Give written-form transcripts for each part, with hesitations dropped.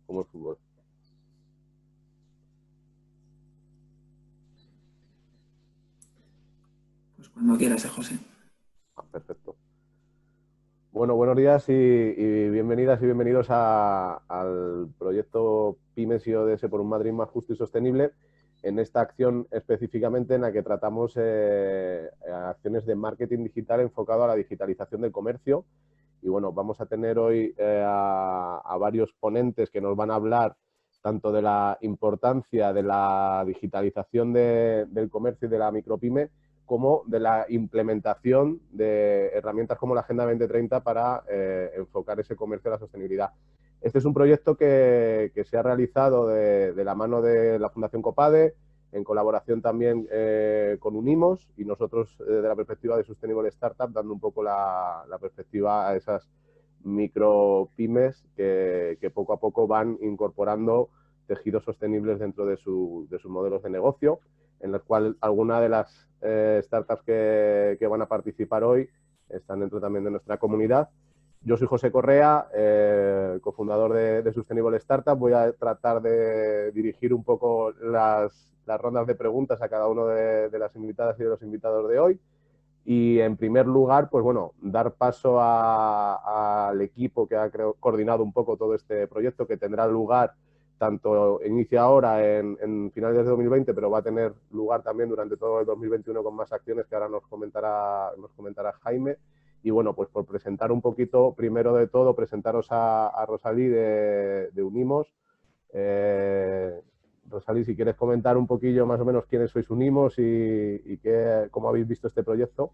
como el fútbol. Pues cuando quieras, José. Perfecto. Bueno, buenos días y bienvenidas y bienvenidos al proyecto Pymes y ODS por un Madrid más justo y sostenible, en esta acción específicamente en la que tratamos acciones de marketing digital enfocado a la digitalización del comercio. Y bueno, vamos a tener hoy a varios ponentes que nos van a hablar tanto de la importancia de la digitalización del comercio y de la micropyme, como de la implementación de herramientas como la Agenda 2030 para enfocar ese comercio a la sostenibilidad. Este es un proyecto que se ha realizado de la mano de la Fundación Copade, en colaboración también con Unimos, y nosotros desde la perspectiva de Sustainable Startup, dando un poco la perspectiva a esas micropymes que poco a poco van incorporando tejidos sostenibles dentro de sus modelos de negocio, en los cuales algunas de las startups que van a participar hoy están dentro también de nuestra comunidad. Yo soy José Correa, cofundador de Sustainable Startup. Voy a tratar de dirigir un poco las rondas de preguntas a cada uno de las invitadas y de los invitados de hoy. Y en primer lugar, pues bueno, dar paso al equipo que ha coordinado un poco todo este proyecto, que tendrá lugar tanto inicia ahora en finales de 2020, pero va a tener lugar también durante todo el 2021 con más acciones que ahora nos comentará Jaime. Y bueno, pues por presentar un poquito, primero de todo, presentaros a Rosalí de Unimos. Rosalí, si quieres comentar un poquillo más o menos quiénes sois Unimos y cómo habéis visto este proyecto.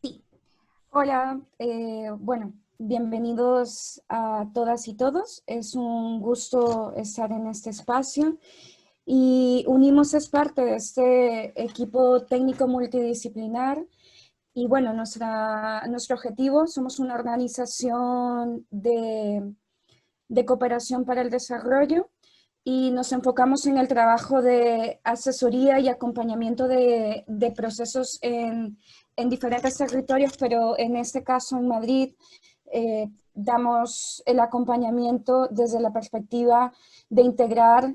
Sí. Hola, bueno, bienvenidos a todas y todos. Es un gusto estar en este espacio y Unimos es parte de este equipo técnico multidisciplinar. Y bueno, nuestro objetivo, somos una organización de cooperación para el desarrollo y nos enfocamos en el trabajo de asesoría y acompañamiento de procesos en diferentes territorios, pero en este caso en Madrid damos el acompañamiento desde la perspectiva de integrar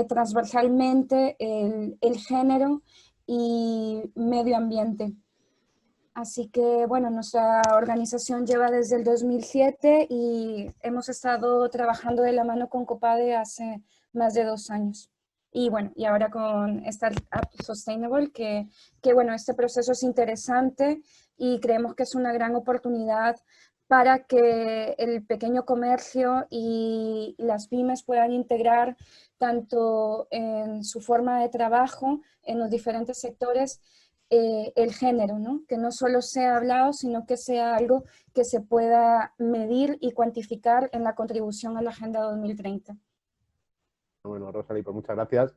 transversalmente el género y medio ambiente. Así que, bueno, nuestra organización lleva desde el 2007 y hemos estado trabajando de la mano con Copade hace más de 2 años. Y bueno, y ahora con Startup Sustainable, que bueno, este proceso es interesante y creemos que es una gran oportunidad para que el pequeño comercio y las pymes puedan integrar tanto en su forma de trabajo, en los diferentes sectores, el género, ¿no? Que no solo sea hablado, sino que sea algo que se pueda medir y cuantificar en la contribución a la Agenda 2030. Bueno, Rosalí, pues muchas gracias.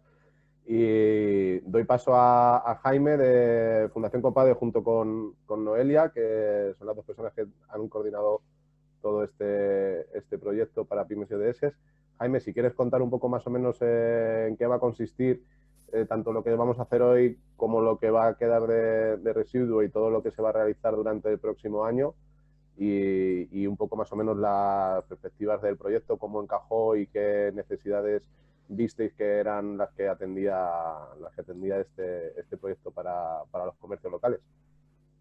Y doy paso a Jaime de Fundación Copade junto con Noelia, que son las dos personas que han coordinado todo este proyecto para Pymes y ODS. Jaime, si quieres contar un poco más o menos en qué va a consistir tanto lo que vamos a hacer hoy como lo que va a quedar de residuo y todo lo que se va a realizar durante el próximo año, y un poco más o menos las perspectivas del proyecto, cómo encajó y qué necesidades visteis que eran las que atendía este proyecto para los comercios locales.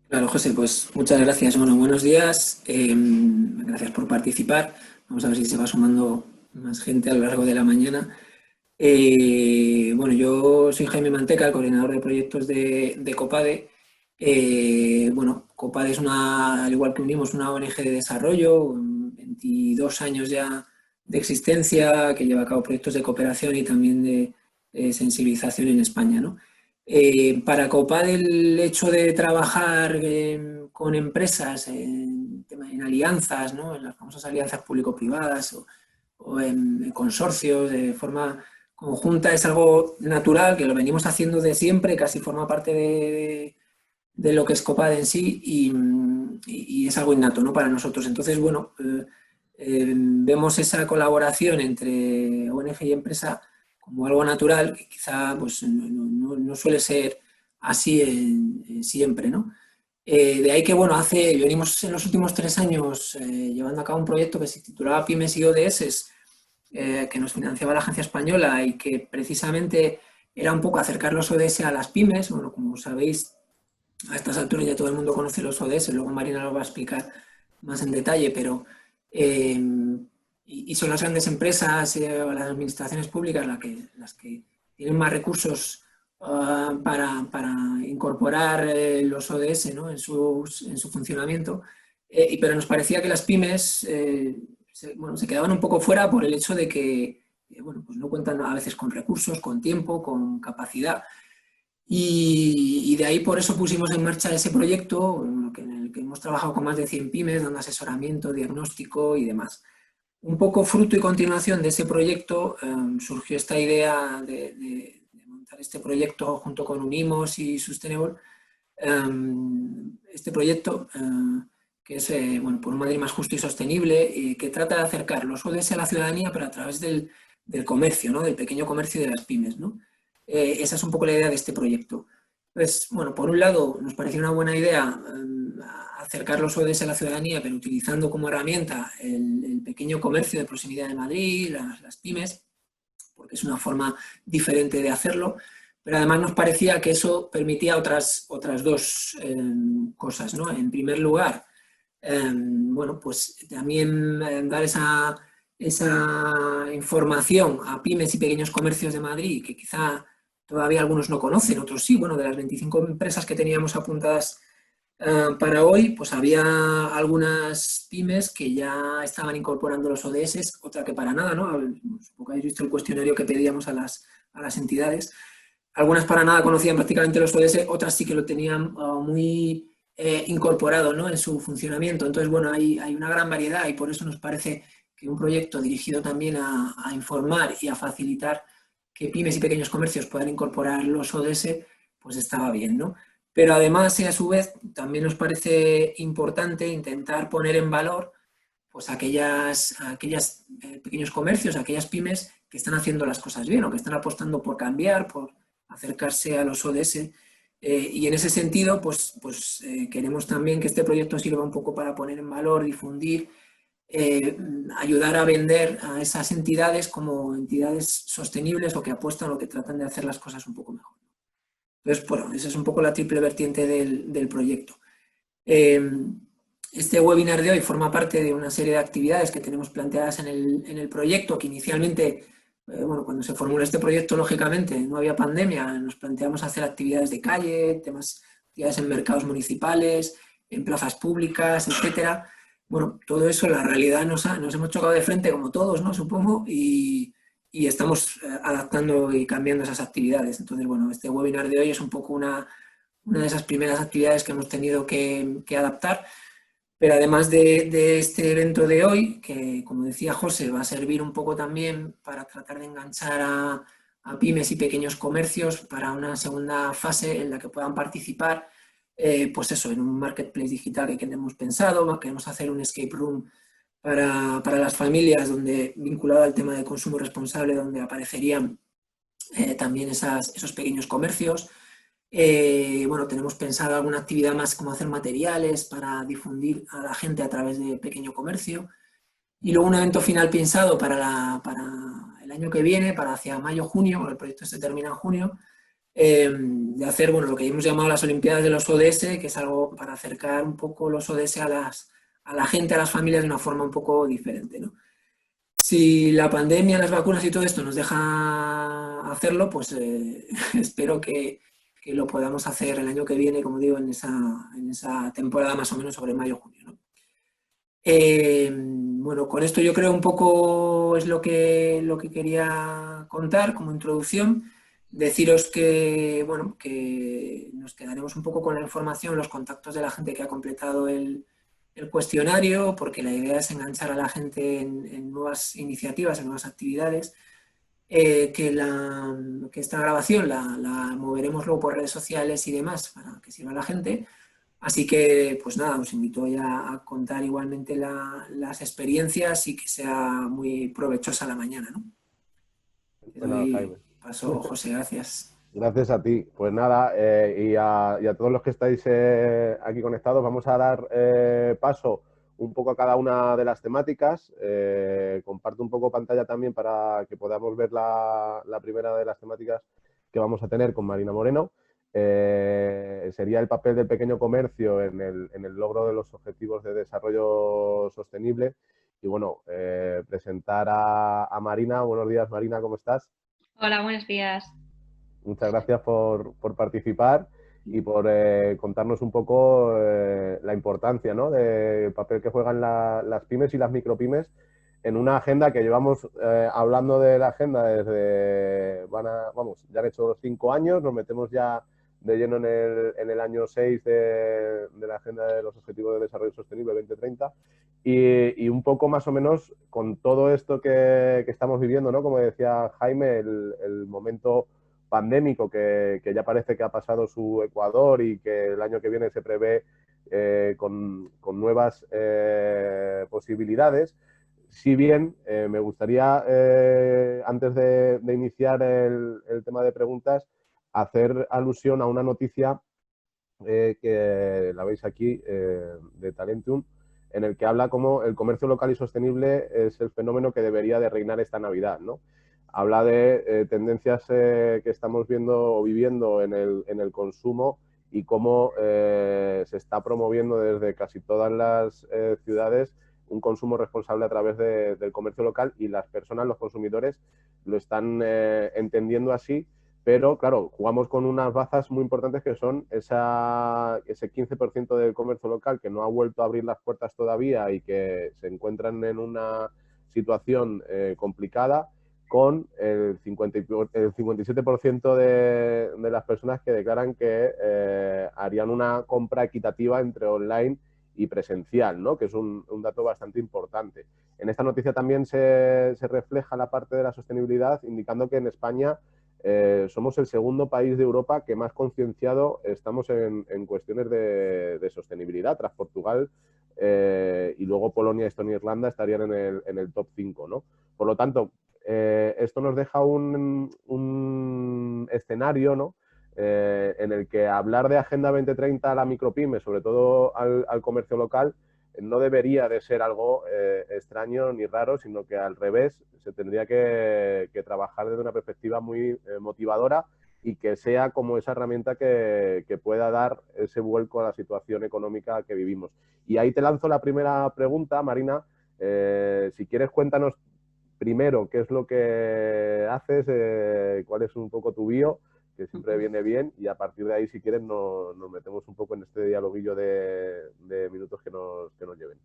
Claro, José, pues muchas gracias. Bueno, buenos días. Gracias por participar. Vamos a ver si se va sumando más gente a lo largo de la mañana. Bueno, yo soy Jaime Manteca, el coordinador de proyectos de Copade. Bueno, Copade es al igual que Unimos, una ONG de desarrollo, 22 años ya de existencia, que lleva a cabo proyectos de cooperación y también de sensibilización en España, ¿no? Para Copade el hecho de trabajar con empresas en alianzas, ¿no? En las famosas alianzas público-privadas o en consorcios de forma conjunta es algo natural, que lo venimos haciendo de siempre, casi forma parte de lo que es Copade en sí y es algo innato, ¿no? Para nosotros. Entonces, bueno, vemos esa colaboración entre ONG y empresa como algo natural, que quizá pues, no suele ser así siempre, ¿no? De ahí que, bueno, venimos en los últimos 3 años llevando a cabo un proyecto que se titulaba Pymes y ODS, que nos financiaba la agencia española y que precisamente era un poco acercar los ODS a las pymes. Bueno, como sabéis, a estas alturas ya todo el mundo conoce los ODS, luego Marina lo va a explicar más en detalle, pero y son las grandes empresas o las administraciones públicas las que tienen más recursos para incorporar los ODS, ¿no? en su funcionamiento, pero nos parecía que las pymes se quedaban un poco fuera por el hecho de que bueno, pues no cuentan a veces con recursos, con tiempo, con capacidad. Y de ahí por eso pusimos en marcha ese proyecto en el que hemos trabajado con más de 100 pymes, dando asesoramiento, diagnóstico y demás. Un poco fruto y continuación de ese proyecto surgió esta idea de montar este proyecto junto con Unimos y Sustainable. Este proyecto que es bueno, por un Madrid más justo y sostenible, que trata de acercar los ODS a la ciudadanía, pero a través del comercio, ¿no? Del pequeño comercio y de las pymes, ¿no? Esa es un poco la idea de este proyecto. Pues, bueno, por un lado, nos pareció una buena idea acercar los ODS a la ciudadanía, pero utilizando como herramienta el pequeño comercio de proximidad de Madrid, las pymes, porque es una forma diferente de hacerlo, pero además nos parecía que eso permitía otras dos cosas, ¿no? En primer lugar, bueno, pues también dar esa información a pymes y pequeños comercios de Madrid, que quizá todavía algunos no conocen, otros sí. Bueno, de las 25 empresas que teníamos apuntadas para hoy, pues había algunas pymes que ya estaban incorporando los ODS, otra que para nada, ¿no? Supongo que habéis visto el cuestionario que pedíamos a las entidades. Algunas para nada conocían prácticamente los ODS, otras sí que lo tenían muy incorporado, ¿no? En su funcionamiento. Entonces, bueno, hay una gran variedad y por eso nos parece que un proyecto dirigido también a informar y a facilitar que pymes y pequeños comercios puedan incorporar los ODS, pues estaba bien, ¿no? Pero además, y a su vez, también nos parece importante intentar poner en valor pues aquellas pequeños comercios, aquellas pymes que están haciendo las cosas bien o que están apostando por cambiar, por acercarse a los ODS. Y en ese sentido, pues queremos también que este proyecto sirva un poco para poner en valor, difundir, ayudar a vender a esas entidades como entidades sostenibles o que apuestan o que tratan de hacer las cosas un poco mejor. Entonces, bueno, esa es un poco la triple vertiente del proyecto. Este webinar de hoy forma parte de una serie de actividades que tenemos planteadas en el proyecto, que inicialmente, bueno, cuando se formuló este proyecto, lógicamente, no había pandemia, nos planteamos hacer actividades de calle, actividades en mercados municipales, en plazas públicas, etcétera. Bueno, todo eso, la realidad nos hemos chocado de frente, como todos, ¿no? Supongo, y estamos adaptando y cambiando esas actividades. Entonces, bueno, este webinar de hoy es un poco una de esas primeras actividades que hemos tenido que adaptar. Pero además de este evento de hoy, que como decía José, va a servir un poco también para tratar de enganchar a pymes y pequeños comercios para una segunda fase en la que puedan participar, pues eso, en un marketplace digital que hemos pensado. Queremos hacer un escape room para las familias vinculado al tema de consumo responsable, donde aparecerían también esos pequeños comercios. Bueno, tenemos pensado alguna actividad más como hacer materiales para difundir a la gente a través de pequeño comercio. Y luego un evento final pensado para el año que viene, para hacia mayo-junio, el proyecto se termina en junio, de hacer, bueno, lo que hemos llamado las Olimpiadas de los ODS, que es algo para acercar un poco los ODS a la gente, a las familias de una forma un poco diferente, ¿no? Si la pandemia, las vacunas y todo esto nos deja hacerlo, pues espero que lo podamos hacer el año que viene, como digo, en esa temporada más o menos sobre mayo-junio, ¿no? Bueno, con esto yo creo un poco es lo que quería contar como introducción. Deciros que, bueno, que nos quedaremos un poco con la información, los contactos de la gente que ha completado el cuestionario, porque la idea es enganchar a la gente en nuevas iniciativas, en nuevas actividades. Que esta grabación la moveremos luego por redes sociales y demás para que sirva a la gente. Así que, pues nada, os invito ya a contar igualmente las experiencias y que sea muy provechosa la mañana, ¿no? Te doy paso, José, gracias. Gracias a ti. Pues nada, y a todos los que estáis aquí conectados, vamos a dar paso un poco a cada una de las temáticas. Comparto un poco pantalla también para que podamos ver la primera de las temáticas que vamos a tener con Marina Moreno. Sería el papel del pequeño comercio en el logro de los objetivos de desarrollo sostenible. Y bueno, presentar a Marina. Buenos días, Marina, ¿cómo estás? Hola, buenos días. Muchas gracias por participar y por contarnos un poco la importancia, ¿no?, del papel que juegan las pymes y las micropymes en una agenda que llevamos hablando de la agenda desde, ya han hecho 5 años, nos metemos ya de lleno en el año 6 de la Agenda de los Objetivos de Desarrollo Sostenible 2030 y un poco más o menos con todo esto que estamos viviendo, ¿no? Como decía Jaime, el momento pandémico que ya parece que ha pasado su ecuador y que el año que viene se prevé con nuevas posibilidades. Si bien me gustaría, antes de iniciar el tema de preguntas, hacer alusión a una noticia que la veis aquí de Talentum, en el que habla como el comercio local y sostenible es el fenómeno que debería de reinar esta Navidad, ¿no? Habla de tendencias que estamos viendo o viviendo en el consumo y cómo se está promoviendo desde casi todas las ciudades un consumo responsable a través del comercio local, y las personas, los consumidores, lo están entendiendo así. Pero, claro, jugamos con unas bazas muy importantes que son ese 15% del comercio local que no ha vuelto a abrir las puertas todavía y que se encuentran en una situación complicada, con el 57% de las personas que declaran que harían una compra equitativa entre online y presencial, ¿no?, que es un dato bastante importante. En esta noticia también se refleja la parte de la sostenibilidad, indicando que en España somos el segundo país de Europa que más concienciado estamos en cuestiones de sostenibilidad, tras Portugal, y luego Polonia, Estonia e Irlanda estarían en el top 5, ¿no? Por lo tanto, esto nos deja un escenario, ¿no?, en el que hablar de Agenda 2030 a la micropyme, sobre todo al comercio local, no debería de ser algo extraño ni raro, sino que al revés se tendría que trabajar desde una perspectiva muy motivadora y que sea como esa herramienta que pueda dar ese vuelco a la situación económica que vivimos. Y ahí te lanzo la primera pregunta, Marina. Si quieres, cuéntanos primero qué es lo que haces, cuál es un poco tu bio, que siempre viene bien, y a partir de ahí, si quieres, nos metemos un poco en este dialoguillo de minutos que nos lleven.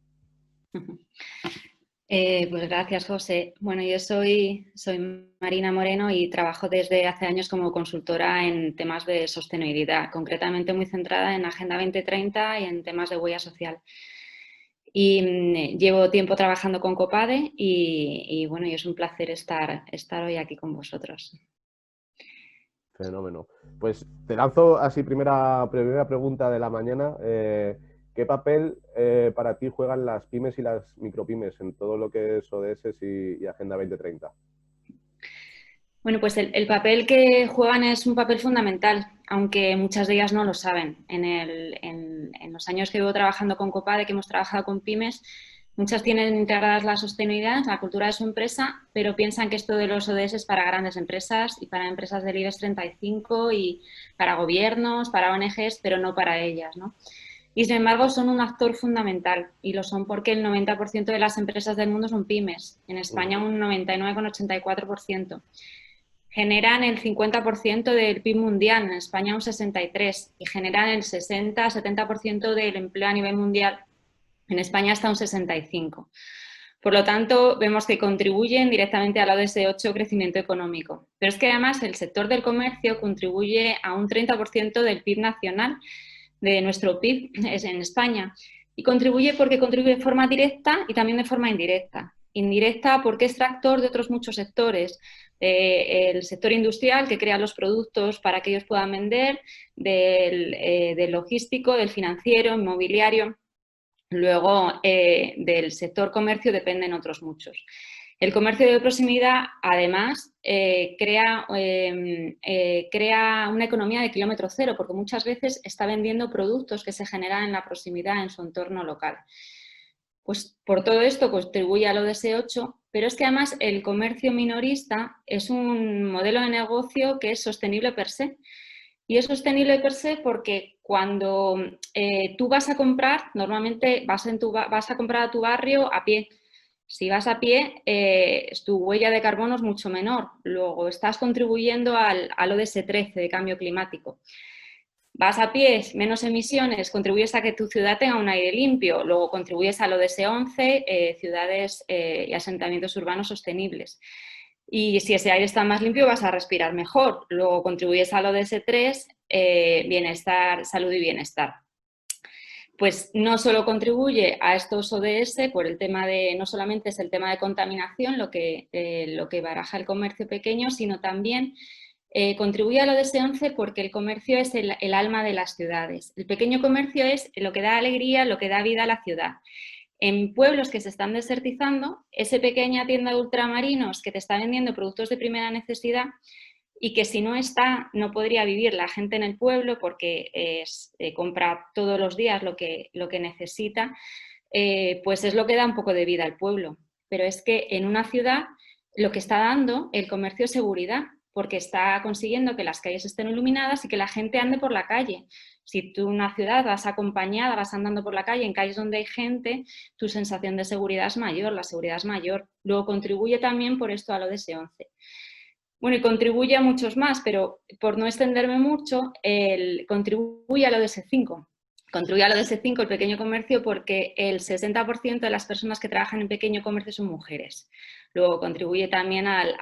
Pues gracias, José. Bueno, yo soy Marina Moreno y trabajo desde hace años como consultora en temas de sostenibilidad, concretamente muy centrada en Agenda 2030 y en temas de huella social. Y llevo tiempo trabajando con Copade y bueno, y es un placer estar hoy aquí con vosotros. Fenómeno. Pues te lanzo así primera pregunta de la mañana. ¿Qué papel para ti juegan las pymes y las micropymes en todo lo que es ODS y Agenda 2030? Bueno, pues el papel que juegan es un papel fundamental, aunque muchas de ellas no lo saben. En los años que llevo trabajando con Copade, que hemos trabajado con pymes, muchas tienen integradas la sostenibilidad, la cultura de su empresa, pero piensan que esto de los ODS es para grandes empresas y para empresas del IBEX 35 y para gobiernos, para ONGs, pero no para ellas, ¿no? Y sin embargo son un actor fundamental, y lo son porque el 90% de las empresas del mundo son pymes. En España un 99,84%. Generan el 50% del PIB mundial, en España un 63%, y generan el 60-70% del empleo a nivel mundial, en España hasta un 65%. Por lo tanto, vemos que contribuyen directamente al ODS 8 crecimiento económico. Pero es que además el sector del comercio contribuye a un 30% del PIB nacional, de nuestro PIB en España, y contribuye porque contribuye de forma directa y también de forma indirecta. Indirecta porque es tractor de otros muchos sectores, el sector industrial, que crea los productos para que ellos puedan vender, del logístico, del financiero, inmobiliario. Luego, del sector comercio dependen otros muchos. El comercio de proximidad, además, crea una economía de kilómetro cero, porque muchas veces está vendiendo productos que se generan en la proximidad, en su entorno local. Pues por todo esto contribuye al ODS 8, pero es que además el comercio minorista es un modelo de negocio que es sostenible per se. Y es sostenible per se porque cuando tú vas a comprar, normalmente vas a comprar a tu barrio a pie. Si vas a pie, tu huella de carbono es mucho menor. Luego estás contribuyendo al ODS 13 de cambio climático. Vas a pie, menos emisiones, contribuyes a que tu ciudad tenga un aire limpio. Luego contribuyes al ODS 11, ciudades y asentamientos urbanos sostenibles. Y si ese aire está más limpio, vas a respirar mejor. Luego contribuyes al ODS 3, bienestar, salud y bienestar. Pues no solo contribuye a estos ODS por el tema de, no solamente es el tema de contaminación lo que baraja el comercio pequeño, sino también contribuye al ODS 11 porque el comercio es el alma de las ciudades. El pequeño comercio es lo que da alegría, lo que da vida a la ciudad. En pueblos que se están desertizando, esa pequeña tienda de ultramarinos que te está vendiendo productos de primera necesidad y que si no está, no podría vivir la gente en el pueblo porque compra todos los días lo que necesita, pues es lo que da un poco de vida al pueblo. Pero es que en una ciudad lo que está dando el comercio es seguridad, porque está consiguiendo que las calles estén iluminadas y que la gente ande por la calle. Si tú en una ciudad vas acompañada, vas andando por la calle, en calles donde hay gente, tu sensación de seguridad es mayor, la seguridad es mayor. Luego contribuye también por esto al ODS 11. Bueno, y contribuye a muchos más, pero por no extenderme mucho, contribuye al ODS 5. Contribuye al ODS 5 el pequeño comercio porque el 60% de las personas que trabajan en pequeño comercio son mujeres. Luego contribuye también al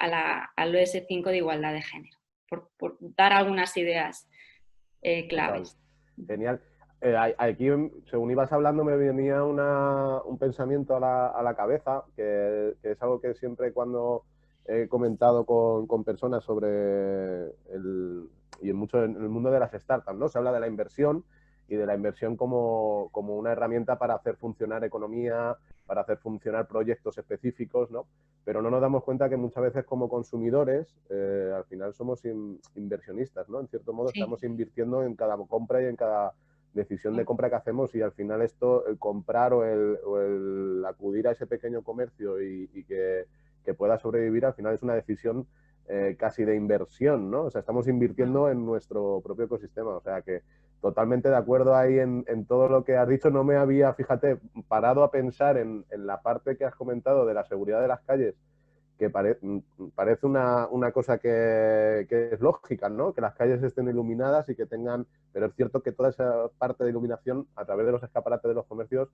ODS 5 de igualdad de género, por dar algunas ideas claves. Genial. Aquí, según ibas hablando, me venía un pensamiento a la cabeza, que es algo que siempre cuando he comentado con personas sobre y en el mundo de las startups, ¿no? Se habla de la inversión y de la inversión como una herramienta para hacer funcionar economía, para hacer funcionar proyectos específicos, ¿no? Pero no nos damos cuenta que muchas veces como consumidores al final somos inversionistas, ¿no? En cierto modo sí. Estamos invirtiendo en cada compra y en cada decisión de compra que hacemos y al final esto, el comprar o el acudir a ese pequeño comercio y que pueda sobrevivir, al final es una decisión casi de inversión, ¿no? O sea, estamos invirtiendo en nuestro propio ecosistema, o sea que totalmente de acuerdo ahí en todo lo que has dicho. No me había, fíjate, parado a pensar en la parte que has comentado de la seguridad de las calles, que parece una cosa que es lógica, ¿no? Que las calles estén iluminadas y que tengan... Pero es cierto que toda esa parte de iluminación, a través de los escaparates de los comercios,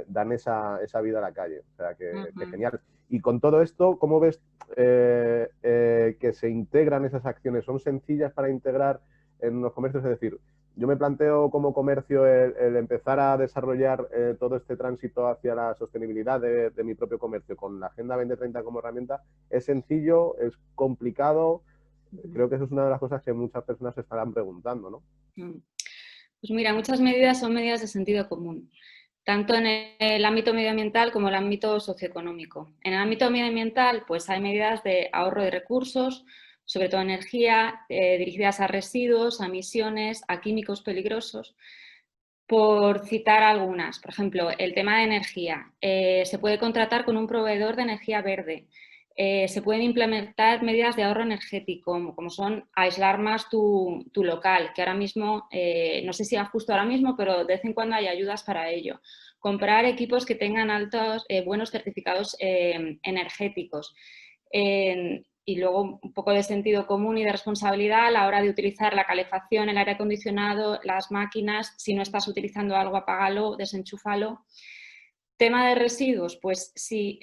dan esa vida a la calle. O sea, que genial. Y con todo esto, ¿cómo ves que se integran esas acciones? ¿Son sencillas para integrar en los comercios? Es decir, yo me planteo como comercio el empezar a desarrollar todo este tránsito hacia la sostenibilidad de mi propio comercio con la Agenda 2030 como herramienta. ¿Es sencillo? ¿Es complicado? Creo que eso es una de las cosas que muchas personas se estarán preguntando, ¿no? Pues mira, muchas medidas son medidas de sentido común, tanto en el ámbito medioambiental como en el ámbito socioeconómico. En el ámbito medioambiental, pues hay medidas de ahorro de recursos, sobre todo energía, dirigidas a residuos, a emisiones, a químicos peligrosos. Por citar algunas, por ejemplo, el tema de energía. Se puede contratar con un proveedor de energía verde. Se pueden implementar medidas de ahorro energético, como son aislar más tu local, que ahora mismo, no sé si justo ahora mismo, pero de vez en cuando hay ayudas para ello. Comprar equipos que tengan altos, buenos certificados energéticos. Y luego un poco de sentido común y de responsabilidad a la hora de utilizar la calefacción, el aire acondicionado, las máquinas. Si no estás utilizando algo, apágalo, desenchúfalo. Tema de residuos, pues si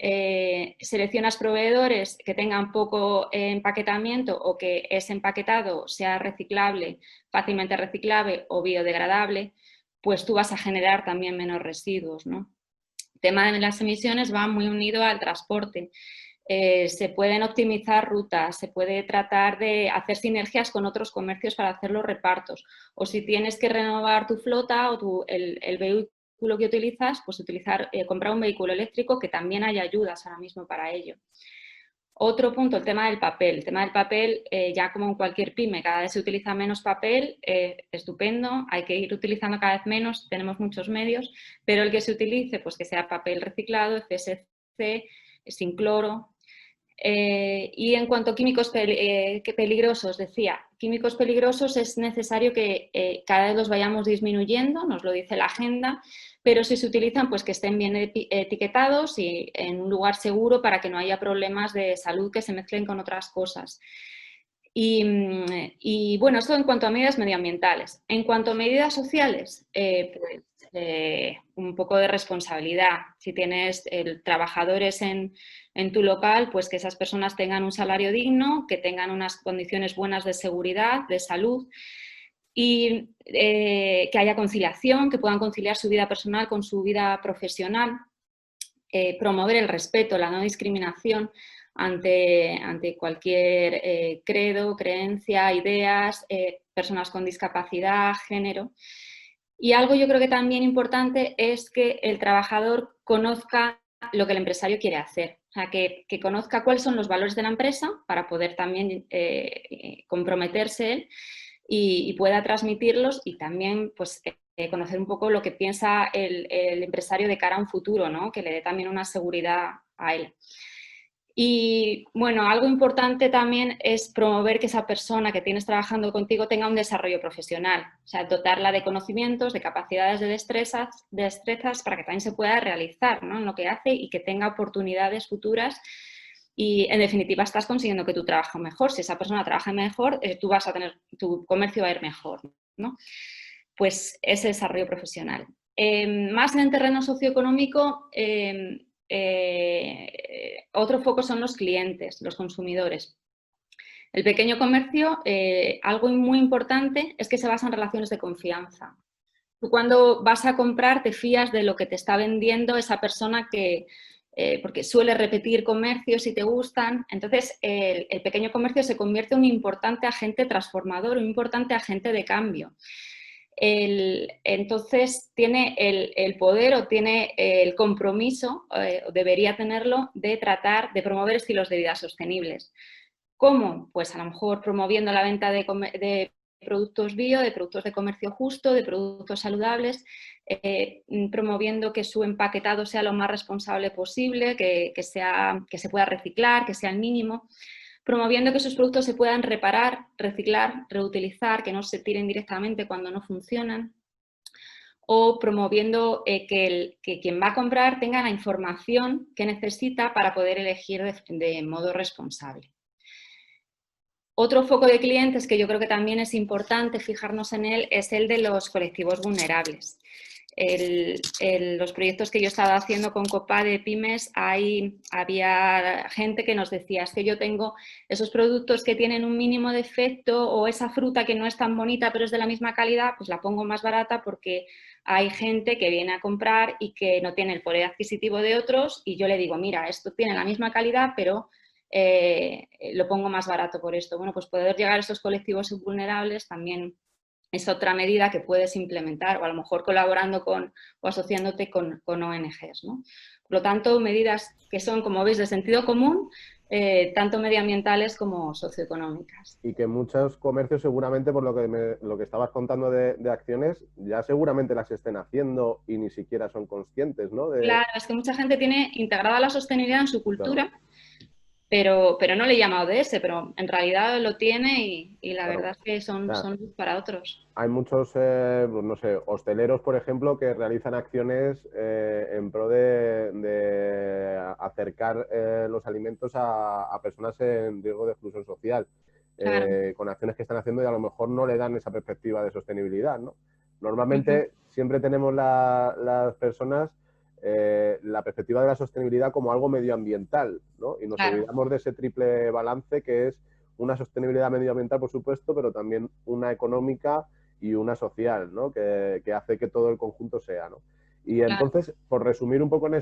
seleccionas proveedores que tengan poco empaquetamiento o que ese empaquetado sea reciclable, fácilmente reciclable o biodegradable, pues tú vas a generar también menos residuos, ¿no? El tema de las emisiones va muy unido al transporte. Se pueden optimizar rutas, se puede tratar de hacer sinergias con otros comercios para hacer los repartos. O si tienes que renovar tu flota o el vehículo que utilizas, pues comprar un vehículo eléctrico, que también hay ayudas ahora mismo para ello. Otro punto, el tema del papel. El tema del papel, ya como en cualquier pyme, cada vez se utiliza menos papel, estupendo, hay que ir utilizando cada vez menos, tenemos muchos medios, pero el que se utilice, pues que sea papel reciclado, FSC, sin cloro. Y en cuanto a químicos peligrosos, decía, químicos peligrosos es necesario que cada vez los vayamos disminuyendo, nos lo dice la agenda, pero si se utilizan, pues que estén bien etiquetados y en un lugar seguro para que no haya problemas de salud que se mezclen con otras cosas. Y bueno, esto en cuanto a medidas medioambientales. En cuanto a medidas sociales, un poco de responsabilidad. Si tienes trabajadores en tu local, pues que esas personas tengan un salario digno, que tengan unas condiciones buenas de seguridad, de salud y que haya conciliación, que puedan conciliar su vida personal con su vida profesional, promover el respeto, la no discriminación ante cualquier credo, creencia, ideas, personas con discapacidad, género. Y algo yo creo que también importante es que el trabajador conozca lo que el empresario quiere hacer. O sea, que conozca cuáles son los valores de la empresa para poder también comprometerse él y pueda transmitirlos y también pues, conocer un poco lo que piensa el empresario de cara a un futuro, ¿no? Que le dé también una seguridad a él. Y bueno, algo importante también es promover que esa persona que tienes trabajando contigo tenga un desarrollo profesional, o sea, dotarla de conocimientos, de capacidades, de destrezas para que también se pueda realizar, ¿no? En lo que hace y que tenga oportunidades futuras y en definitiva estás consiguiendo que tu trabajo mejor. Si esa persona trabaja mejor, tú vas a tener, tu comercio va a ir mejor, ¿no? Pues ese desarrollo profesional. Más en el terreno socioeconómico, otro foco son los clientes, los consumidores. El pequeño comercio, algo muy importante es que se basa en relaciones de confianza. Tú cuando vas a comprar te fías de lo que te está vendiendo esa persona que, porque suele repetir comercios y te gustan. Entonces, el pequeño comercio se convierte en un importante agente transformador, un importante agente de cambio. Entonces tiene el poder o tiene el compromiso, o debería tenerlo, de tratar de promover estilos de vida sostenibles. ¿Cómo? Pues a lo mejor promoviendo la venta de productos bio, de productos de comercio justo, de productos saludables, promoviendo que su empaquetado sea lo más responsable posible, que se pueda reciclar, que sea el mínimo, promoviendo que sus productos se puedan reparar, reciclar, reutilizar, que no se tiren directamente cuando no funcionan, o promoviendo que quien va a comprar tenga la información que necesita para poder elegir de modo responsable. Otro foco de clientes que yo creo que también es importante fijarnos en él es el de los colectivos vulnerables. Los proyectos que yo estaba haciendo con Copade Pymes, había gente que nos decía, es que yo tengo esos productos que tienen un mínimo defecto o esa fruta que no es tan bonita pero es de la misma calidad, pues la pongo más barata porque hay gente que viene a comprar y que no tiene el poder adquisitivo de otros y yo le digo, mira, esto tiene la misma calidad pero lo pongo más barato por esto. Bueno, pues poder llegar a esos colectivos vulnerables también es otra medida que puedes implementar o a lo mejor colaborando o asociándote con ONGs, ¿no? Por lo tanto, medidas que son, como veis, de sentido común, tanto medioambientales como socioeconómicas. Y que muchos comercios seguramente, por lo que estabas contando de acciones, ya seguramente las estén haciendo y ni siquiera son conscientes, ¿no? Claro, es que mucha gente tiene integrada la sostenibilidad en su cultura, claro. Pero no le he llamado ODS, pero en realidad lo tiene y la verdad es que son para otros. Hay muchos, no sé, hosteleros, por ejemplo, que realizan acciones en pro de acercar los alimentos a personas en riesgo de exclusión social, claro. Con acciones que están haciendo y a lo mejor no le dan esa perspectiva de sostenibilidad, ¿no? Normalmente siempre tenemos las personas la perspectiva de la sostenibilidad como algo medioambiental, ¿no? Y nos olvidamos de ese triple balance que es una sostenibilidad medioambiental, por supuesto, pero también una económica y una social, ¿no? Que hace que todo el conjunto sea, ¿no? Y entonces, por resumir un poco en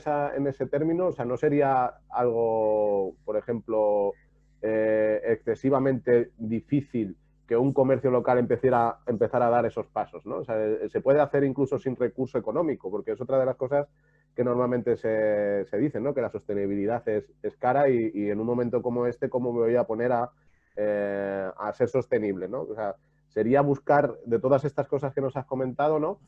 ese término, o sea, no sería algo, por ejemplo, excesivamente difícil que un comercio local empezara a dar esos pasos, ¿no? O sea, se puede hacer incluso sin recurso económico, porque es otra de las cosas que normalmente se dicen, ¿no? Que la sostenibilidad es cara y en un momento como este, ¿cómo me voy a poner a ser sostenible, ¿no? O sea, sería buscar de todas estas cosas que nos has comentado, ¿no?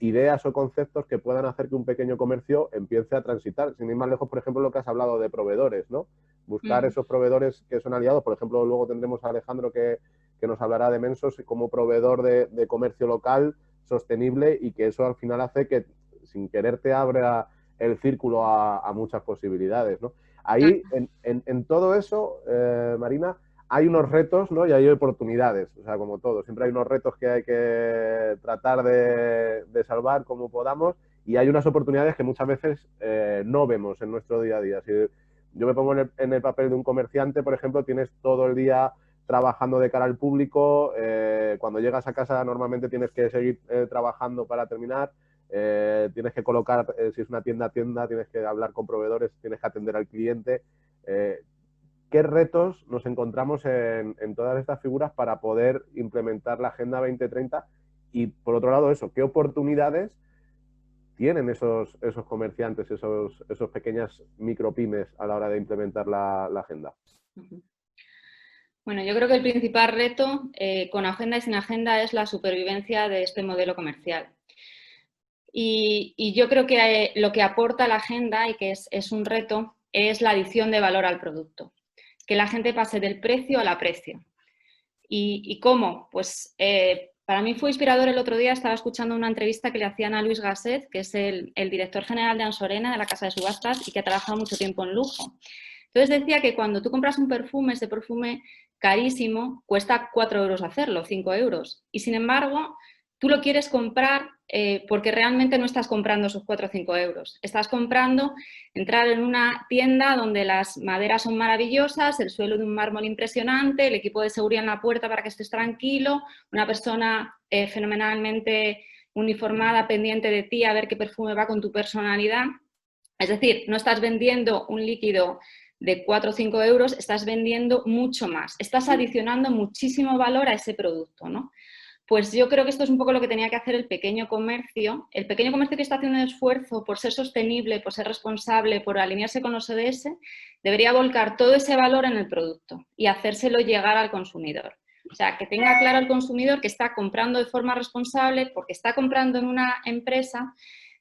Ideas o conceptos que puedan hacer que un pequeño comercio empiece a transitar. Sin ir más lejos, por ejemplo, lo que has hablado de proveedores, ¿no? Buscar esos proveedores que son aliados. Por ejemplo, luego tendremos a Alejandro que nos hablará de Mensos como proveedor de comercio local sostenible y que eso al final hace que sin querer te abra el círculo a muchas posibilidades, ¿no? Ahí, en todo eso, Marina, hay unos retos, ¿no? Y hay oportunidades, o sea, como todo. Siempre hay unos retos que hay que tratar de salvar como podamos y hay unas oportunidades que muchas veces no vemos en nuestro día a día. Si yo me pongo en el papel de un comerciante, por ejemplo, tienes todo el día trabajando de cara al público, cuando llegas a casa normalmente tienes que seguir trabajando para terminar, tienes que colocar, si es una tienda, tienes que hablar con proveedores, tienes que atender al cliente. ¿Qué retos nos encontramos en todas estas figuras para poder implementar la Agenda 2030? Y por otro lado eso, ¿qué oportunidades tienen esos comerciantes, esos pequeñas micropymes a la hora de implementar la agenda? Bueno, yo creo que el principal reto con agenda y sin agenda es la supervivencia de este modelo comercial. Y yo creo que lo que aporta la agenda y que es un reto es la adición de valor al producto. Que la gente pase del precio al aprecio. ¿Y cómo? Pues para mí fue inspirador el otro día, estaba escuchando una entrevista que le hacían a Luis Gasset, que es el director general de Ansorena, de la casa de subastas, y que ha trabajado mucho tiempo en lujo. Entonces decía que cuando tú compras un perfume, ese perfume carísimo, cuesta 4 euros hacerlo, 5 euros. Y sin embargo, tú lo quieres comprar porque realmente no estás comprando esos 4 o 5 euros. Estás comprando entrar en una tienda donde las maderas son maravillosas, el suelo de un mármol impresionante, el equipo de seguridad en la puerta para que estés tranquilo, una persona fenomenalmente uniformada, pendiente de ti, a ver qué perfume va con tu personalidad. Es decir, no estás vendiendo un líquido de 4 o 5 euros, estás vendiendo mucho más. Estás adicionando muchísimo valor a ese producto, ¿no? Pues yo creo que esto es un poco lo que tenía que hacer el pequeño comercio. El pequeño comercio que está haciendo un esfuerzo por ser sostenible, por ser responsable, por alinearse con los ODS, debería volcar todo ese valor en el producto y hacérselo llegar al consumidor. O sea, que tenga claro el consumidor que está comprando de forma responsable porque está comprando en una empresa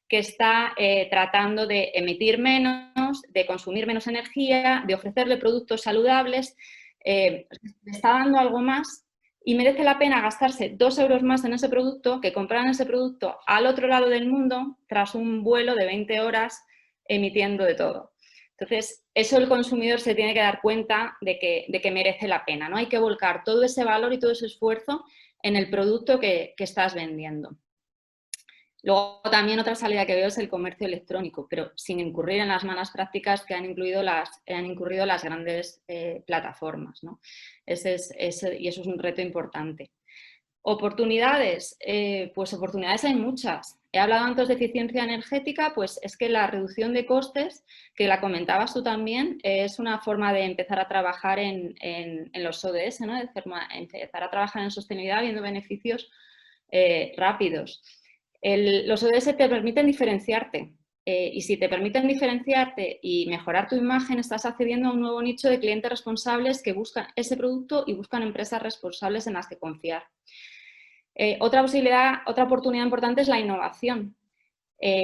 que está tratando de emitir menos, de consumir menos energía, de ofrecerle productos saludables, le está dando algo más y merece la pena gastarse 2 euros más en ese producto que comprar ese producto al otro lado del mundo tras un vuelo de 20 horas emitiendo de todo. Entonces, eso el consumidor se tiene que dar cuenta de que merece la pena, ¿no? Hay que volcar todo ese valor y todo ese esfuerzo en el producto que estás vendiendo. Luego también otra salida que veo es el comercio electrónico, pero sin incurrir en las malas prácticas que han incurrido las grandes plataformas, ¿no? Y eso es un reto importante. ¿Oportunidades? Pues oportunidades hay muchas. He hablado antes de eficiencia energética, pues es que la reducción de costes, que la comentabas tú también, es una forma de empezar a trabajar en los ODS, ¿no? De empezar a trabajar en sostenibilidad viendo beneficios rápidos. Los ODS te permiten diferenciarte y si te permiten diferenciarte y mejorar tu imagen, estás accediendo a un nuevo nicho de clientes responsables que buscan ese producto y buscan empresas responsables en las que confiar. Otra oportunidad importante es la innovación.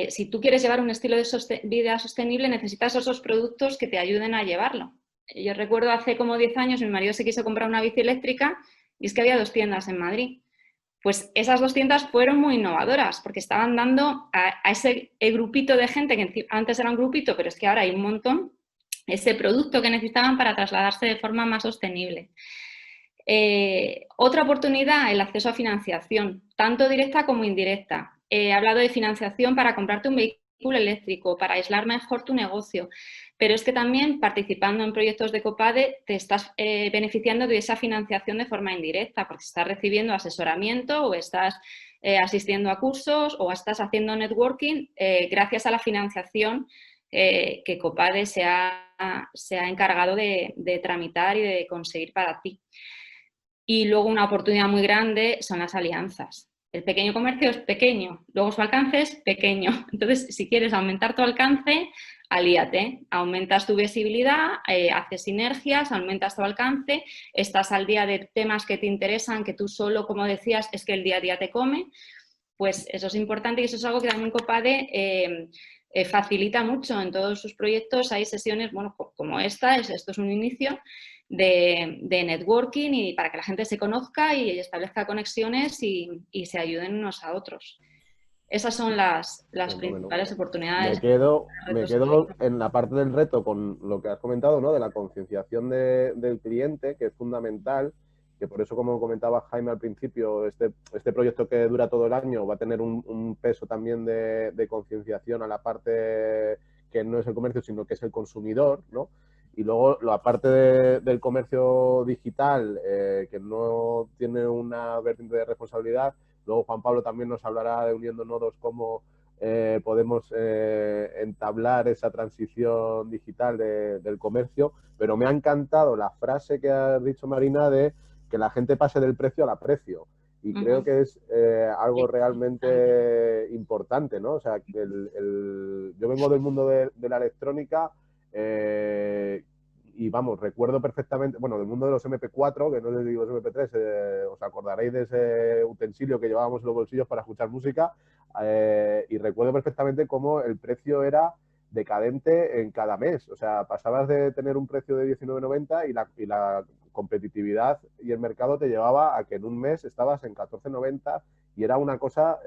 Si tú quieres llevar un estilo de vida sostenible, necesitas esos productos que te ayuden a llevarlo. Yo recuerdo hace como 10 años mi marido se quiso comprar una bici eléctrica y es que había 2 tiendas en Madrid. Pues esas 2 tiendas fueron muy innovadoras porque estaban dando a ese grupito de gente, que antes era un grupito, pero es que ahora hay un montón, ese producto que necesitaban para trasladarse de forma más sostenible. Otra oportunidad, el acceso a financiación, tanto directa como indirecta. He hablado de financiación para comprarte un vehículo eléctrico, para aislar mejor tu negocio, pero es que también participando en proyectos de Copade te estás beneficiando de esa financiación de forma indirecta, porque estás recibiendo asesoramiento o estás asistiendo a cursos o estás haciendo networking gracias a la financiación que Copade se ha encargado de tramitar y de conseguir para ti. Y luego una oportunidad muy grande son las alianzas. El pequeño comercio es pequeño, luego su alcance es pequeño. Entonces, si quieres aumentar tu alcance, alíate, aumentas tu visibilidad, haces sinergias, aumentas tu alcance, estás al día de temas que te interesan, que tú solo, como decías, es que el día a día te come. Pues eso es importante y eso es algo que también Copade facilita mucho en todos sus proyectos. Hay sesiones, bueno, como esta, esto es un inicio de networking y para que la gente se conozca y establezca conexiones y se ayuden unos a otros. Esas son las principales oportunidades. Me quedo en la parte del reto con lo que has comentado, ¿no? De la concienciación del cliente, que es fundamental, que por eso, como comentaba Jaime al principio, este proyecto que dura todo el año va a tener un peso también de concienciación a la parte que no es el comercio, sino que es el consumidor, ¿no? Y luego la parte del comercio digital, que no tiene una vertiente de responsabilidad. Luego Juan Pablo también nos hablará de Uniendo Nodos cómo podemos entablar esa transición digital del comercio, pero me ha encantado la frase que ha dicho Marina de que la gente pase del precio al aprecio. Y creo que es algo realmente importante, ¿no? O sea, que yo vengo del mundo de la electrónica y vamos, recuerdo perfectamente, bueno, del mundo de los MP4, que no les digo MP3, os acordaréis de ese utensilio que llevábamos en los bolsillos para escuchar música, y recuerdo perfectamente cómo el precio era decadente en cada mes. O sea, pasabas de tener un precio de 19,90 y la competitividad y el mercado te llevaba a que en un mes estabas en 14,90 y era una cosa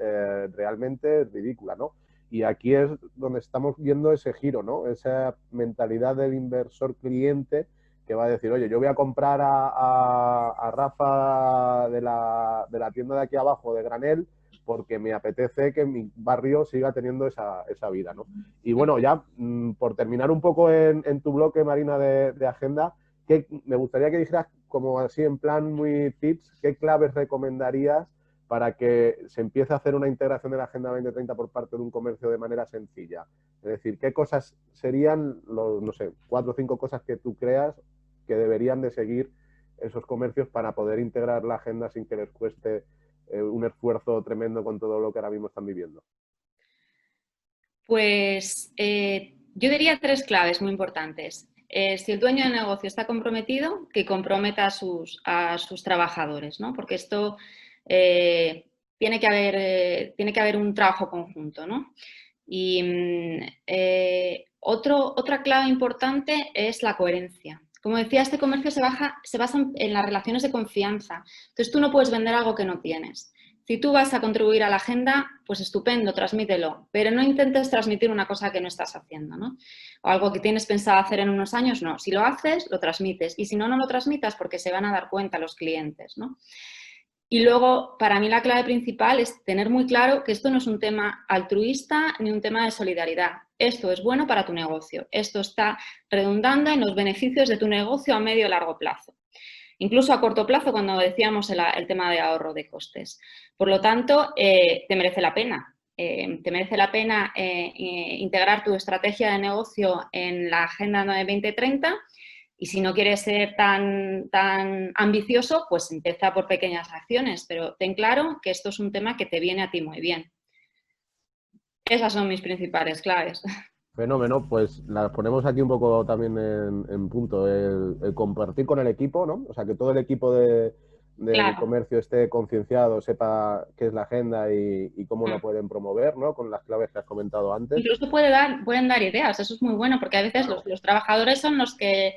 realmente ridícula, ¿no? Y aquí es donde estamos viendo ese giro, ¿no? Esa mentalidad del inversor cliente que va a decir, oye, yo voy a comprar a Rafa de la tienda de aquí abajo, de granel, porque me apetece que mi barrio siga teniendo esa vida, ¿no? Y bueno, ya por terminar un poco en tu bloque, Marina, de agenda, me gustaría que dijeras, como así en plan muy tips, ¿qué claves recomendarías para que se empiece a hacer una integración de la Agenda 2030 por parte de un comercio de manera sencilla? Es decir, ¿qué cosas serían, no sé, 4 o 5 cosas que tú creas que deberían de seguir esos comercios para poder integrar la agenda sin que les cueste un esfuerzo tremendo con todo lo que ahora mismo están viviendo? Pues yo diría 3 claves muy importantes. Si el dueño de negocio está comprometido, que comprometa a sus trabajadores, ¿no? Porque esto tiene que haber un trabajo conjunto, ¿no? Y otra clave importante es la coherencia. Como decía, este comercio se basa en las relaciones de confianza. Entonces, tú no puedes vender algo que no tienes. Si tú vas a contribuir a la agenda, pues estupendo, transmítelo, pero no intentes transmitir una cosa que no estás haciendo, ¿no? O algo que tienes pensado hacer en unos años, no. Si lo haces, lo transmites. Y si no, no lo transmitas porque se van a dar cuenta los clientes, ¿no? Y luego, para mí la clave principal es tener muy claro que esto no es un tema altruista ni un tema de solidaridad. Esto es bueno para tu negocio. Esto está redundando en los beneficios de tu negocio a medio y largo plazo. Incluso a corto plazo, cuando decíamos el tema de ahorro de costes. Por lo tanto, te merece la pena. Te merece la pena integrar tu estrategia de negocio en la Agenda 2030. Y si no quieres ser tan ambicioso, pues empieza por pequeñas acciones, pero ten claro que esto es un tema que te viene a ti muy bien. Esas son mis principales claves. Fenómeno, pues las ponemos aquí un poco también en punto. El compartir con el equipo, ¿no? O sea, que todo el equipo del comercio esté concienciado, sepa qué es la agenda y cómo la pueden promover, ¿no? Con las claves que has comentado antes. Incluso pueden dar ideas, eso es muy bueno, porque a veces los trabajadores son los que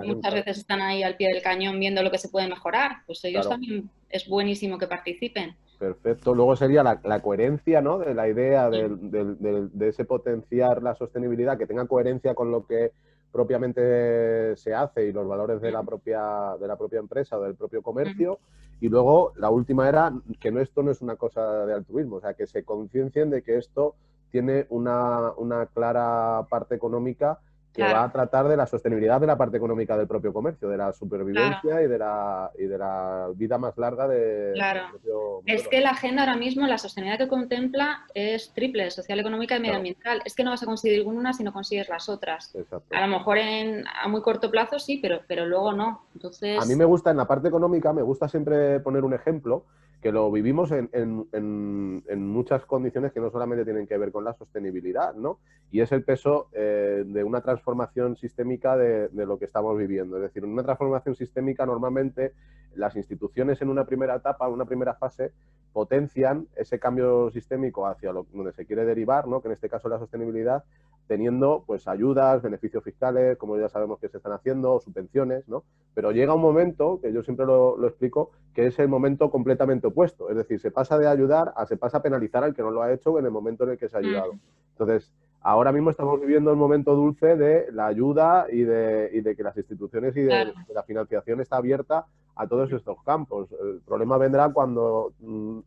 muchas veces están ahí al pie del cañón viendo lo que se puede mejorar. Pues ellos también es buenísimo que participen. Perfecto. Luego sería la coherencia, ¿no? De la idea de ese potenciar la sostenibilidad, que tenga coherencia con lo que propiamente se hace y los valores de la propia empresa o del propio comercio. Y luego la última era que esto no es una cosa de altruismo, o sea, que se conciencien de que esto tiene una clara parte económica que va a tratar de la sostenibilidad de la parte económica del propio comercio, de la supervivencia y de la vida más larga del propio. Es que la agenda ahora mismo, la sostenibilidad que contempla es triple, social, económica y medioambiental. Es que no vas a conseguir una si no consigues las otras. Exacto. A lo mejor a muy corto plazo sí, pero luego no. Entonces... A mí me gusta, en la parte económica, me gusta siempre poner un ejemplo, que lo vivimos en muchas condiciones que no solamente tienen que ver con la sostenibilidad, ¿no? Y es el peso de una transformación sistémica de lo que estamos viviendo. Es decir, en una transformación sistémica normalmente las instituciones en una primera etapa, una primera fase, potencian ese cambio sistémico hacia donde se quiere derivar, ¿no? Que en este caso es la sostenibilidad, teniendo pues ayudas, beneficios fiscales, como ya sabemos que se están haciendo, subvenciones, ¿no? Pero llega un momento, que yo siempre lo explico, que es el momento completamente opuesto. Es decir, se pasa de ayudar se pasa a penalizar al que no lo ha hecho en el momento en el que se ha ayudado. Entonces, ahora mismo estamos viviendo el momento dulce de la ayuda y de que las instituciones y de la financiación está abierta a todos estos campos. El problema vendrá cuando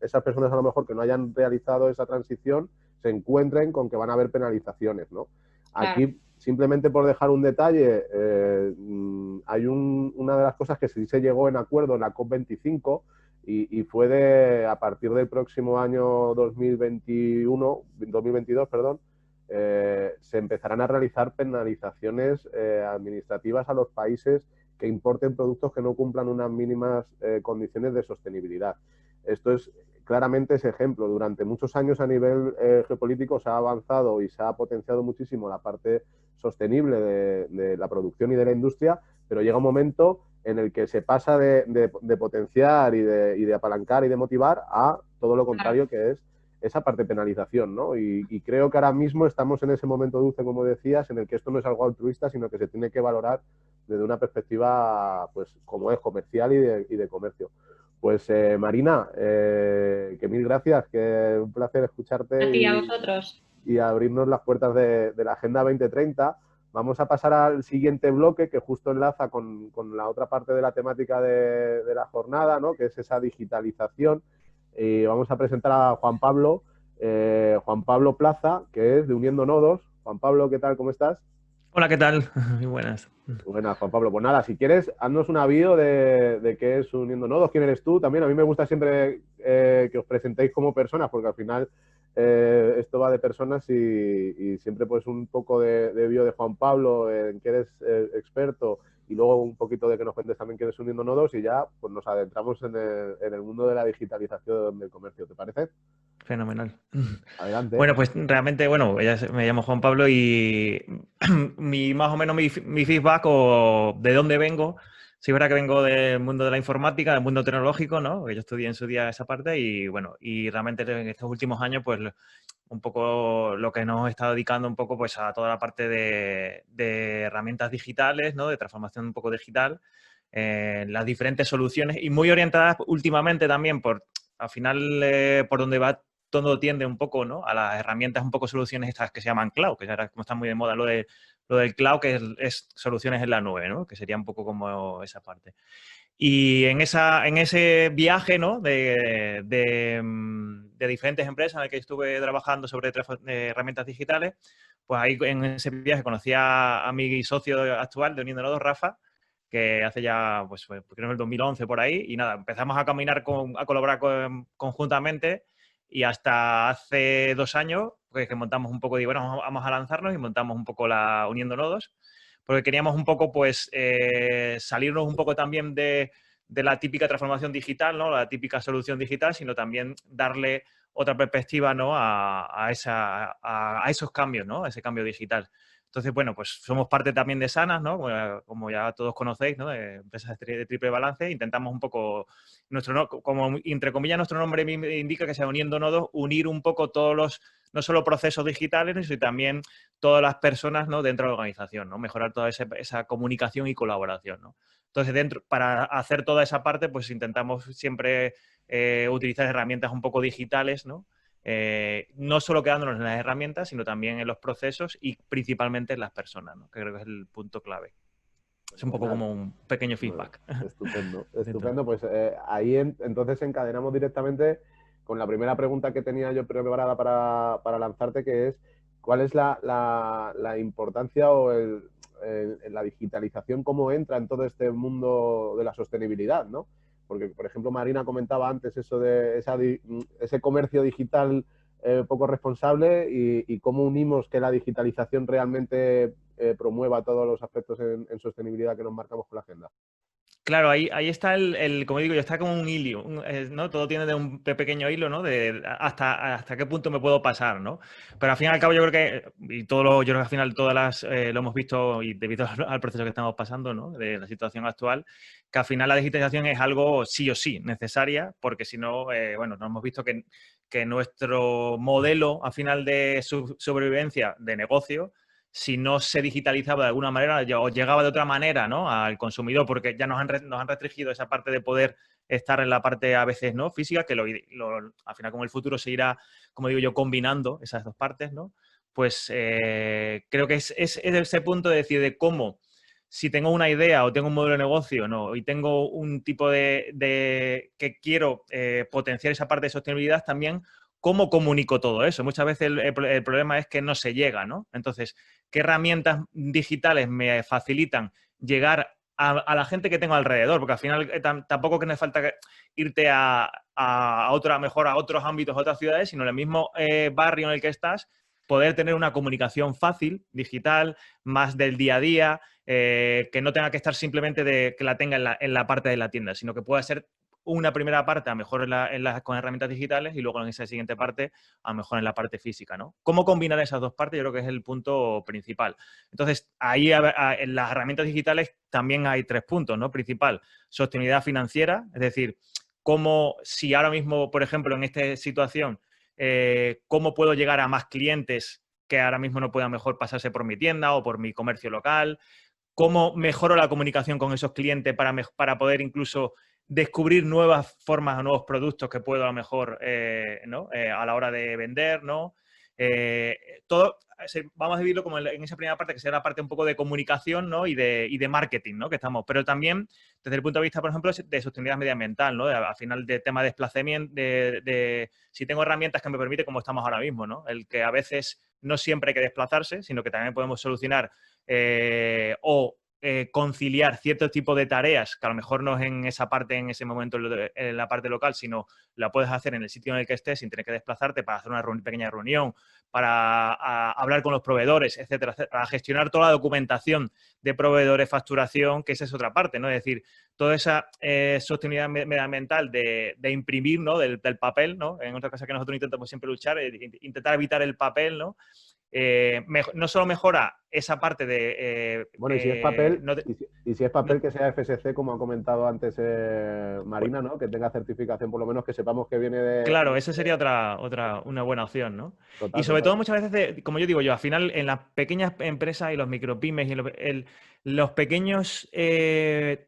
esas personas a lo mejor que no hayan realizado esa transición se encuentren con que van a haber penalizaciones, ¿no? Aquí, simplemente por dejar un detalle, hay una de las cosas que sí se llegó en acuerdo en la COP25 y fue a partir del próximo año 2022, perdón, se empezarán a realizar penalizaciones administrativas a los países que importen productos que no cumplan unas mínimas condiciones de sostenibilidad. Esto es claramente ese ejemplo. Durante muchos años a nivel geopolítico se ha avanzado y se ha potenciado muchísimo la parte sostenible de la producción y de la industria, pero llega un momento en el que se pasa de potenciar y de apalancar y de motivar a todo lo contrario, que es esa parte de penalización, ¿no? Y creo que ahora mismo estamos en ese momento dulce, como decías, en el que esto no es algo altruista, sino que se tiene que valorar desde una perspectiva, pues, como es comercial y de comercio. Pues Marina, que mil gracias, que un placer escucharte a ti y a vosotros. Y abrirnos las puertas de la Agenda 2030. Vamos a pasar al siguiente bloque que justo enlaza con la otra parte de la temática de la jornada, ¿no? Que es esa digitalización. Y vamos a presentar a Juan Pablo Plaza, que es de Uniendo Nodos. Juan Pablo, ¿qué tal? ¿Cómo estás? Hola, ¿qué tal? Muy buenas. Buenas, Juan Pablo. Pues nada, si quieres, haznos un avío de qué es Uniendo Nodos, quién eres tú. También a mí me gusta siempre que os presentéis como personas, porque al final esto va de personas y siempre pues un poco de bio de Juan Pablo, en que eres experto, y luego un poquito de que nos cuentes también que eres Uniendo Nodos, y ya pues nos adentramos en el mundo de la digitalización del comercio. ¿Te parece? Fenomenal. Adelante. Bueno, pues realmente, bueno, me llamo Juan Pablo y más o menos mi feedback o de dónde vengo, sí es verdad que vengo del mundo de la informática, del mundo tecnológico, ¿no? Yo estudié en su día esa parte y bueno, y realmente en estos últimos años, pues un poco lo que nos he estado dedicando un poco pues a toda la parte de herramientas digitales, ¿no? De transformación un poco digital, las diferentes soluciones y muy orientadas últimamente también al final por donde va todo tiende un poco, ¿no? A las herramientas, un poco soluciones estas que se llaman cloud, que ahora como está muy de moda lo del cloud, que es soluciones en la nube, ¿no? Que sería un poco como esa parte. Y en ese viaje, ¿no? de diferentes empresas en las que estuve trabajando sobre herramientas digitales, pues ahí en ese viaje conocí a mi socio actual de Uniendo Nodos, Rafa, que hace ya, pues creo que en el 2011 por ahí, y nada, empezamos a caminar, a colaborar conjuntamente, y hasta hace 2 años, pues que montamos un poco, digo, bueno, vamos a lanzarnos y montamos un poco la Uniendo Nodos, porque queríamos un poco, pues, salirnos un poco también de la típica transformación digital, ¿no? La típica solución digital, sino también darle otra perspectiva, ¿no? a esos cambios, ¿no? A ese cambio digital. Entonces, bueno, pues somos parte también de Sanas, ¿no? Como ya todos conocéis, ¿no? De empresas de triple balance. Intentamos un poco, como entre comillas nuestro nombre indica, que sea Uniendo Nodos, unir un poco todos los, no solo procesos digitales, sino también todas las personas, ¿no? Dentro de la organización, ¿no? Mejorar toda esa comunicación y colaboración, ¿no? Entonces, para hacer toda esa parte, pues intentamos siempre utilizar herramientas un poco digitales, ¿no? No solo quedándonos en las herramientas, sino también en los procesos y principalmente en las personas, ¿no? Que creo que es el punto clave. Es un poco como un pequeño feedback. Estupendo, estupendo. Pues ahí entonces encadenamos directamente con la primera pregunta que tenía yo preparada para lanzarte, que es ¿cuál es la importancia o la digitalización, cómo entra en todo este mundo de la sostenibilidad, ¿no? Porque, por ejemplo, Marina comentaba antes eso de ese comercio digital poco responsable y cómo unimos que la digitalización realmente promueva todos los aspectos en sostenibilidad que nos marcamos con la agenda. Claro, ahí está como digo yo, está como un hilo, ¿no? Todo tiene de un pequeño hilo, ¿no? De hasta qué punto me puedo pasar, ¿no? Pero al fin y al cabo yo creo que, yo creo que al final lo hemos visto y debido al proceso que estamos pasando, ¿no? De la situación actual, que al final la digitalización es algo sí o sí necesaria, porque si no, bueno, nos hemos visto que nuestro modelo al final de sobrevivencia de negocio, si no se digitalizaba de alguna manera o llegaba de otra manera, ¿no? Al consumidor, porque ya nos han restringido esa parte de poder estar en la parte a veces no física, que al final como el futuro se irá, como digo yo, combinando esas dos partes, ¿no? Pues creo que es ese punto de decir de cómo, si tengo una idea o tengo un modelo de negocio, ¿no? Y tengo un tipo de que quiero potenciar esa parte de sostenibilidad también, ¿cómo comunico todo eso? Muchas veces el problema es que no se llega, ¿no? Entonces, ¿qué herramientas digitales me facilitan llegar a la gente que tengo alrededor? Porque al final tampoco que me falta irte a otros ámbitos, a otras ciudades, sino en el mismo barrio en el que estás, poder tener una comunicación fácil, digital, más del día a día, que no tenga que estar simplemente que la tenga en la parte de la tienda, sino que pueda ser una primera parte a lo mejor con herramientas digitales y luego en esa siguiente parte a lo mejor en la parte física, ¿no? ¿Cómo combinar esas dos partes? Yo creo que es el punto principal. Entonces, ahí en las herramientas digitales también hay 3 puntos, ¿no? Principal, sostenibilidad financiera, es decir, cómo si ahora mismo, por ejemplo, en esta situación, cómo puedo llegar a más clientes que ahora mismo no puedan mejor pasarse por mi tienda o por mi comercio local, cómo mejoro la comunicación con esos clientes para poder incluso descubrir nuevas formas o nuevos productos que puedo a lo mejor ¿no? A la hora de vender, ¿no? Todo, vamos a dividirlo como en esa primera parte, que será la parte un poco de comunicación, ¿no? y de marketing, ¿no? Que estamos, pero también desde el punto de vista, por ejemplo, de sostenibilidad medioambiental, ¿no? Al final de tema de desplazamiento, si tengo herramientas que me permiten, como estamos ahora mismo, ¿no? El que a veces no siempre hay que desplazarse, sino que también podemos solucionar conciliar cierto tipo de tareas que a lo mejor no es en esa parte, en ese momento, en la parte local, sino la puedes hacer en el sitio en el que estés sin tener que desplazarte para hacer una pequeña reunión, para hablar con los proveedores, etcétera, etcétera, para gestionar toda la documentación de proveedores, facturación, que esa es otra parte, ¿no? Es decir, toda esa sostenibilidad medioambiental de imprimir, ¿no? Del papel, ¿no? En otra cosa que nosotros intentamos siempre luchar, intentar evitar el papel, ¿no? No solo mejora esa parte de... Bueno, y si es papel, no si es papel que sea FSC, como ha comentado antes Marina, ¿no? Que tenga certificación, por lo menos que sepamos que viene de... Claro, esa sería una buena opción, ¿no? Total, Y sobre total. todo muchas veces, como yo digo yo, al final en las pequeñas empresas y los micropymes y los pequeños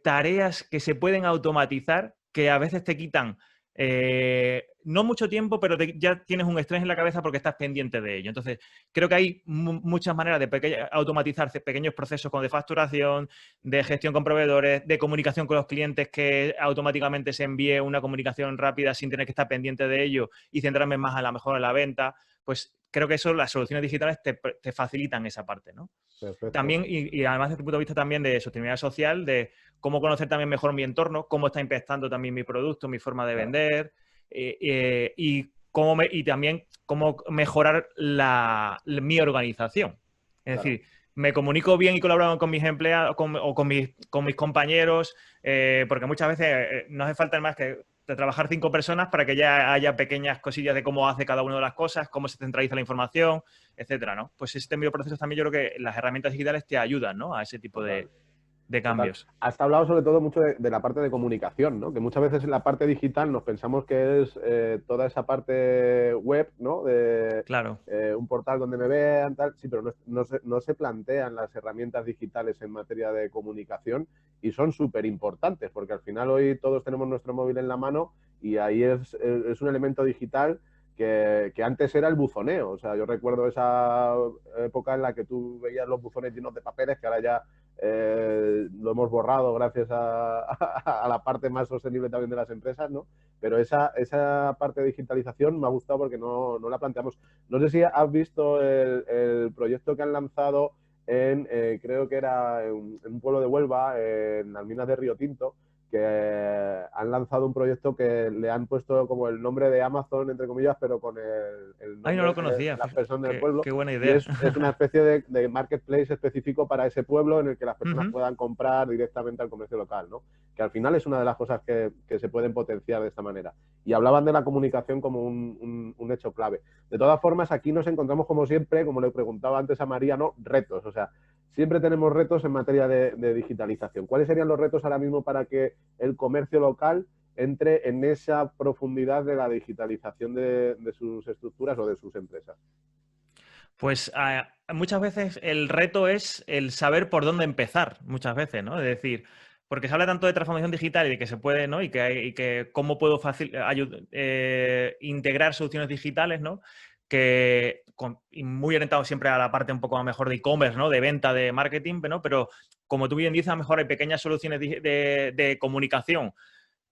tareas que se pueden automatizar, que a veces te quitan no mucho tiempo, pero ya tienes un estrés en la cabeza porque estás pendiente de ello. Entonces, creo que hay muchas maneras de automatizar pequeños procesos como de facturación, de gestión con proveedores, de comunicación con los clientes, que automáticamente se envíe una comunicación rápida sin tener que estar pendiente de ello y centrarme más a la mejor en la venta. Pues creo que eso, las soluciones digitales te facilitan esa parte, ¿no? Perfecto. También, y además desde el punto de vista también de sostenibilidad social, de cómo conocer también mejor mi entorno, cómo está impactando también mi producto, mi forma de vender, y también cómo mejorar mi organización. Es decir, me comunico bien y colaboro con mis empleados o con mis compañeros, porque muchas veces no hace falta más que de trabajar 5 personas para que ya haya pequeñas cosillas de cómo hace cada una de las cosas, cómo se centraliza la información, etcétera, ¿no? Pues este medio proceso también yo creo que las herramientas digitales te ayudan, ¿no? A ese tipo de cambios. Has hablado sobre todo mucho de la parte de comunicación, ¿no? Que muchas veces en la parte digital nos pensamos que es toda esa parte web, ¿no? De Claro. un portal donde me vean, tal. Sí, pero no se plantean las herramientas digitales en materia de comunicación y son súper importantes porque al final hoy todos tenemos nuestro móvil en la mano y ahí es un elemento digital que antes era el buzoneo. O sea, yo recuerdo esa época en la que tú veías los buzones llenos de papeles, que ahora ya lo hemos borrado gracias a la parte más sostenible también de las empresas, ¿no? Pero esa parte de digitalización me ha gustado porque no la planteamos. No sé si has visto el proyecto que han lanzado creo que era en un pueblo de Huelva, en las minas de Río Tinto, han lanzado un proyecto que le han puesto como el nombre de Amazon, entre comillas, pero con el nombre Ay, no lo de conocía. las personas del pueblo. Qué buena Y idea. es una especie de marketplace específico para ese pueblo en el que las personas Ujú. puedan comprar directamente al comercio local, ¿no? Que al final es una de las cosas que se pueden potenciar de esta manera. Y hablaban de la comunicación como un hecho clave. De todas formas, aquí nos encontramos como siempre, como le preguntaba antes a María, ¿no? Retos. O sea, siempre tenemos retos en materia de digitalización. ¿Cuáles serían los retos ahora mismo para que el comercio local entre en esa profundidad de la digitalización de sus estructuras o de sus empresas? Pues muchas veces el reto es el saber por dónde empezar, muchas veces, ¿no? Es decir, porque se habla tanto de transformación digital y de que se puede, ¿no? Y que cómo puedo integrar soluciones digitales, ¿no? Y muy orientado siempre a la parte un poco mejor de e-commerce, ¿no? De venta, de marketing, ¿no? Pero como tú bien dices, a lo mejor hay pequeñas soluciones de comunicación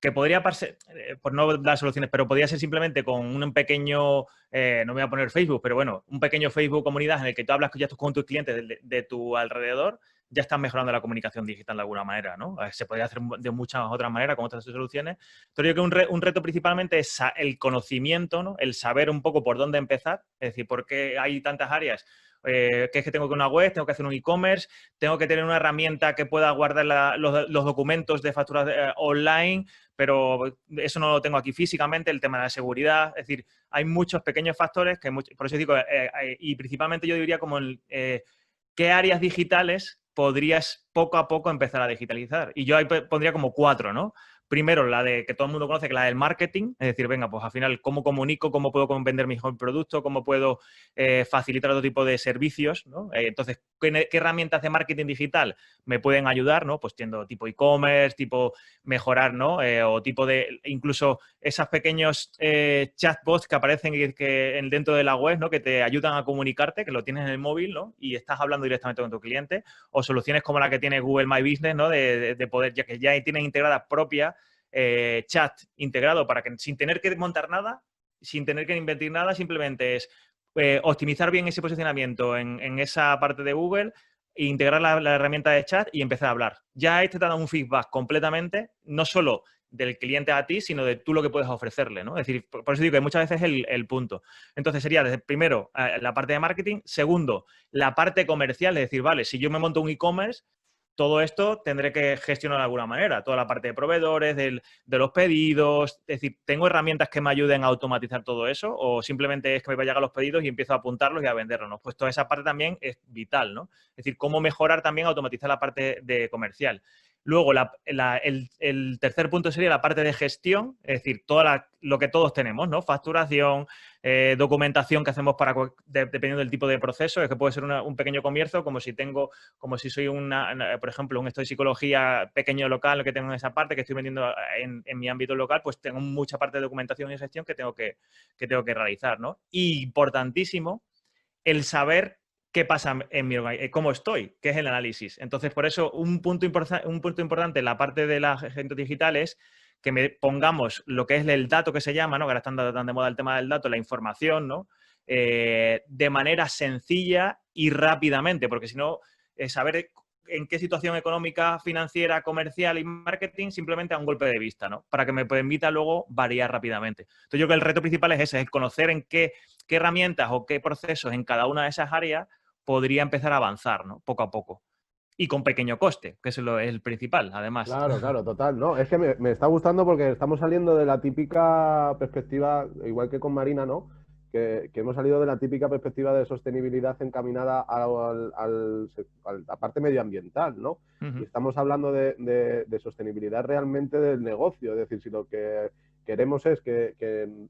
que podría parecer, por no dar soluciones, pero podría ser simplemente con un pequeño, no me voy a poner Facebook, pero bueno, un pequeño Facebook comunidad en el que tú hablas con tus clientes de tu alrededor, ya estás mejorando la comunicación digital de alguna manera, ¿no? Se podría hacer de muchas otras maneras con otras soluciones. Pero yo creo que un reto principalmente es el conocimiento, ¿no? El saber un poco por dónde empezar, es decir, por qué hay tantas áreas. Que es que tengo que una web, tengo que hacer un e-commerce, tengo que tener una herramienta que pueda guardar los documentos de facturas online, pero eso no lo tengo aquí físicamente, el tema de la seguridad, es decir, hay muchos pequeños factores que, por eso digo, y principalmente yo diría como qué áreas digitales podrías poco a poco empezar a digitalizar. Y yo ahí pondría como 4, ¿no? Primero, la de que todo el mundo conoce, que es la del marketing, es decir, venga, pues al final, ¿cómo comunico? ¿Cómo puedo vender mejor producto? ¿Cómo puedo facilitar otro tipo de servicios? ¿No? Entonces, ¿qué herramientas de marketing digital me pueden ayudar? ¿No? Pues tiendo tipo e-commerce, tipo mejorar, ¿no? O tipo de, incluso esos pequeños chatbots que aparecen dentro de la web, ¿no? Que te ayudan a comunicarte, que lo tienes en el móvil, ¿no? Y estás hablando directamente con tu cliente. O soluciones como la que tiene Google My Business, ¿no? De poder, ya que ya tienen integrada propia chat integrado para que sin tener que montar nada, sin tener que invertir nada, simplemente es optimizar bien ese posicionamiento en esa parte de Google, e integrar la herramienta de chat y empezar a hablar. Ya te da un feedback completamente, no solo del cliente a ti, sino de tú lo que puedes ofrecerle, ¿no? Es decir, por eso digo que muchas veces es el punto. Entonces sería, primero, la parte de marketing. Segundo, la parte comercial, es decir, vale, si yo me monto un e-commerce, todo esto tendré que gestionar de alguna manera. Toda la parte de proveedores, de los pedidos. Es decir, ¿tengo herramientas que me ayuden a automatizar todo eso? ¿O simplemente es que me vayan a llegar los pedidos y empiezo a apuntarlos y a venderlos, ¿no? Pues toda esa parte también es vital, ¿no? Es decir, cómo mejorar también, automatizar la parte de comercial. Luego, el tercer punto sería la parte de gestión, es decir, lo que todos tenemos, ¿no? Facturación, documentación que hacemos dependiendo del tipo de proceso, es que puede ser un pequeño comercio, como si soy por ejemplo, un estudio de psicología pequeño local, que tengo en esa parte, que estoy vendiendo en mi ámbito local, pues tengo mucha parte de documentación y gestión que tengo que realizar, ¿no? Y importantísimo, el saber qué pasa en mi organización, cómo estoy, qué es el análisis. Entonces, por eso, un punto importante en la parte de la agentes digital es que pongamos lo que es el dato que se llama, ¿no? Que ahora están tan de moda el tema del dato, la información, ¿no? De manera sencilla y rápidamente, porque si no, saber en qué situación económica, financiera, comercial y marketing, simplemente a un golpe de vista, ¿no? Para que me permita luego variar rápidamente. Entonces, yo creo que el reto principal es ese, es conocer en qué herramientas o qué procesos en cada una de esas áreas podría empezar a avanzar, ¿no? Poco a poco. Y con pequeño coste, que es el principal, además. Claro, claro, total. No, es que me está gustando porque estamos saliendo de la típica perspectiva, igual que con Marina, ¿no? Que hemos salido de la típica perspectiva de sostenibilidad encaminada a la parte medioambiental, ¿no? Y estamos hablando de sostenibilidad realmente del negocio. Es decir, si lo que queremos es que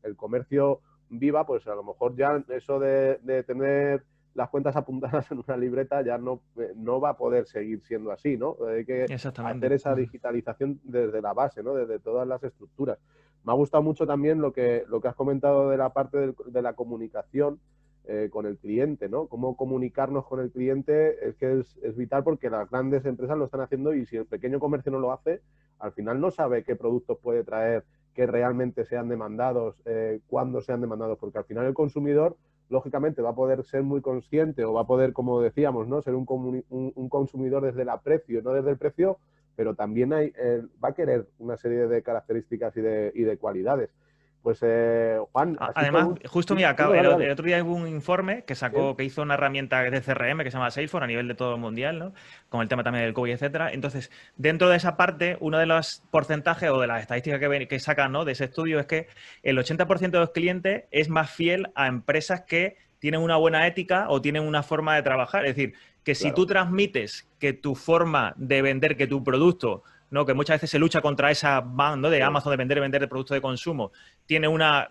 el comercio viva, pues a lo mejor ya eso de tener las cuentas apuntadas en una libreta ya no va a poder seguir siendo así, ¿no? Hay que hacer esa digitalización desde la base, ¿no? Desde todas las estructuras. Me ha gustado mucho también lo que has comentado de la parte de la comunicación con el cliente, ¿no? Cómo comunicarnos con el cliente es que es vital, porque las grandes empresas lo están haciendo, y si el pequeño comercio no lo hace, al final no sabe qué productos puede traer que realmente sean demandados, cuándo sean demandados, porque al final el consumidor lógicamente va a poder ser muy consciente, o va a poder, como decíamos, ¿no? Ser un consumidor desde el aprecio, no desde el precio, pero también va a querer una serie de características y de cualidades. Pues, Juan... Además, justo mira, el otro día hubo un informe que sacó, ¿Sí? que hizo una herramienta de CRM que se llama Salesforce a nivel de todo el mundial, ¿no? Con el tema también del COVID, etcétera. Entonces, dentro de esa parte, uno de los porcentajes o de las estadísticas que sacan, ¿no?, de ese estudio es que el 80% de los clientes es más fiel a empresas que tienen una buena ética o tienen una forma de trabajar. Es decir, que si tú transmites que tu forma de vender, que tu producto, ¿no?, que muchas veces se lucha contra esa van, ¿no?, de Amazon de vender el producto de consumo, tiene una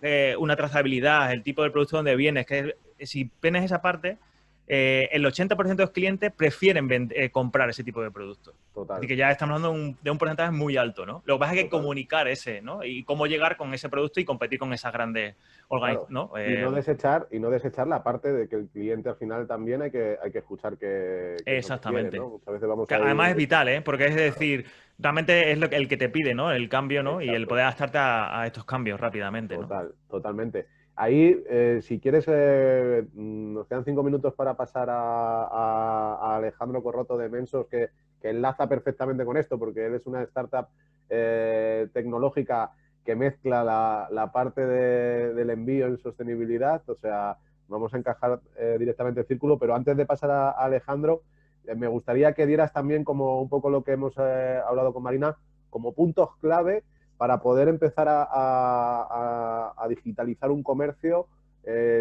trazabilidad, el tipo de producto donde vienes, que si tienes esa parte, el 80% de los clientes prefieren comprar ese tipo de productos. Total. Así que ya estamos hablando de un porcentaje muy alto, ¿no? Lo que pasa es que comunicar ese, ¿no? Y cómo llegar con ese producto y competir con esas grandes organizaciones, claro. ¿no? Y no desechar la parte de que el cliente al final también hay que escuchar que exactamente. Quiere, ¿no? Muchas veces vamos Además es vital, ¿eh? Porque es decir, realmente es el que te pide, ¿no? El cambio, ¿no? Exacto. Y el poder adaptarte a estos cambios rápidamente, ¿no? Totalmente. Ahí, si quieres, nos quedan 5 minutos para pasar a Alejandro Corroto de Mensos, que enlaza perfectamente con esto, porque él es una startup tecnológica que mezcla la parte del envío en sostenibilidad. O sea, vamos a encajar directamente el círculo, pero antes de pasar a Alejandro, me gustaría que dieras también, como un poco lo que hemos hablado con Marina, como puntos clave para poder empezar a digitalizar un comercio.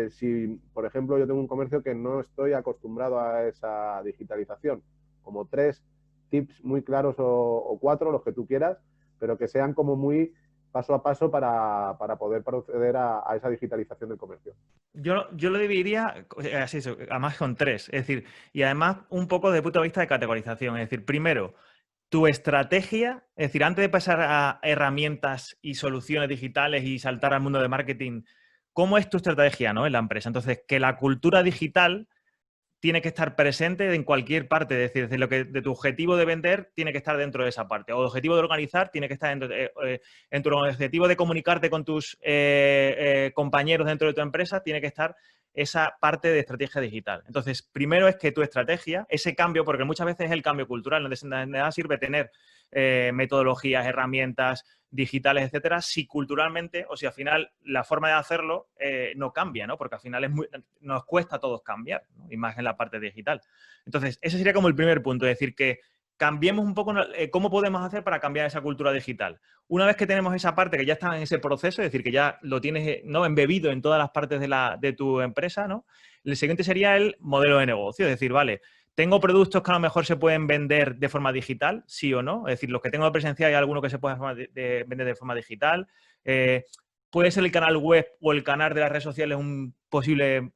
Si, por ejemplo, yo tengo un comercio que no estoy acostumbrado a esa digitalización, como 3 tips muy claros o 4, los que tú quieras, pero que sean como muy paso a paso para poder proceder a esa digitalización del comercio. Yo lo dividiría así, además con 3, es decir, y además un poco desde el punto de vista de categorización, es decir, primero, tu estrategia, es decir, antes de pasar a herramientas y soluciones digitales y saltar al mundo de marketing, ¿cómo es tu estrategia, ¿no?, en la empresa? Entonces, que la cultura digital tiene que estar presente en cualquier parte, es decir, de tu objetivo de vender tiene que estar dentro de esa parte, o el objetivo de organizar tiene que estar en tu objetivo de comunicarte con tus compañeros dentro de tu empresa, tiene que estar esa parte de estrategia digital. Entonces, primero es que tu estrategia, ese cambio, porque muchas veces es el cambio cultural, no de nada sirve tener metodologías, herramientas digitales, etcétera, si culturalmente o si al final la forma de hacerlo no cambia, ¿no? Porque al final nos cuesta a todos cambiar, ¿no? Y más en la parte digital. Entonces, ese sería como el primer punto, es decir, que cambiemos un poco cómo podemos hacer para cambiar esa cultura digital. Una vez que tenemos esa parte que ya está en ese proceso, es decir, que ya lo tienes, ¿no?, embebido en todas las partes de tu empresa, ¿no? El siguiente sería el modelo de negocio, es decir, vale, ¿tengo productos que a lo mejor se pueden vender de forma digital? ¿Sí o no? Es decir, los que tengo de presencial, ¿hay alguno que se puede vender de forma digital? ¿Puede ser el canal web o el canal de las redes sociales un posible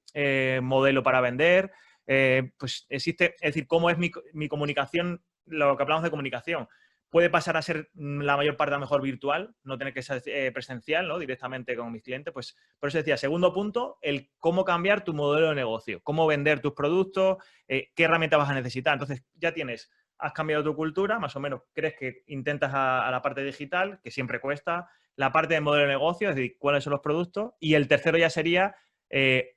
modelo para vender? Pues existe, es decir, ¿cómo es mi comunicación? Lo que hablamos de comunicación. Puede pasar a ser la mayor parte a lo mejor virtual, no tener que ser presencial, ¿no?, directamente con mis clientes. Pues por eso decía, segundo punto, el cómo cambiar tu modelo de negocio, cómo vender tus productos, qué herramientas vas a necesitar. Entonces ya has cambiado tu cultura, más o menos crees que intentas a la parte digital, que siempre cuesta, la parte de modelo de negocio, es decir, cuáles son los productos, y el tercero ya sería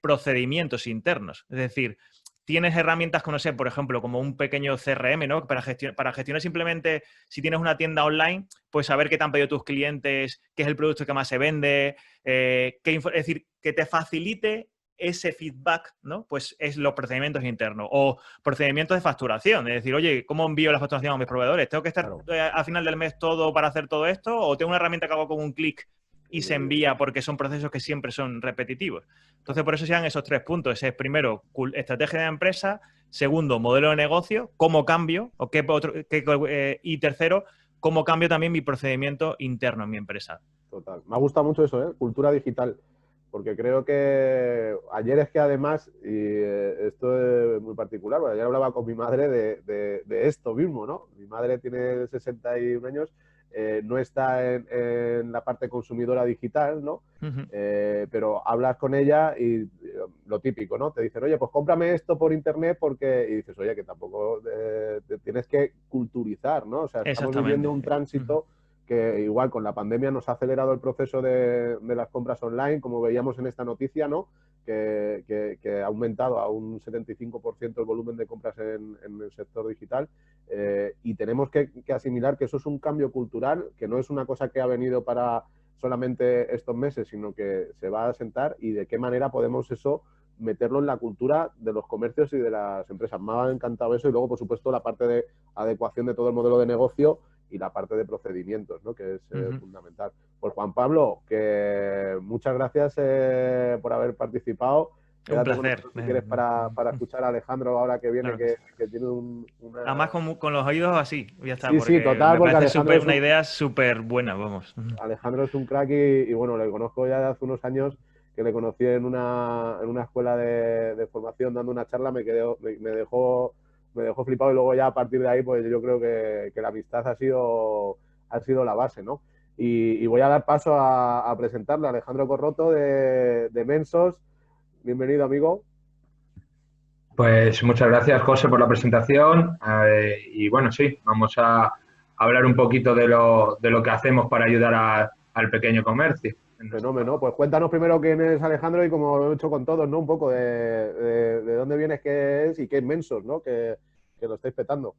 procedimientos internos, es decir, tienes herramientas, no sé, por ejemplo, como un pequeño CRM, ¿no?, para gestionar simplemente, si tienes una tienda online, pues saber qué te han pedido tus clientes, qué es el producto que más se vende, es decir, que te facilite ese feedback, ¿no? Pues es los procedimientos internos o procedimientos de facturación. Es decir, oye, ¿cómo envío la facturación a mis proveedores? ¿Tengo que estar al final del mes todo para hacer todo esto? ¿O tengo una herramienta que hago con un clic y se envía porque son procesos que siempre son repetitivos? Entonces, por eso sean esos 3 puntos. Ese es, primero, estrategia de empresa. Segundo, modelo de negocio. ¿Cómo cambio? Y tercero, ¿cómo cambio también mi procedimiento interno en mi empresa? Total. Me ha gustado mucho eso, cultura digital. Porque creo que ayer es que además, y esto es muy particular, porque ayer hablaba con mi madre de esto mismo, ¿no? Mi madre tiene 61 años, no está en la parte consumidora digital, ¿no? Pero hablas con ella y lo típico, ¿no? Te dicen, oye, pues cómprame esto por internet porque... Y dices, oye, que tampoco te tienes que culturizar, ¿no? O sea, estamos viviendo un tránsito que igual con la pandemia nos ha acelerado el proceso de las compras online, como veíamos en esta noticia, ¿no? Que ha aumentado a un 75% el volumen de compras en el sector digital, y tenemos que asimilar que eso es un cambio cultural, que no es una cosa que ha venido para solamente estos meses, sino que se va a asentar, y de qué manera podemos eso meterlo en la cultura de los comercios y de las empresas. Me ha encantado eso, y luego, por supuesto, la parte de adecuación de todo el modelo de negocio y la parte de procedimientos, ¿no? Que es fundamental. Pues Juan Pablo, que muchas gracias por haber participado. Un placer. Si quieres para escuchar a Alejandro ahora que viene, claro que tiene una... Además con los oídos así, ya está. Sí, sí, total, me porque parece Alejandro una idea súper buena, vamos. Alejandro es un crack y bueno, le conozco ya de hace unos años, que le conocí en una escuela de formación dando una charla, me dejó flipado, y luego ya a partir de ahí pues yo creo que la amistad ha sido la base, ¿no? Y voy a dar paso a presentarle a Alejandro Corroto de Mensos. Bienvenido, amigo. Pues muchas gracias, José, por la presentación. Y bueno, sí, vamos a hablar un poquito de lo que hacemos para ayudar al pequeño comercio. Fenómeno. Pues cuéntanos primero quién es Alejandro, y como lo he hecho con todos, ¿no? Un poco de dónde vienes, qué es y qué es Mensos, ¿no? Que lo estáis petando.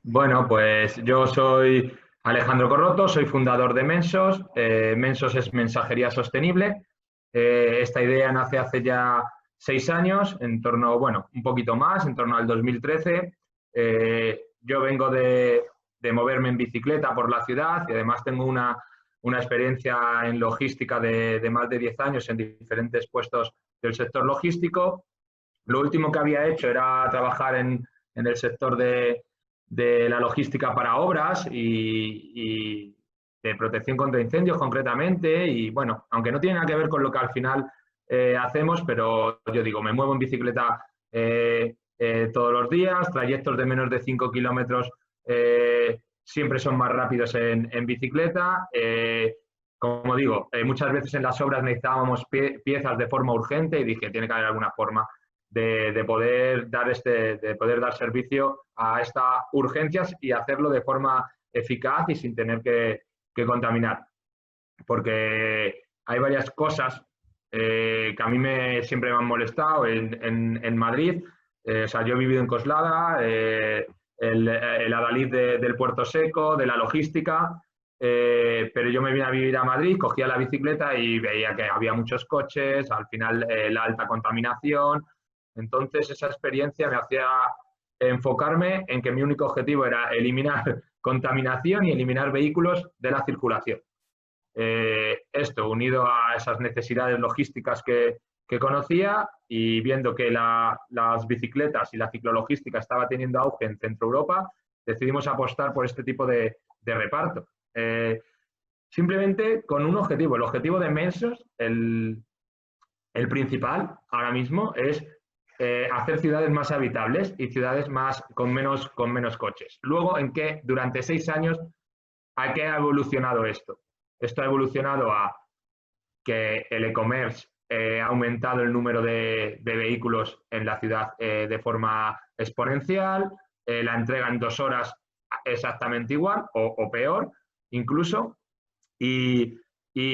Bueno, pues yo soy Alejandro Corroto, soy fundador de Mensos. Mensos es mensajería sostenible. Esta idea nace hace ya 6 años, en torno, bueno, un poquito más, en torno al 2013. Yo vengo de moverme en bicicleta por la ciudad, y además tengo una experiencia en logística de más de 10 años en diferentes puestos del sector logístico. Lo último que había hecho era trabajar en el sector de la logística para obras y de protección contra incendios concretamente, y bueno, aunque no tiene nada que ver con lo que al final hacemos, pero yo digo, me muevo en bicicleta todos los días, trayectos de menos de 5 kilómetros siempre son más rápidos en bicicleta. Como digo, muchas veces en las obras necesitábamos piezas de forma urgente, y dije, tiene que haber alguna forma de poder dar servicio a estas urgencias y hacerlo de forma eficaz y sin tener que contaminar. Porque hay varias cosas que a mí siempre me han molestado en Madrid. O sea, yo he vivido en Coslada, el adalid del Puerto Seco, de la logística, pero yo me vine a vivir a Madrid, cogía la bicicleta y veía que había muchos coches, al final la alta contaminación. Entonces esa experiencia me hacía enfocarme en que mi único objetivo era eliminar contaminación y eliminar vehículos de la circulación. Esto unido a esas necesidades logísticas que conocía, y viendo que las bicicletas y la ciclologística estaba teniendo auge en Centro Europa, decidimos apostar por este tipo de reparto. Simplemente con un objetivo. El objetivo de Mensos, el principal ahora mismo, es hacer ciudades más habitables y ciudades con menos coches. Luego, durante 6 años, ¿a qué ha evolucionado esto? Esto ha evolucionado a que el e-commerce ha aumentado el número de vehículos en la ciudad de forma exponencial, la entrega en 2 horas exactamente igual o peor incluso, y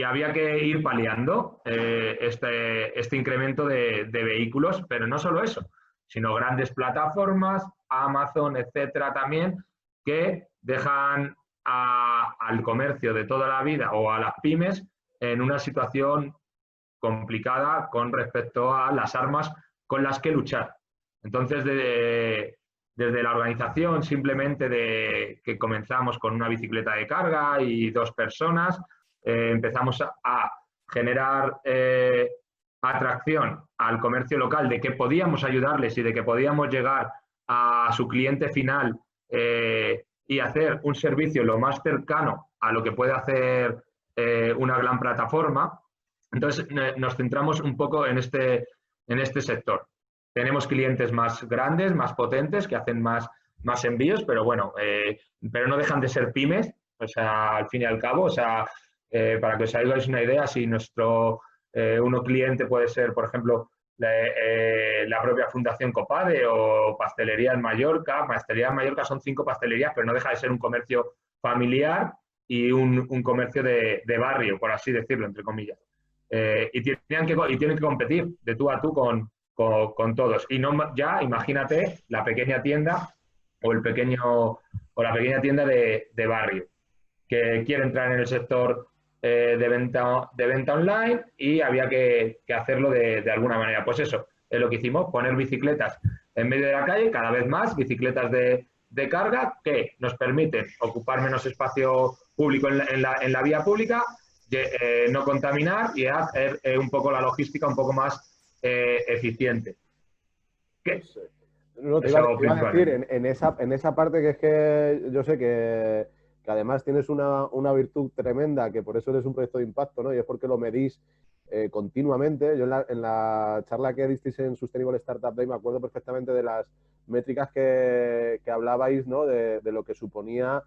había que ir paliando este incremento de vehículos, pero no solo eso, sino grandes plataformas, Amazon, etcétera, también, que dejan al comercio de toda la vida o a las pymes en una situación complicada con respecto a las armas con las que luchar. Entonces, desde la organización, simplemente que comenzamos con una bicicleta de carga y 2 personas, empezamos a generar atracción al comercio local, de que podíamos ayudarles y de que podíamos llegar a su cliente final y hacer un servicio lo más cercano a lo que puede hacer una gran plataforma. Entonces nos centramos un poco en este sector. Tenemos clientes más grandes, más potentes, que hacen más envíos, pero bueno, pero no dejan de ser pymes, o sea, al fin y al cabo. O sea, para que os hagáis una idea, si nuestro cliente puede ser, por ejemplo, la propia Fundación Copade o Pastelería en Mallorca. Pastelería en Mallorca son 5 pastelerías, pero no deja de ser un comercio familiar y un comercio de barrio, por así decirlo, entre comillas. Y tienen que competir de tú a tú con todos. Y no ya, imagínate, la pequeña tienda o la pequeña tienda de barrio que quiere entrar en el sector de venta online y había que hacerlo de alguna manera. Pues eso es lo que hicimos, poner bicicletas en medio de la calle, cada vez más bicicletas de carga que nos permiten ocupar menos espacio público en la vía pública, no contaminar y hacer un poco la logística un poco más eficiente. ¿Qué? No, te iba a decir, en esa parte que es que yo sé que además tienes una virtud tremenda, que por eso eres un proyecto de impacto, ¿no? Y es porque lo medís continuamente. Yo en la charla que disteis en Sustainable Startup Day me acuerdo perfectamente de las métricas que hablabais, ¿no? De lo que suponía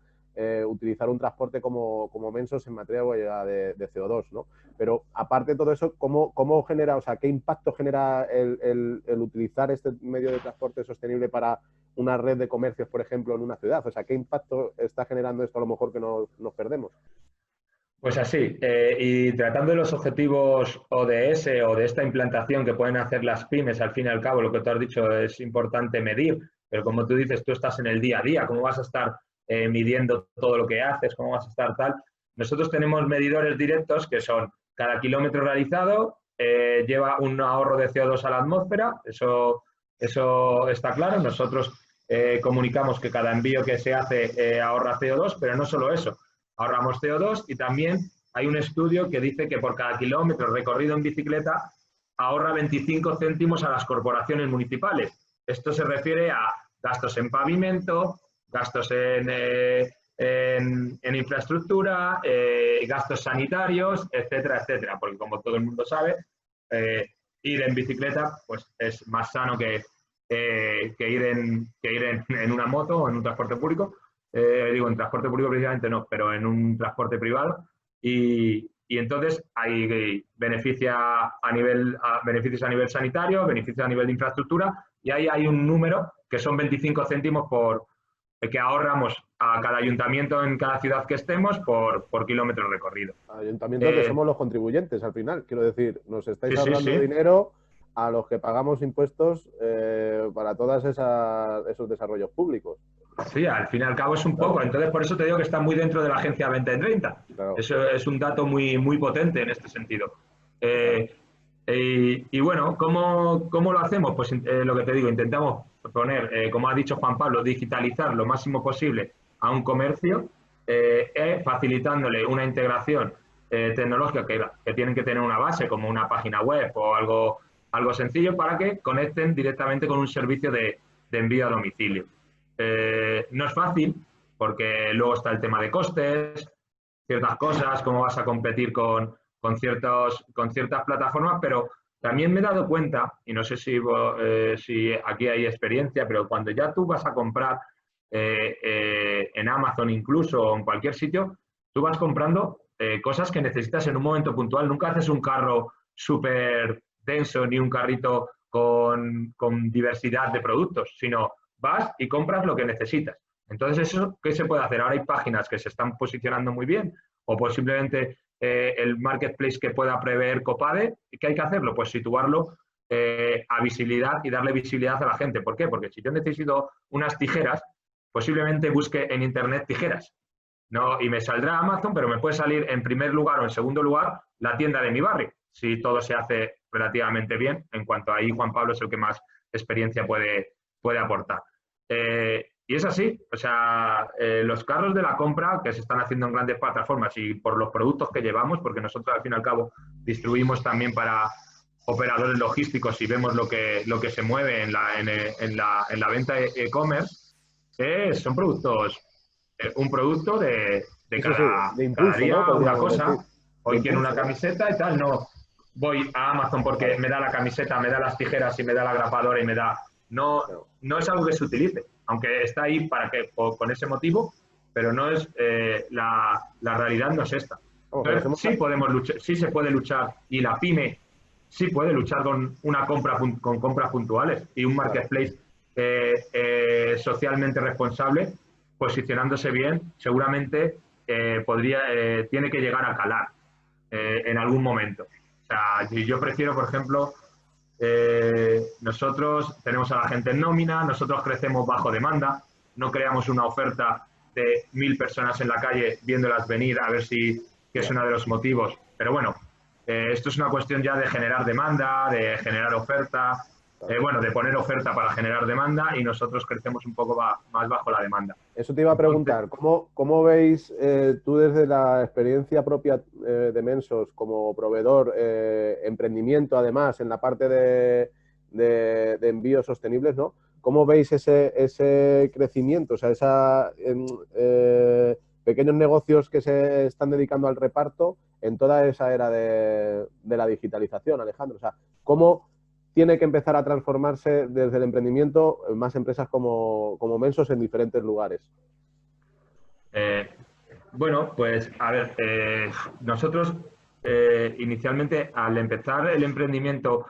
utilizar un transporte como Mensos en materia de CO2, ¿no? Pero aparte de todo eso, ¿cómo genera, o sea, qué impacto genera el utilizar este medio de transporte sostenible para una red de comercios, por ejemplo, en una ciudad? O sea, ¿qué impacto está generando esto a lo mejor que nos perdemos? Pues así, y tratando de los objetivos ODS o de esta implantación que pueden hacer las pymes, al fin y al cabo, lo que tú has dicho es importante medir, pero como tú dices, tú estás en el día a día, ¿cómo vas a estar midiendo todo lo que haces? ¿Cómo vas a estar tal? Nosotros tenemos medidores directos que son cada kilómetro realizado lleva un ahorro de CO2 a la atmósfera, eso está claro. Nosotros comunicamos que cada envío que se hace ahorra CO2, pero no solo eso. Ahorramos CO2 y también hay un estudio que dice que por cada kilómetro recorrido en bicicleta ahorra 25 céntimos a las corporaciones municipales. Esto se refiere a gastos en pavimento, gastos en infraestructura, gastos sanitarios, etcétera, etcétera. Porque como todo el mundo sabe, ir en bicicleta pues, es más sano que ir en una moto o en un transporte público. Digo, en transporte público precisamente no, pero en un transporte privado. Y entonces hay beneficios a nivel sanitario, beneficios a nivel de infraestructura, y ahí hay un número que son 25 céntimos que ahorramos a cada ayuntamiento en cada ciudad que estemos por kilómetro recorrido. Ayuntamientos que somos los contribuyentes al final, quiero decir, nos estáis ahorrando dinero a los que pagamos impuestos para todos esos desarrollos públicos. Sí, al fin y al cabo es un poco. Entonces, por eso te digo que está muy dentro de la Agencia 2030. Claro. Eso es un dato muy, muy potente en este sentido. Y bueno, ¿cómo lo hacemos? Pues lo que te digo, intentamos poner, como ha dicho Juan Pablo, digitalizar lo máximo posible a un comercio, facilitándole una integración tecnológica que tienen que tener una base, como una página web o algo sencillo, para que conecten directamente con un servicio de envío a domicilio. No es fácil, porque luego está el tema de costes, ciertas cosas, cómo vas a competir con ciertas plataformas, pero también me he dado cuenta, y no sé si aquí hay experiencia, pero cuando ya tú vas a comprar en Amazon incluso o en cualquier sitio, tú vas comprando cosas que necesitas en un momento puntual. Nunca haces un carro súper denso ni un carrito con diversidad de productos, sino vas y compras lo que necesitas. Entonces, ¿eso qué se puede hacer? Ahora hay páginas que se están posicionando muy bien, o posiblemente el marketplace que pueda prever Copade. ¿Qué hay que hacerlo? Pues situarlo a visibilidad y darle visibilidad a la gente. ¿Por qué? Porque si yo necesito unas tijeras, posiblemente busque en internet tijeras, ¿no? Y me saldrá Amazon, pero me puede salir en primer lugar o en segundo lugar la tienda de mi barrio, si todo se hace relativamente bien. En cuanto a ahí, Juan Pablo es el que más experiencia puede aportar. Y es así, o sea, los carros de la compra que se están haciendo en grandes plataformas y por los productos que llevamos, porque nosotros al fin y al cabo distribuimos también para operadores logísticos y vemos lo que se mueve en la venta e-commerce, son productos, un producto de cada día, ¿no? Una cosa. Hoy quiero una camiseta y tal, no voy a Amazon porque me da la camiseta, me da las tijeras y me da la grapadora y me da... No es algo que se utilice, aunque está ahí con ese motivo, pero no es la realidad no es esta. Entonces, sí podemos luchar, sí se puede luchar, y la pyme sí puede luchar con compras puntuales y un marketplace socialmente responsable, posicionándose bien, seguramente tiene que llegar a calar en algún momento. O sea, yo prefiero, por ejemplo, nosotros tenemos a la gente en nómina, nosotros crecemos bajo demanda, no creamos una oferta de 1000 personas en la calle viéndolas venir a ver si que es uno de los motivos. Pero bueno, esto es una cuestión ya de generar demanda, de generar oferta, de poner oferta para generar demanda, y nosotros crecemos un poco más bajo la demanda. Eso te iba a preguntar, ¿cómo veis tú desde la experiencia propia de Mensos como proveedor, emprendimiento además en la parte de envíos sostenibles, ¿no? ¿Cómo veis ese crecimiento, o sea, pequeños negocios que se están dedicando al reparto en toda esa era de la digitalización, Alejandro? O sea, ¿cómo tiene que empezar a transformarse desde el emprendimiento más empresas como Mensos en diferentes lugares? Bueno, pues a ver, nosotros inicialmente al empezar el emprendimiento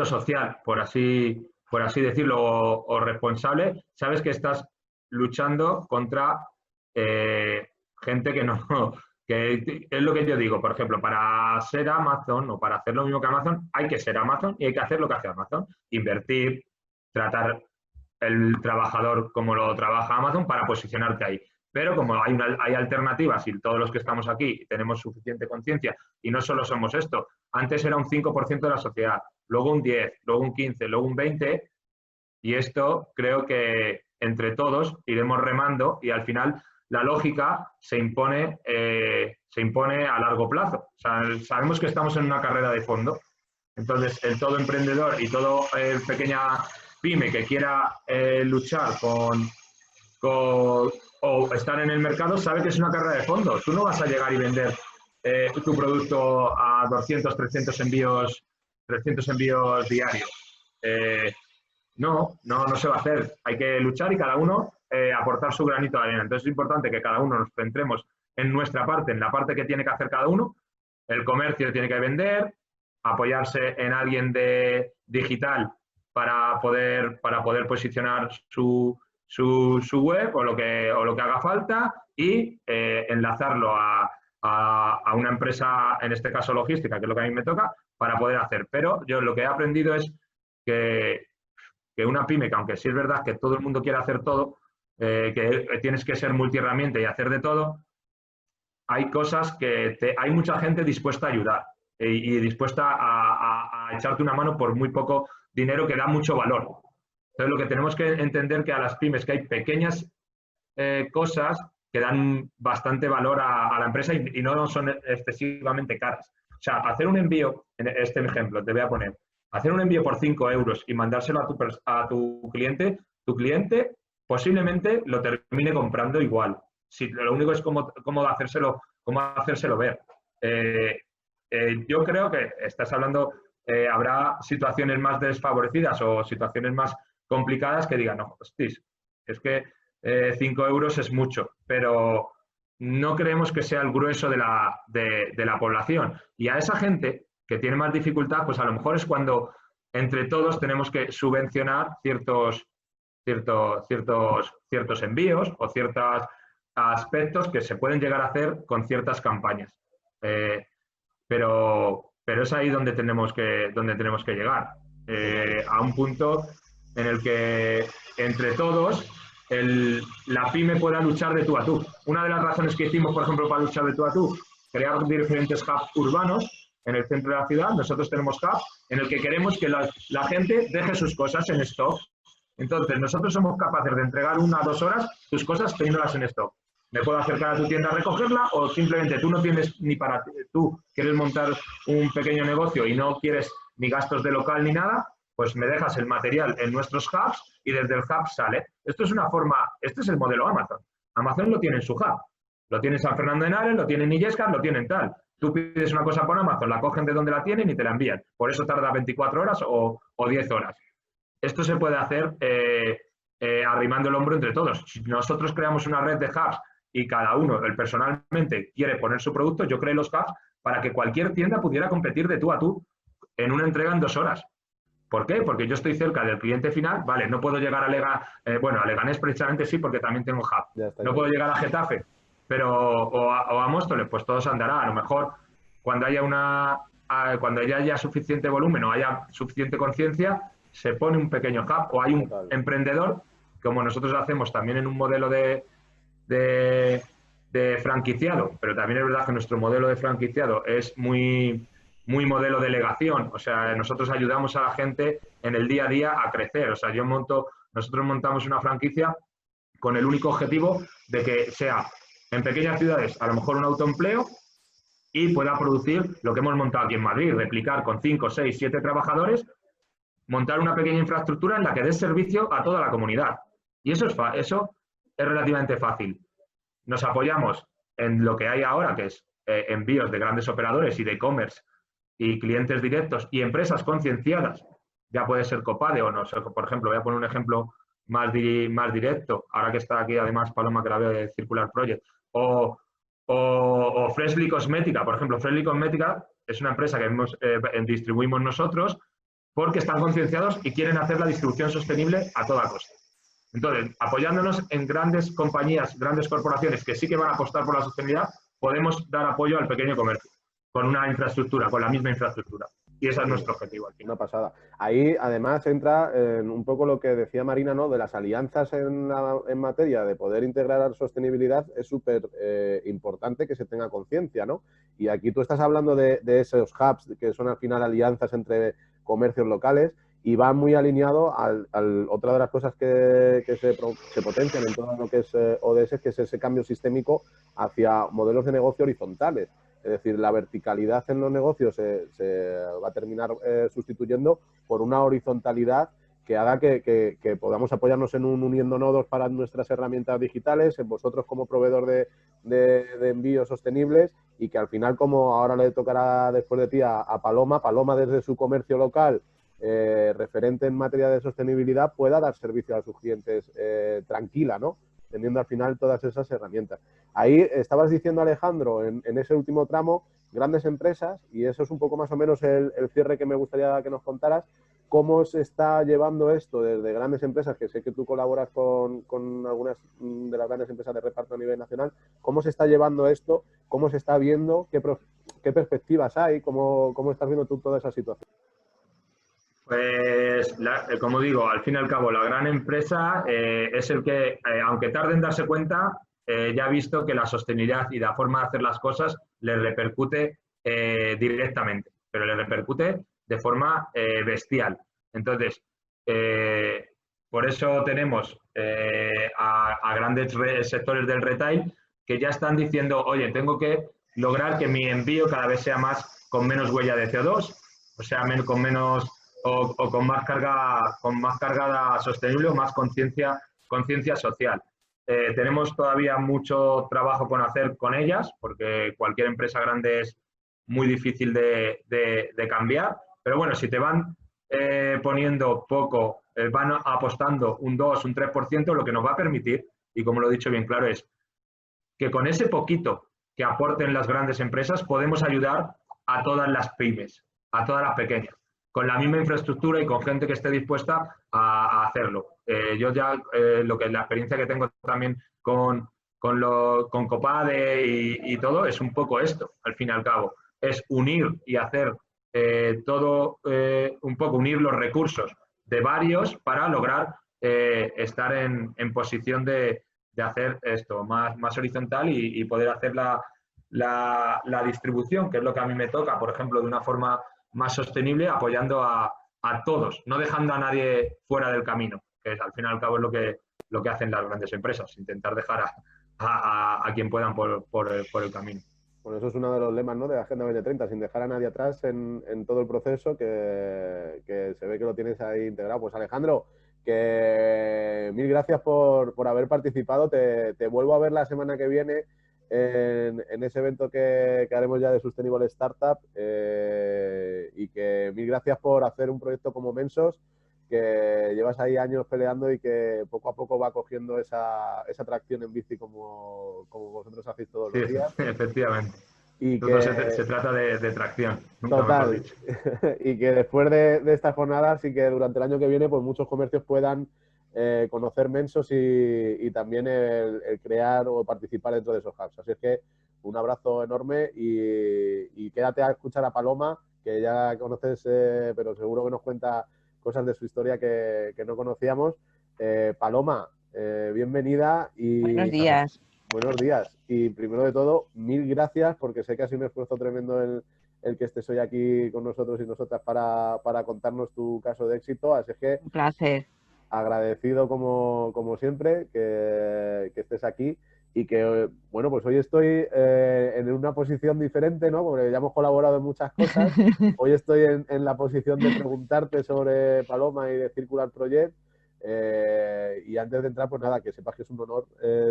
social, por así decirlo, o responsable, sabes que estás luchando contra gente que no... que es lo que yo digo, por ejemplo, para ser Amazon o para hacer lo mismo que Amazon, hay que ser Amazon y hay que hacer lo que hace Amazon. Invertir, tratar el trabajador como lo trabaja Amazon para posicionarte ahí. Pero como hay alternativas y todos los que estamos aquí tenemos suficiente conciencia, y no solo somos esto, antes era un 5% de la sociedad, luego un 10, luego un 15, luego un 20, y esto creo que entre todos iremos remando y al final la lógica se impone a largo plazo. O sea, sabemos que estamos en una carrera de fondo, entonces el todo emprendedor y todo pequeña pyme que quiera luchar o estar en el mercado sabe que es una carrera de fondo. Tú no vas a llegar y vender tu producto a 200, 300 envíos diarios. No se va a hacer. Hay que luchar y cada uno aportar su granito de arena. Entonces es importante que cada uno nos centremos en nuestra parte, en la parte que tiene que hacer cada uno. El comercio tiene que vender, apoyarse en alguien de digital para poder posicionar su web o lo que haga falta, y enlazarlo a una empresa, en este caso logística, que es lo que a mí me toca, para poder hacer. Pero yo lo que he aprendido es que una pyme, que aunque sí es verdad que todo el mundo quiere hacer todo, que tienes que ser multiherramienta y hacer de todo, hay cosas que hay mucha gente dispuesta a ayudar y dispuesta a echarte una mano por muy poco dinero, que da mucho valor. Entonces, lo que tenemos que entender que a las pymes, que hay pequeñas cosas que dan bastante valor a la empresa y no son excesivamente caras. O sea, hacer un envío, en este ejemplo te voy a poner, hacer un envío por 5 euros y mandárselo a tu cliente posiblemente lo termine comprando igual. Si lo único es cómo hacérselo ver. Yo creo que estás hablando, habrá situaciones más desfavorecidas o situaciones más complicadas que digan, no, hostis, es que 5 euros es mucho, pero no creemos que sea el grueso de la población. Y a esa gente que tiene más dificultad, pues a lo mejor es cuando entre todos tenemos que subvencionar ciertos envíos o ciertos aspectos que se pueden llegar a hacer con ciertas campañas. Pero es ahí donde tenemos que llegar, a un punto en el que entre todos la pyme pueda luchar de tú a tú. Una de las razones que hicimos, por ejemplo, para luchar de tú a tú, crear diferentes hubs urbanos en el centro de la ciudad. Nosotros tenemos hubs en el que queremos que la gente deje sus cosas en stock. Entonces, nosotros somos capaces de entregar 1 a 2 horas tus cosas teniéndolas en stock. Me puedo acercar a tu tienda a recogerla, o simplemente tú no tienes tú quieres montar un pequeño negocio y no quieres ni gastos de local ni nada, pues me dejas el material en nuestros hubs y desde el hub sale. Esto es el modelo Amazon. Amazon lo tiene en su hub. Lo tiene en San Fernando de Henares, lo tiene en Illescas, lo tiene en tal. Tú pides una cosa por Amazon, la cogen de donde la tienen y te la envían. Por eso tarda 24 horas o 10 horas. Esto se puede hacer arrimando el hombro entre todos. Si nosotros creamos una red de hubs y cada uno, personalmente, quiere poner su producto, yo creé los hubs para que cualquier tienda pudiera competir de tú a tú en una entrega en 2 horas. ¿Por qué? Porque yo estoy cerca del cliente final, vale, no puedo llegar a a Leganés precisamente sí, porque también tengo hub. No puedo llegar a Getafe pero o a Móstoles, pues todo se andará. A lo mejor cuando ya haya suficiente volumen o haya suficiente conciencia, se pone un pequeño hub o hay un emprendedor, como nosotros hacemos también en un modelo de franquiciado, pero también es verdad que nuestro modelo de franquiciado es muy modelo delegación, o sea, nosotros ayudamos a la gente en el día a día a crecer, o sea, nosotros montamos una franquicia con el único objetivo de que sea en pequeñas ciudades a lo mejor un autoempleo y pueda producir lo que hemos montado aquí en Madrid, replicar con 5, 6, 7 trabajadores, montar una pequeña infraestructura en la que dé servicio a toda la comunidad. Y eso es relativamente fácil. Nos apoyamos en lo que hay ahora, que es envíos de grandes operadores y de e-commerce y clientes directos y empresas concienciadas. Ya puede ser Copade o no. Por ejemplo, voy a poner un ejemplo más directo, ahora que está aquí además Paloma, que la veo de Circular Project, o Freshly Cosmética. Por ejemplo, Freshly Cosmética es una empresa que distribuimos nosotros porque están concienciados y quieren hacer la distribución sostenible a toda costa. Entonces, apoyándonos en grandes compañías, grandes corporaciones que sí que van a apostar por la sostenibilidad, podemos dar apoyo al pequeño comercio con una infraestructura, con la misma infraestructura. Y ese es nuestro objetivo aquí. Una pasada. Ahí, además, entra en un poco lo que decía Marina, ¿no? De las alianzas en materia de poder integrar sostenibilidad, es súper importante que se tenga conciencia, ¿no? Y aquí tú estás hablando de esos hubs, que son al final alianzas entre comercios locales, y va muy alineado otra de las cosas que se potencian en todo lo que es ODS, que es ese cambio sistémico hacia modelos de negocio horizontales. Es decir, la verticalidad en los negocios se va a terminar sustituyendo por una horizontalidad que haga que podamos apoyarnos en un uniendo nodos para nuestras herramientas digitales, en vosotros como proveedor de envíos sostenibles, y que al final, como ahora le tocará después de ti a Paloma desde su comercio local, referente en materia de sostenibilidad, pueda dar servicio a sus clientes tranquila, ¿no? Teniendo al final todas esas herramientas. Ahí estabas diciendo, Alejandro, en ese último tramo, grandes empresas, y eso es un poco más o menos el cierre que me gustaría que nos contaras. ¿Cómo se está llevando esto desde grandes empresas, que sé que tú colaboras con algunas de las grandes empresas de reparto a nivel nacional? ¿Cómo se está llevando esto? ¿Cómo se está viendo? ¿Qué perspectivas hay? ¿Cómo estás viendo tú toda esa situación? Pues, como digo, al fin y al cabo, la gran empresa es el que, aunque tarde en darse cuenta, ya ha visto que la sostenibilidad y la forma de hacer las cosas le repercute directamente, pero le repercute de forma bestial. Entonces, por eso tenemos a grandes sectores del retail que ya están diciendo, oye, tengo que lograr que mi envío cada vez sea con menos huella de CO2, o sea, con menos... O con más carga sostenible o más conciencia social. Tenemos todavía mucho trabajo por hacer con ellas, porque cualquier empresa grande es muy difícil de cambiar, pero bueno, si te van poniendo poco, van apostando un 2, un 3%, lo que nos va a permitir, y como lo he dicho bien claro, es que con ese poquito que aporten las grandes empresas podemos ayudar a todas las pymes, a todas las pequeñas, con la misma infraestructura y con gente que esté dispuesta a hacerlo. Yo ya, la experiencia que tengo también con Copade y todo, es un poco esto, al fin y al cabo. Es unir y hacer un poco unir los recursos de varios para lograr estar en posición de hacer esto más horizontal y poder hacer la distribución, que es lo que a mí me toca, por ejemplo, de una forma más sostenible, apoyando a todos, no dejando a nadie fuera del camino, que al fin y al cabo es lo que hacen las grandes empresas, intentar dejar a quien puedan por el camino. Bueno, eso es uno de los lemas, ¿no?, de la Agenda 2030, sin dejar a nadie atrás en todo el proceso, que se ve que lo tienes ahí integrado. Pues Alejandro, que mil gracias por haber participado. Te vuelvo a ver la semana que viene en ese evento que haremos ya de Sustainable Startup, y que mil gracias por hacer un proyecto como Mensos, que llevas ahí años peleando y que poco a poco va cogiendo esa tracción en bici como vosotros hacéis todos los días. Sí, efectivamente. Y que se trata de tracción. Total. Y que después de esta jornada, sí que durante el año que viene, pues muchos comercios puedan conocer Mensos y también el crear o participar dentro de esos hubs. Así es que un abrazo enorme y quédate a escuchar a Paloma, que ya conoces, pero seguro que nos cuenta cosas de su historia que no conocíamos. Paloma, bienvenida y Buenos días. buenos días. Y primero de todo, mil gracias, porque sé que ha sido un esfuerzo tremendo el que estés hoy aquí con nosotros y nosotras para contarnos tu caso de éxito. Así es que Un placer. agradecido como siempre que estés aquí y que, bueno, pues hoy estoy en una posición diferente, ¿no? Porque ya hemos colaborado en muchas cosas. Hoy estoy en la posición de preguntarte sobre Paloma y de Circular Project. Y antes de entrar, pues nada, que sepas que es un honor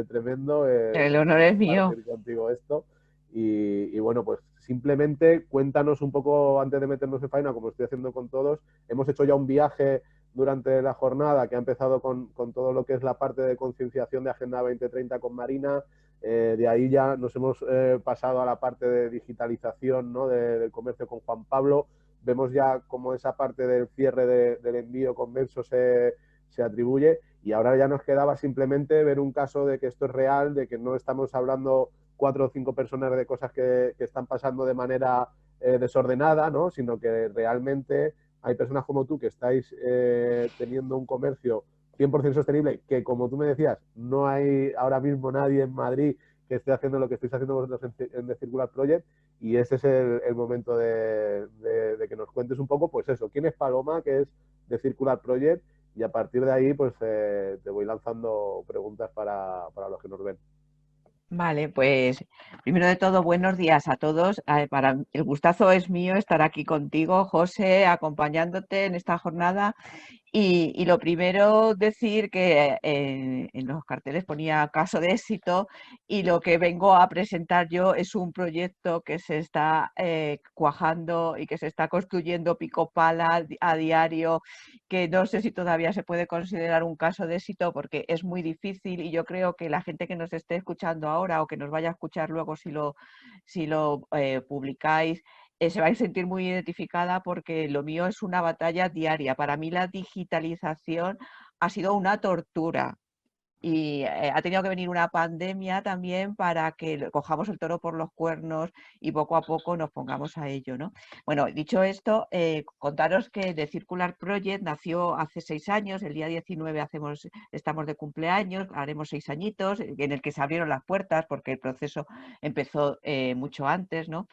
tremendo El honor es mío. compartir contigo esto. Y bueno, pues simplemente cuéntanos un poco, antes de meternos en faena, como estoy haciendo con todos. Hemos hecho ya un viaje durante la jornada que ha empezado con todo lo que es la parte de concienciación de Agenda 2030 con Marina. De ahí ya nos hemos pasado a la parte de digitalización, ¿no? Del comercio con Juan Pablo. Vemos ya cómo esa parte del cierre del envío con Menso se atribuye, y ahora ya nos quedaba simplemente ver un caso de que esto es real, de que no estamos hablando 4 o 5 personas de cosas que están pasando de manera desordenada, ¿no? Sino que realmente hay personas como tú que estáis teniendo un comercio 100% sostenible, que como tú me decías, no hay ahora mismo nadie en Madrid que esté haciendo lo que estáis haciendo vosotros en The Circular Project, y ese es el momento de que nos cuentes un poco, pues eso, quién es Paloma, qué es The Circular Project, y a partir de ahí pues te voy lanzando preguntas para los que nos ven. Vale, pues primero de todo, buenos días a todos. Para el gustazo es mío estar aquí contigo, José, acompañándote en esta jornada. Y lo primero, decir que en los carteles ponía caso de éxito, y lo que vengo a presentar yo es un proyecto que se está cuajando y que se está construyendo pico pala a diario, que no sé si todavía se puede considerar un caso de éxito porque es muy difícil, y yo creo que la gente que nos esté escuchando ahora o que nos vaya a escuchar luego si lo publicáis, se va a sentir muy identificada, porque lo mío es una batalla diaria. Para mí la digitalización ha sido una tortura, y ha tenido que venir una pandemia también para que cojamos el toro por los cuernos y poco a poco nos pongamos a ello, ¿no? Bueno, dicho esto, contaros que The Circular Project nació hace 6 años, el día 19 estamos de cumpleaños, haremos 6 añitos, en el que se abrieron las puertas porque el proceso empezó mucho antes, ¿no?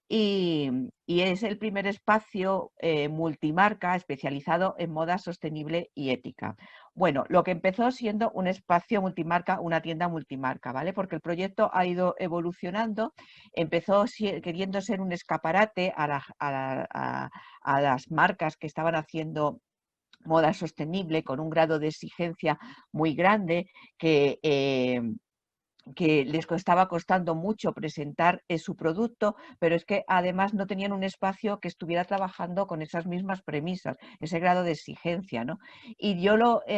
Y es el primer espacio multimarca especializado en moda sostenible y ética. Bueno, lo que empezó siendo un espacio multimarca, una tienda multimarca, ¿vale? Porque el proyecto ha ido evolucionando, empezó queriendo ser un escaparate a las marcas que estaban haciendo moda sostenible con un grado de exigencia muy grande, que les estaba costando mucho presentar su producto, pero es que además no tenían un espacio que estuviera trabajando con esas mismas premisas, ese grado de exigencia, ¿no? Y yo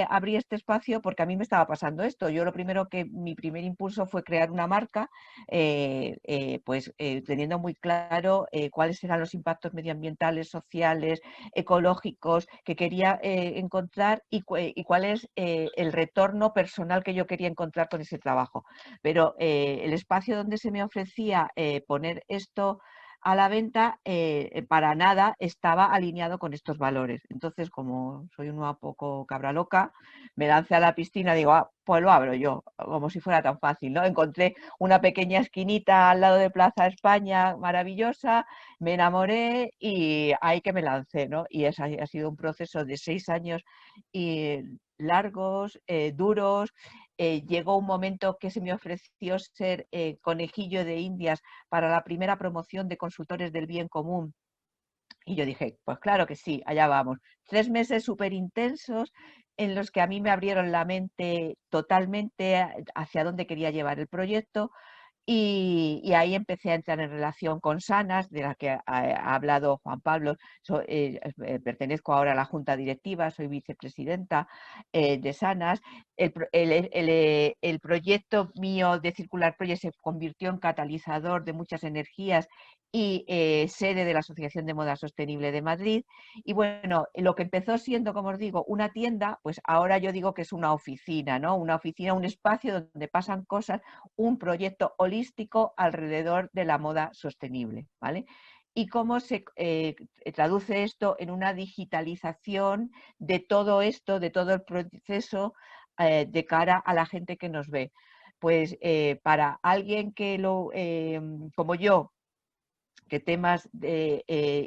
abrí este espacio porque a mí me estaba pasando esto. Yo mi primer impulso fue crear una marca, teniendo muy claro cuáles eran los impactos medioambientales, sociales, ecológicos que quería encontrar, y cuál es el retorno personal que yo quería encontrar con ese trabajo. Pero el espacio donde se me ofrecía poner esto a la venta para nada estaba alineado con estos valores. Entonces, como soy una poco cabra loca, me lancé a la piscina y digo, pues lo abro yo, como si fuera tan fácil, ¿no? Encontré una pequeña esquinita al lado de Plaza España maravillosa, me enamoré y ahí que me lancé, ¿no? Y ha sido un proceso de 6 años largos, duros. Llegó un momento que se me ofreció ser conejillo de Indias para la primera promoción de consultores del bien común. Y yo dije, pues claro que sí, allá vamos. 3 meses súper intensos en los que a mí me abrieron la mente totalmente hacia dónde quería llevar el proyecto. Y ahí empecé a entrar en relación con Sanas, de la que ha hablado Juan Pablo. Pertenezco ahora a la Junta Directiva, soy vicepresidenta de Sanas. el proyecto mío de Circular Project se convirtió en catalizador de muchas energías y sede de la Asociación de Moda Sostenible de Madrid. Y bueno, lo que empezó siendo, como os digo, una tienda, pues ahora yo digo que es una oficina, ¿no? Una oficina, un espacio donde pasan cosas, un proyecto holístico alrededor de la moda sostenible, ¿vale? Y cómo se traduce esto en una digitalización de todo esto, de todo el proceso de cara a la gente que nos ve. Pues para alguien que como yo, que temas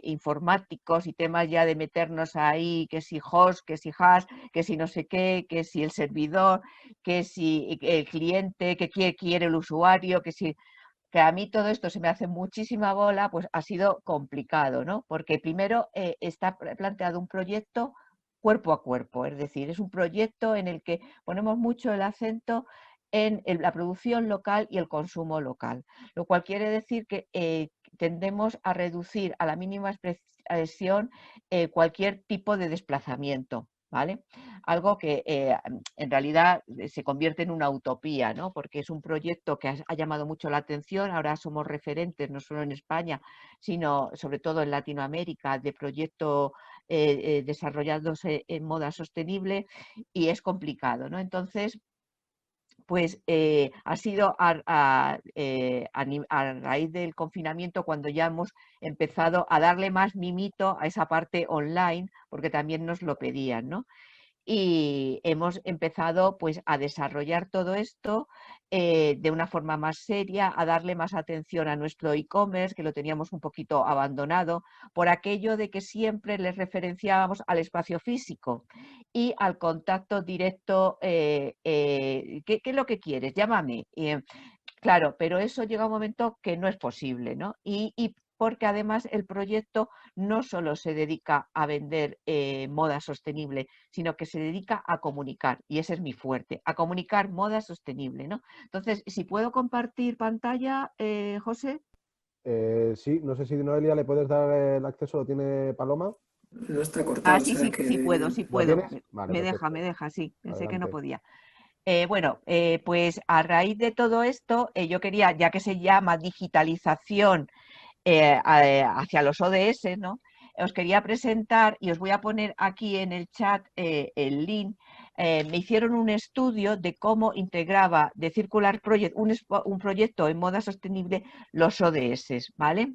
informáticos y temas ya de meternos ahí, que si host, que si hash, que si no sé qué, que si el servidor, que si el cliente, que quiere el usuario, que a mí todo esto se me hace muchísima bola, pues ha sido complicado, ¿no? Porque primero está planteado un proyecto cuerpo a cuerpo, es decir, es un proyecto en el que ponemos mucho el acento en la producción local y el consumo local, lo cual quiere decir que tendemos a reducir a la mínima expresión cualquier tipo de desplazamiento, ¿vale? Algo que en realidad se convierte en una utopía, ¿no? Porque es un proyecto que ha llamado mucho la atención, ahora somos referentes no solo en España, sino sobre todo en Latinoamérica, de proyectos desarrollándose en moda sostenible, y es complicado, ¿no? Entonces, pues ha sido a raíz del confinamiento cuando ya hemos empezado a darle más mimito a esa parte online, porque también nos lo pedían, ¿no? Y hemos empezado pues a desarrollar todo esto de una forma más seria, a darle más atención a nuestro e-commerce, que lo teníamos un poquito abandonado, por aquello de que siempre les referenciábamos al espacio físico y al contacto directo. ¿Qué es lo que quieres? Llámame. Claro, pero eso llega un momento que no es posible, ¿no? Y porque además el proyecto no solo se dedica a vender moda sostenible, sino que se dedica a comunicar, y ese es mi fuerte, a comunicar moda sostenible, ¿no? Entonces, si puedo compartir pantalla, José. Sí, no sé si Noelia le puedes dar el acceso, ¿lo tiene Paloma? No está cortado, o Sí, sea sí, que... sí puedo, sí ¿Lo puedo. tienes? Vale, Me deja, sí, pensé que no Adelante. podía. Bueno, pues a raíz de todo esto, yo quería, ya que se llama digitalización hacia los ODS, ¿no? Os quería presentar, y os voy a poner aquí en el chat el link. Me hicieron un estudio de cómo integraba de Circular Project, un proyecto en moda sostenible, los ODS, ¿vale?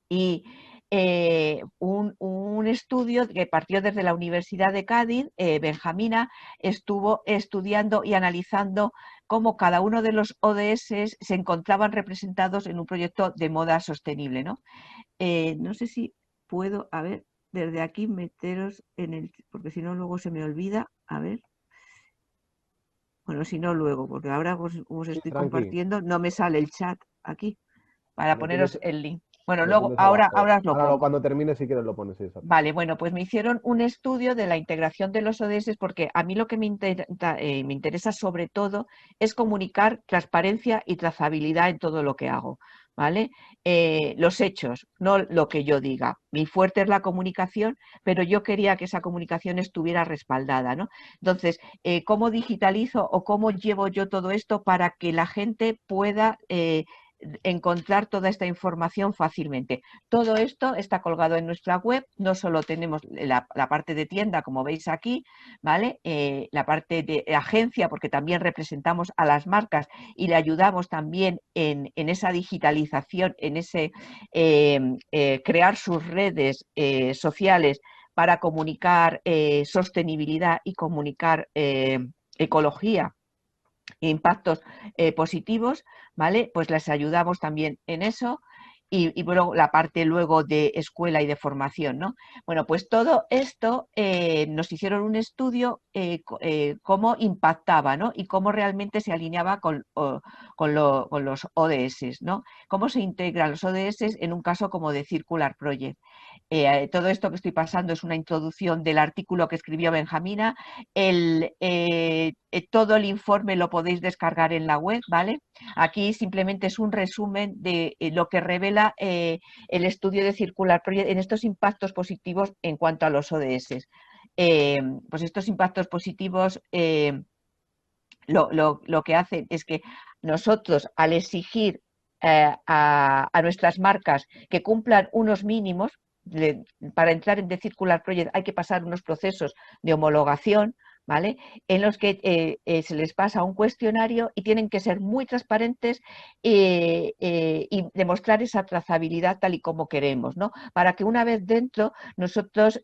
Y un estudio que partió desde la Universidad de Cádiz, Benjamina estuvo estudiando y analizando cómo cada uno de los ODS se encontraban representados en un proyecto de moda sostenible, ¿no? No sé si puedo, a ver, desde aquí meteros en el, porque si no luego se me olvida, a ver. Bueno, si no luego, porque ahora os estoy compartiendo, no me sale el chat aquí para poneros el link. Bueno, luego, ahora os lo pongo. Cuando termine, si quieres, lo pones. Sí, vale, bueno, pues me hicieron un estudio de la integración de los ODS, porque a mí lo que me interesa sobre todo es comunicar transparencia y trazabilidad en todo lo que hago, ¿vale? Los hechos, no lo que yo diga. Mi fuerte es la comunicación, pero yo quería que esa comunicación estuviera respaldada, ¿no? Entonces, ¿cómo digitalizo o cómo llevo yo todo esto para que la gente pueda encontrar toda esta información fácilmente? Todo esto está colgado en nuestra web. No solo tenemos la parte de tienda, como veis aquí, ¿vale? La parte de agencia, porque también representamos a las marcas y le ayudamos también en esa digitalización, en ese crear sus redes sociales para comunicar sostenibilidad y comunicar ecología, impactos positivos, ¿vale? Pues les ayudamos también en eso. Y bueno, la parte luego de escuela y de formación, ¿no? Bueno, pues todo esto nos hicieron un estudio cómo impactaba, ¿no? Y cómo realmente se alineaba con los ODS, ¿no? Cómo se integran los ODS en un caso como de Circular Project. Todo esto que estoy pasando es una introducción del artículo que escribió Benjamina. Todo el informe lo podéis descargar en la web, ¿vale? Aquí simplemente es un resumen de lo que revela el estudio de Circular Project en estos impactos positivos en cuanto a los ODS. Pues estos impactos positivos lo que hacen es que nosotros, al exigir a nuestras marcas que cumplan unos mínimos, para entrar en The Circular Project hay que pasar unos procesos de homologación, ¿vale? En los que se les pasa un cuestionario y tienen que ser muy transparentes y demostrar esa trazabilidad tal y como queremos, ¿no? Para que una vez dentro nosotros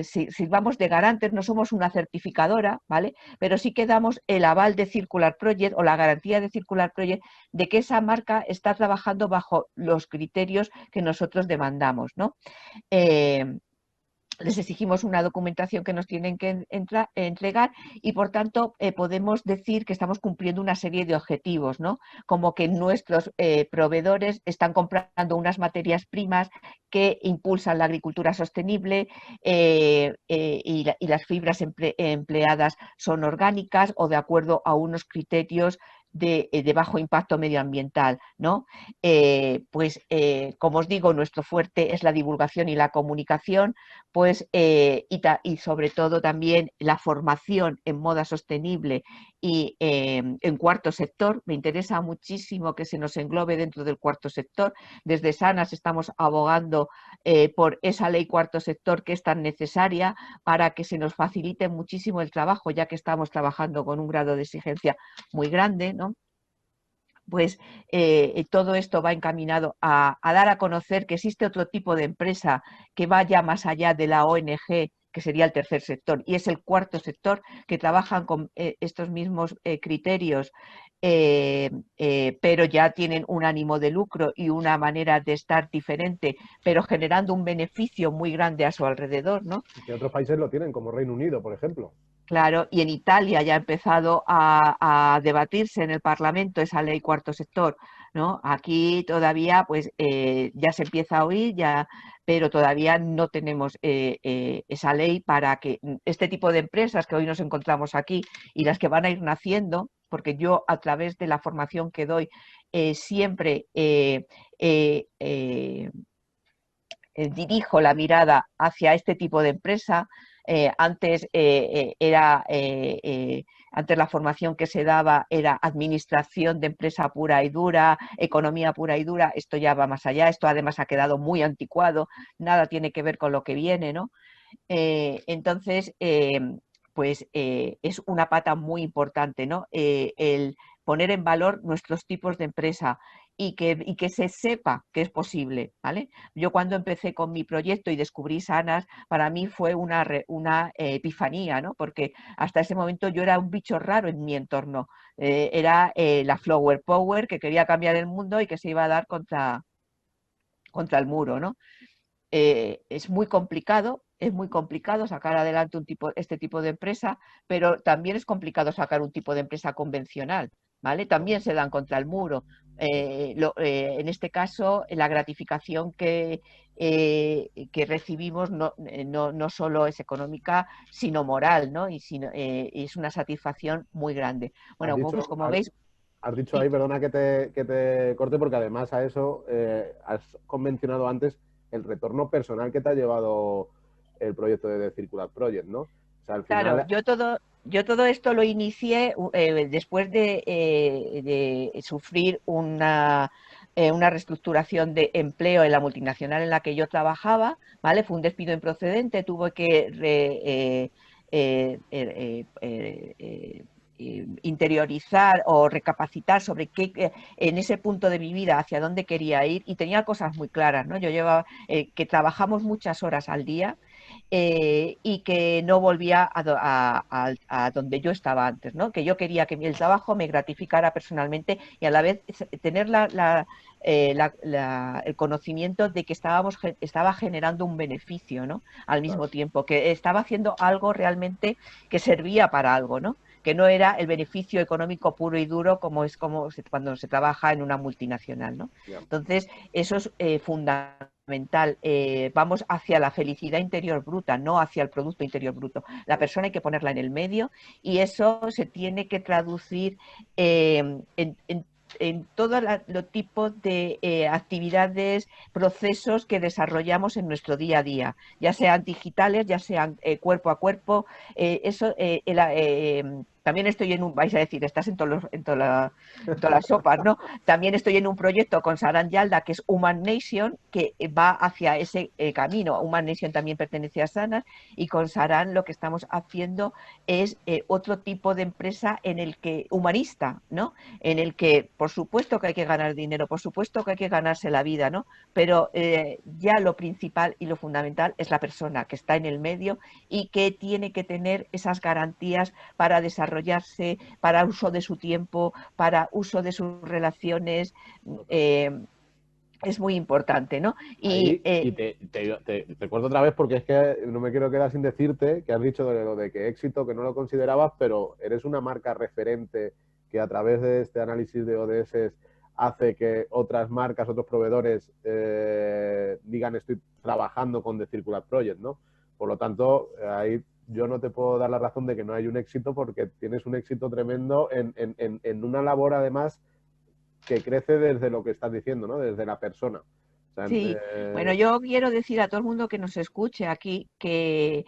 sirvamos de garantes, no somos una certificadora, ¿vale? Pero sí que damos el aval de Circular Project o la garantía de Circular Project de que esa marca está trabajando bajo los criterios que nosotros demandamos, ¿no? Les exigimos una documentación que nos tienen que entregar y, por tanto, podemos decir que estamos cumpliendo una serie de objetivos, ¿no? Como que nuestros proveedores están comprando unas materias primas que impulsan la agricultura sostenible y las fibras empleadas son orgánicas o de acuerdo a unos criterios de bajo impacto medioambiental, ¿no? Como os digo, nuestro fuerte es la divulgación y la comunicación, pues, y sobre todo también la formación en moda sostenible y en cuarto sector. Me interesa muchísimo que se nos englobe dentro del cuarto sector. Desde Sanas estamos abogando por esa ley cuarto sector que es tan necesaria para que se nos facilite muchísimo el trabajo, ya que estamos trabajando con un grado de exigencia muy grande, ¿no? Pues todo esto va encaminado a dar a conocer que existe otro tipo de empresa que vaya más allá de la ONG, que sería el tercer sector, y es el cuarto sector, que trabajan con estos mismos criterios, pero ya tienen un ánimo de lucro y una manera de estar diferente, pero generando un beneficio muy grande a su alrededor, ¿no? Que otros países lo tienen, como Reino Unido, por ejemplo. Claro, y en Italia ya ha empezado a debatirse en el Parlamento esa ley cuarto sector, ¿no? Aquí todavía pues ya se empieza a oír, pero todavía no tenemos esa ley para que este tipo de empresas que hoy nos encontramos aquí y las que van a ir naciendo, porque yo a través de la formación que doy siempre dirijo la mirada hacia este tipo de empresa. Antes la formación que se daba era administración de empresa pura y dura, economía pura y dura. Esto ya va más allá, esto además ha quedado muy anticuado, nada tiene que ver con lo que viene, ¿no? Entonces, es una pata muy importante, ¿no? El poner en valor nuestros tipos de empresa y que se sepa que es posible, ¿vale? Yo cuando empecé con mi proyecto y descubrí Sanas, para mí fue una epifanía, ¿no? Porque hasta ese momento yo era un bicho raro en mi entorno. Era la Flower Power que quería cambiar el mundo y que se iba a dar contra el muro, ¿no? Es muy complicado sacar adelante este tipo de empresa, pero también es complicado sacar un tipo de empresa convencional, ¿vale? También se dan contra el muro. En este caso, la gratificación que recibimos no solo es económica, sino moral, ¿no? Y es una satisfacción muy grande. Bueno, pues como veis... Has dicho ahí, perdona que te corte, porque además a eso has convencionado antes el retorno personal que te ha llevado el proyecto de The Circular Project, ¿no? O sea, al final... Claro, yo todo esto lo inicié después de sufrir una reestructuración de empleo en la multinacional en la que yo trabajaba, ¿vale? Fue un despido improcedente, tuve que interiorizar o recapacitar sobre qué en ese punto de mi vida hacia dónde quería ir, y tenía cosas muy claras, ¿no? Yo llevaba que trabajamos muchas horas al día y que no volvía a donde yo estaba antes, ¿no? Que yo quería que el trabajo me gratificara personalmente y a la vez tener el conocimiento de que estaba generando un beneficio, ¿no? Al mismo tiempo, que estaba haciendo algo realmente que servía para algo, ¿no? Que no era el beneficio económico puro y duro como cuando se trabaja en una multinacional, ¿no? Entonces, eso es fundamental. Vamos hacia la felicidad interior bruta, no hacia el Producto Interior Bruto. La persona hay que ponerla en el medio y eso se tiene que traducir en todos los tipos de actividades, procesos que desarrollamos en nuestro día a día, ya sean digitales, ya sean cuerpo a cuerpo. también estoy en un, vais a decir, estás en todas las sopas, ¿no? También estoy en un proyecto con Saran Yalda, que es Human Nation, que va hacia ese camino. Human Nation también pertenece a Sanas, y con Saran lo que estamos haciendo es otro tipo de empresa en el que, humanista, ¿no? En el que, por supuesto que hay que ganar dinero, por supuesto que hay que ganarse la vida, ¿no? Pero ya lo principal y lo fundamental es la persona que está en el medio y que tiene que tener esas garantías para desarrollarse, para uso de su tiempo, para uso de sus relaciones. Es muy importante, ¿no? Y te recuerdo otra vez, porque es que no me quiero quedar sin decirte que has dicho de lo de que éxito, que no lo considerabas, pero eres una marca referente que a través de este análisis de ODS hace que otras marcas, otros proveedores digan estoy trabajando con The Circular Project, ¿no? Por lo tanto, ahí yo no te puedo dar la razón de que no hay un éxito, porque tienes un éxito tremendo en una labor, además, que crece desde lo que estás diciendo, ¿no? Desde la persona. O sea, sí, bueno, yo quiero decir a todo el mundo que nos escuche aquí que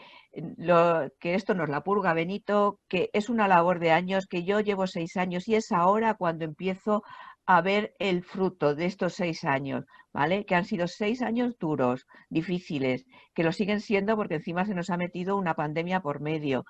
esto nos la purga, Benito, que es una labor de años, que yo llevo 6 años y es ahora cuando empiezo a ver el fruto de estos 6 años, ¿vale? Que han sido 6 años duros, difíciles, que lo siguen siendo porque encima se nos ha metido una pandemia por medio.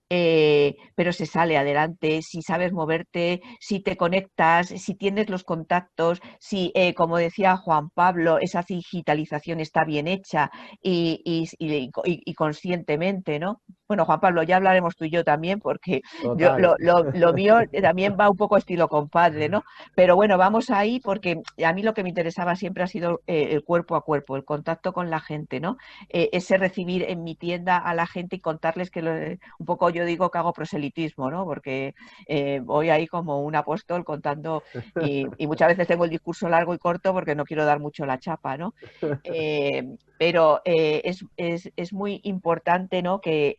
Pero se sale adelante si sabes moverte, si te conectas, si tienes los contactos, si, como decía Juan Pablo, esa digitalización está bien hecha y conscientemente, ¿no? Bueno, Juan Pablo, ya hablaremos tú y yo también, porque lo mío también va un poco estilo compadre, ¿no? Pero bueno, vamos ahí porque a mí lo que me interesaba siempre ha sido el cuerpo a cuerpo, el contacto con la gente, ¿no? Ese recibir en mi tienda a la gente y contarles que un poco yo digo que hago proselitismo, ¿no? Porque voy ahí como un apóstol contando y muchas veces tengo el discurso largo y corto porque no quiero dar mucho la chapa, ¿no? Pero es muy importante, ¿no? Que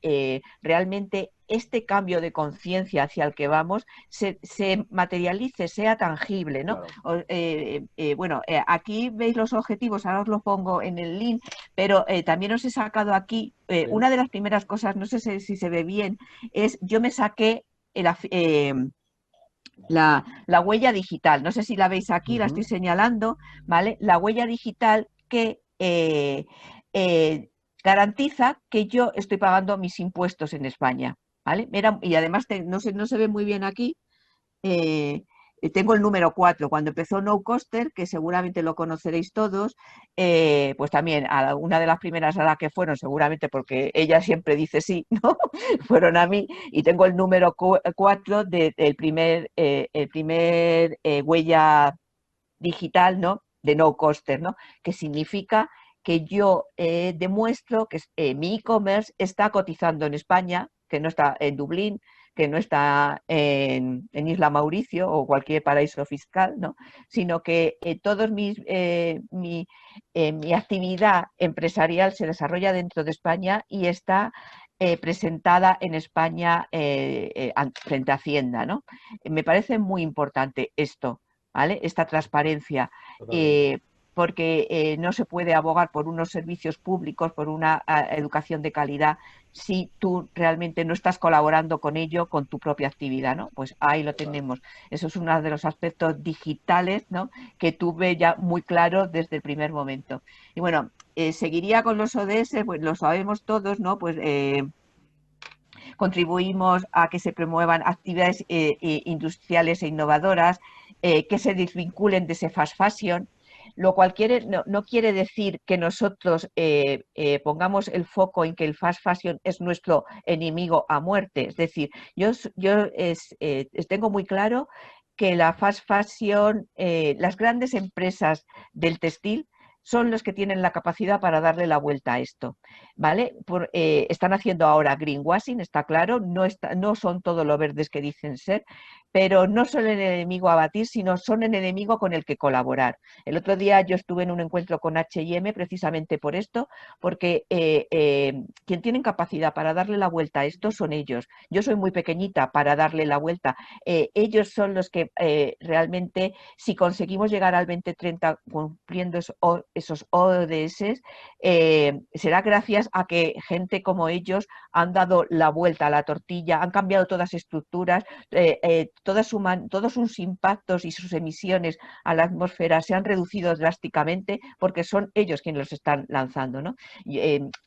realmente este cambio de conciencia hacia el que vamos se materialice, sea tangible, ¿no? Claro. Aquí veis los objetivos, ahora os los pongo en el link, pero también os he sacado aquí una de las primeras cosas, no sé si se ve bien, es yo me saqué la huella digital, no sé si la veis aquí, la estoy señalando, ¿vale? La huella digital que garantiza que yo estoy pagando mis impuestos en España, ¿vale? Y además no se ve muy bien aquí, tengo el número 4, cuando empezó No Coster, que seguramente lo conoceréis todos, pues también a una de las primeras a las que fueron, seguramente porque ella siempre dice sí, ¿no? Fueron a mí, y tengo el número 4 del primer huella digital, ¿no? De No Coster, ¿no? Que significa que yo demuestro que mi e-commerce está cotizando en España, que no está en Dublín, que no está en Isla Mauricio o cualquier paraíso fiscal, ¿no? Sino que mi actividad empresarial se desarrolla dentro de España y está presentada en España frente a Hacienda, ¿no? Me parece muy importante esto, ¿vale? Esta transparencia. Porque no se puede abogar por unos servicios públicos, por una educación de calidad, si tú realmente no estás colaborando con ello, con tu propia actividad, ¿no? Pues ahí lo tenemos. Eso es uno de los aspectos digitales, ¿no? Que tuve ya muy claro desde el primer momento. Y bueno, seguiría con los ODS, pues lo sabemos todos, ¿no? Pues contribuimos a que se promuevan actividades industriales e innovadoras, que se desvinculen de ese fast fashion, lo cual no quiere decir que nosotros pongamos el foco en que el fast fashion es nuestro enemigo a muerte. Es decir, yo tengo muy claro que la fast fashion, las grandes empresas del textil, son los que tienen la capacidad para darle la vuelta a esto, ¿vale? Están haciendo ahora greenwashing, está claro, no son todos los verdes que dicen ser, pero no son el enemigo a batir, sino son el enemigo con el que colaborar. El otro día yo estuve en un encuentro con H&M precisamente por esto, porque quien tienen capacidad para darle la vuelta a esto son ellos. Yo soy muy pequeñita para darle la vuelta. Ellos son los que realmente, si conseguimos llegar al 2030 cumpliendo esos ODS, será gracias a que gente como ellos han dado la vuelta a la tortilla, han cambiado todas las estructuras, todos sus impactos y sus emisiones a la atmósfera se han reducido drásticamente porque son ellos quienes los están lanzando, ¿no?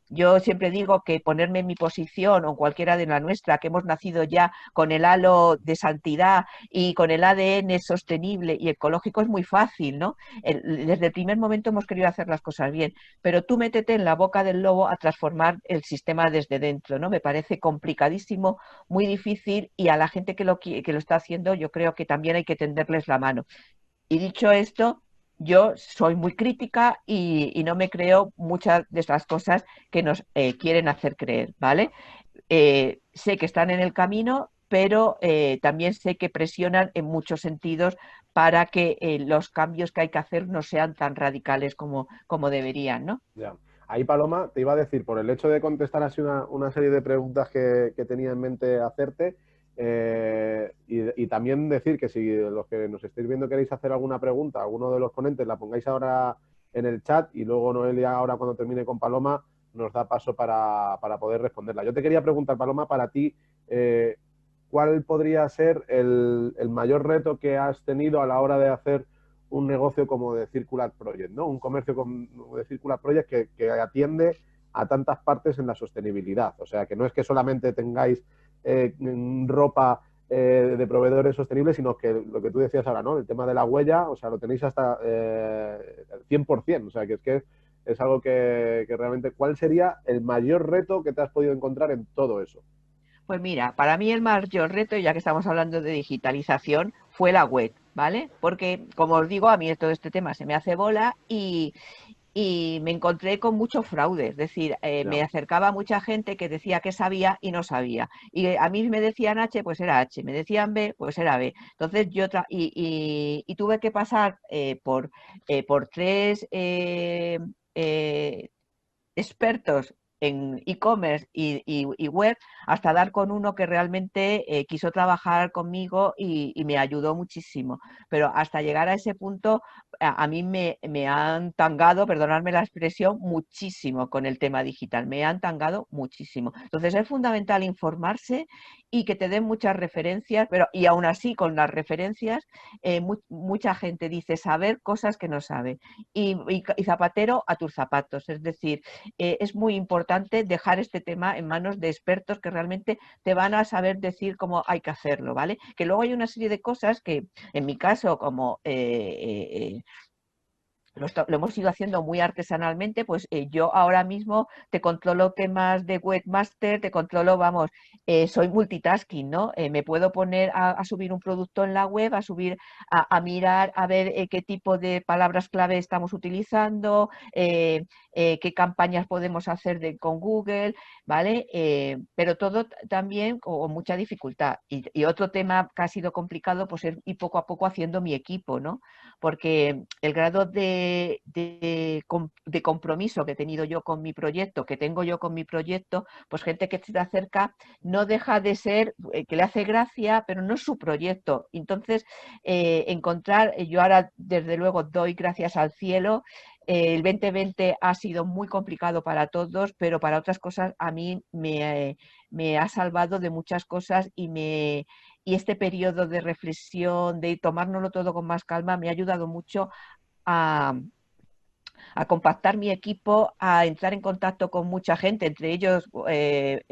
Yo siempre digo que ponerme en mi posición o cualquiera de la nuestra, que hemos nacido ya con el halo de santidad y con el ADN sostenible y ecológico, es muy fácil, ¿no? Desde el primer momento hemos querido hacer las cosas bien, pero tú métete en la boca del lobo a transformar el sistema desde dentro, ¿no? Me parece complicadísimo, muy difícil, y a la gente que lo está haciendo yo creo que también hay que tenderles la mano. Y dicho esto, yo soy muy crítica y no me creo muchas de estas cosas que nos quieren hacer creer, ¿vale? Sé que están en el camino, pero también sé que presionan en muchos sentidos para que los cambios que hay que hacer no sean tan radicales como deberían, ¿no? Ya. Ahí, Paloma, te iba a decir, por el hecho de contestar así una serie de preguntas que tenía en mente hacerte, y también decir que si los que nos estáis viendo queréis hacer alguna pregunta a alguno de los ponentes, la pongáis ahora en el chat y luego Noelia, ahora cuando termine con Paloma, nos da paso para poder responderla. Yo te quería preguntar, Paloma, para ti, ¿cuál podría ser el mayor reto que has tenido a la hora de hacer un negocio como de Circular Project, ¿no? Un comercio de Circular Project que atiende a tantas partes en la sostenibilidad? O sea, que no es que solamente tengáis ropa de proveedores sostenibles, sino que lo que tú decías ahora, ¿no? El tema de la huella, o sea, lo tenéis hasta el 100%, o sea, que es algo que realmente... ¿Cuál sería el mayor reto que te has podido encontrar en todo eso? Pues mira, para mí el mayor reto, ya que estamos hablando de digitalización, fue la web, ¿vale? Porque, como os digo, a mí todo este tema se me hace bola y me encontré con mucho fraude. Es decir, me acercaba mucha gente que decía que sabía y no sabía. Y a mí me decían H, pues era H. Me decían B, pues era B. Entonces yo tuve que pasar por 3 expertos en e-commerce y web, hasta dar con uno que realmente quiso trabajar conmigo y me ayudó muchísimo. Pero hasta llegar a ese punto, a mí me han tangado, perdonadme la expresión, muchísimo con el tema digital. Me han tangado muchísimo. Entonces es fundamental informarse y que te den muchas referencias, y aún así con las referencias mucha gente dice saber cosas que no sabe. Y zapatero a tus zapatos. Es decir, es muy importante dejar este tema en manos de expertos que realmente te van a saber decir cómo hay que hacerlo, ¿vale? Que luego hay una serie de cosas que, en mi caso, como lo hemos ido haciendo muy artesanalmente, pues yo ahora mismo te controlo temas de webmaster, te controlo, vamos, soy multitasking, ¿no? Me puedo poner a subir un producto en la web, a mirar, a ver qué tipo de palabras clave estamos utilizando, qué campañas podemos hacer con Google, ¿vale? Pero todo también con mucha dificultad. Y otro tema que ha sido complicado, pues es ir poco a poco haciendo mi equipo, ¿no? Porque el grado de compromiso que he tenido yo con mi proyecto, que tengo yo con mi proyecto, pues gente que se acerca no deja de ser, que le hace gracia, pero no es su proyecto. Entonces, yo ahora desde luego doy gracias al cielo. El 2020 ha sido muy complicado para todos, pero para otras cosas a mí me ha salvado de muchas cosas y este periodo de reflexión, de tomárnoslo todo con más calma, me ha ayudado mucho a compactar mi equipo, a entrar en contacto con mucha gente, entre ellos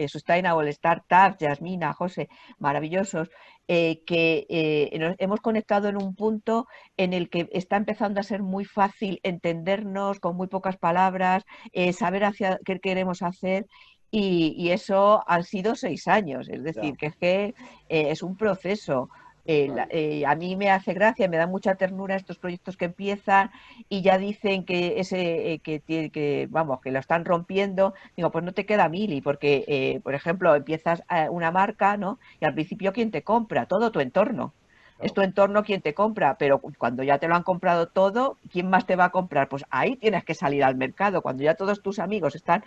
Sustainable Startups, Yasmina, José, maravillosos, que nos hemos conectado en un punto en el que está empezando a ser muy fácil entendernos con muy pocas palabras, saber hacia qué queremos hacer. Y eso han sido 6 años, es decir, que es un proceso. A mí me hace gracia, me da mucha ternura estos proyectos que empiezan y ya dicen que lo están rompiendo. Digo, pues no te queda mili, porque, por ejemplo, empiezas una marca, ¿no? Y al principio, ¿quién te compra? Todo tu entorno. es tu entorno quien te compra, pero cuando ya te lo han comprado todo, ¿quién más te va a comprar? Pues ahí tienes que salir al mercado. Cuando ya todos tus amigos están,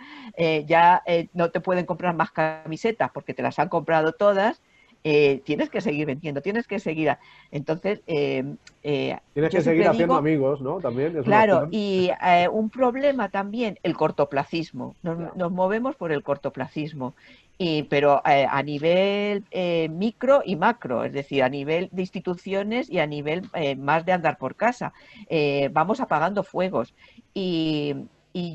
no te pueden comprar más camisetas porque te las han comprado todas, tienes que seguir vendiendo, tienes que seguir. Entonces, Tienes yo que seguir siempre haciendo digo, amigos, ¿no? También es una claro, opción. y un problema también, el cortoplacismo. Nos movemos por el cortoplacismo, pero a nivel micro y macro, es decir, a nivel de instituciones y a nivel más de andar por casa. Vamos apagando fuegos y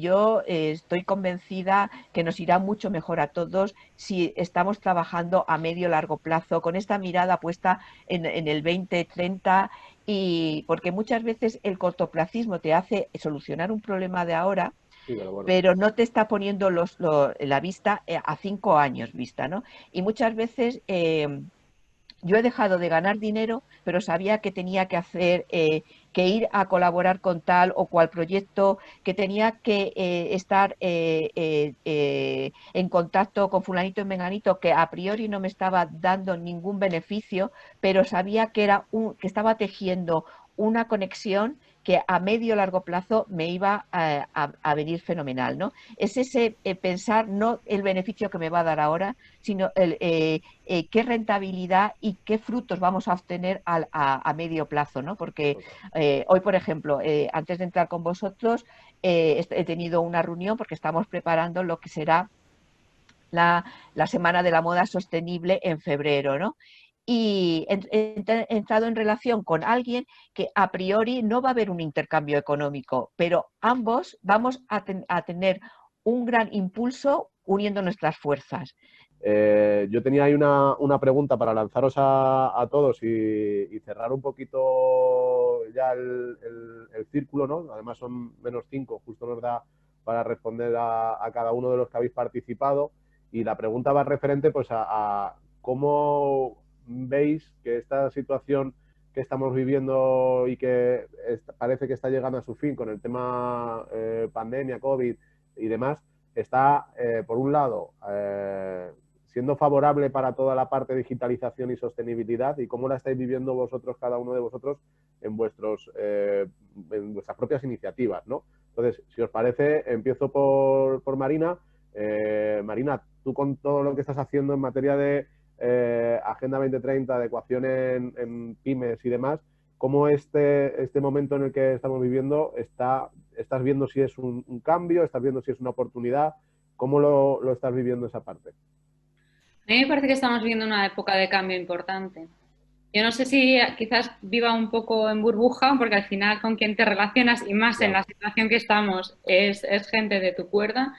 yo estoy convencida que nos irá mucho mejor a todos si estamos trabajando a medio largo plazo, con esta mirada puesta en el 2030. Y porque muchas veces el cortoplacismo te hace solucionar un problema de ahora, Sí, pero bueno. pero no te está poniendo la vista a 5 años vista, ¿no? Y muchas veces yo he dejado de ganar dinero, pero sabía que tenía que hacer, que ir a colaborar con tal o cual proyecto, que tenía que estar en contacto con fulanito y menganito, que a priori no me estaba dando ningún beneficio, pero sabía que que estaba tejiendo una conexión que a medio largo plazo me iba a venir fenomenal, ¿no? Es ese pensar no el beneficio que me va a dar ahora, sino qué rentabilidad y qué frutos vamos a obtener a medio plazo, ¿no? Porque hoy, por ejemplo, antes de entrar con vosotros, he tenido una reunión porque estamos preparando lo que será la Semana de la Moda Sostenible en febrero, ¿no? Y he entrado en relación con alguien que a priori no va a haber un intercambio económico, pero ambos vamos a tener un gran impulso uniendo nuestras fuerzas. Yo tenía ahí una pregunta para lanzaros a todos y cerrar un poquito ya el círculo, ¿no? Además son -5, justo nos da para responder a cada uno de los que habéis participado. Y la pregunta va referente pues a cómo veis que esta situación que estamos viviendo y que parece que está llegando a su fin con el tema pandemia, COVID y demás, está, por un lado, siendo favorable para toda la parte de digitalización y sostenibilidad, y cómo la estáis viviendo vosotros, cada uno de vosotros, en vuestras propias iniciativas, ¿no? Entonces, si os parece, empiezo por Marina. Marina, tú con todo lo que estás haciendo en materia de Agenda 2030, adecuación en pymes y demás, ¿cómo este momento en el que estamos viviendo estás viendo si es un cambio, estás viendo si es una oportunidad? ¿Cómo lo estás viviendo esa parte? A mí me parece que estamos viviendo una época de cambio importante. Yo no sé si quizás viva un poco en burbuja, porque al final con quien te relacionas, y más en la situación que estamos, es gente de tu cuerda,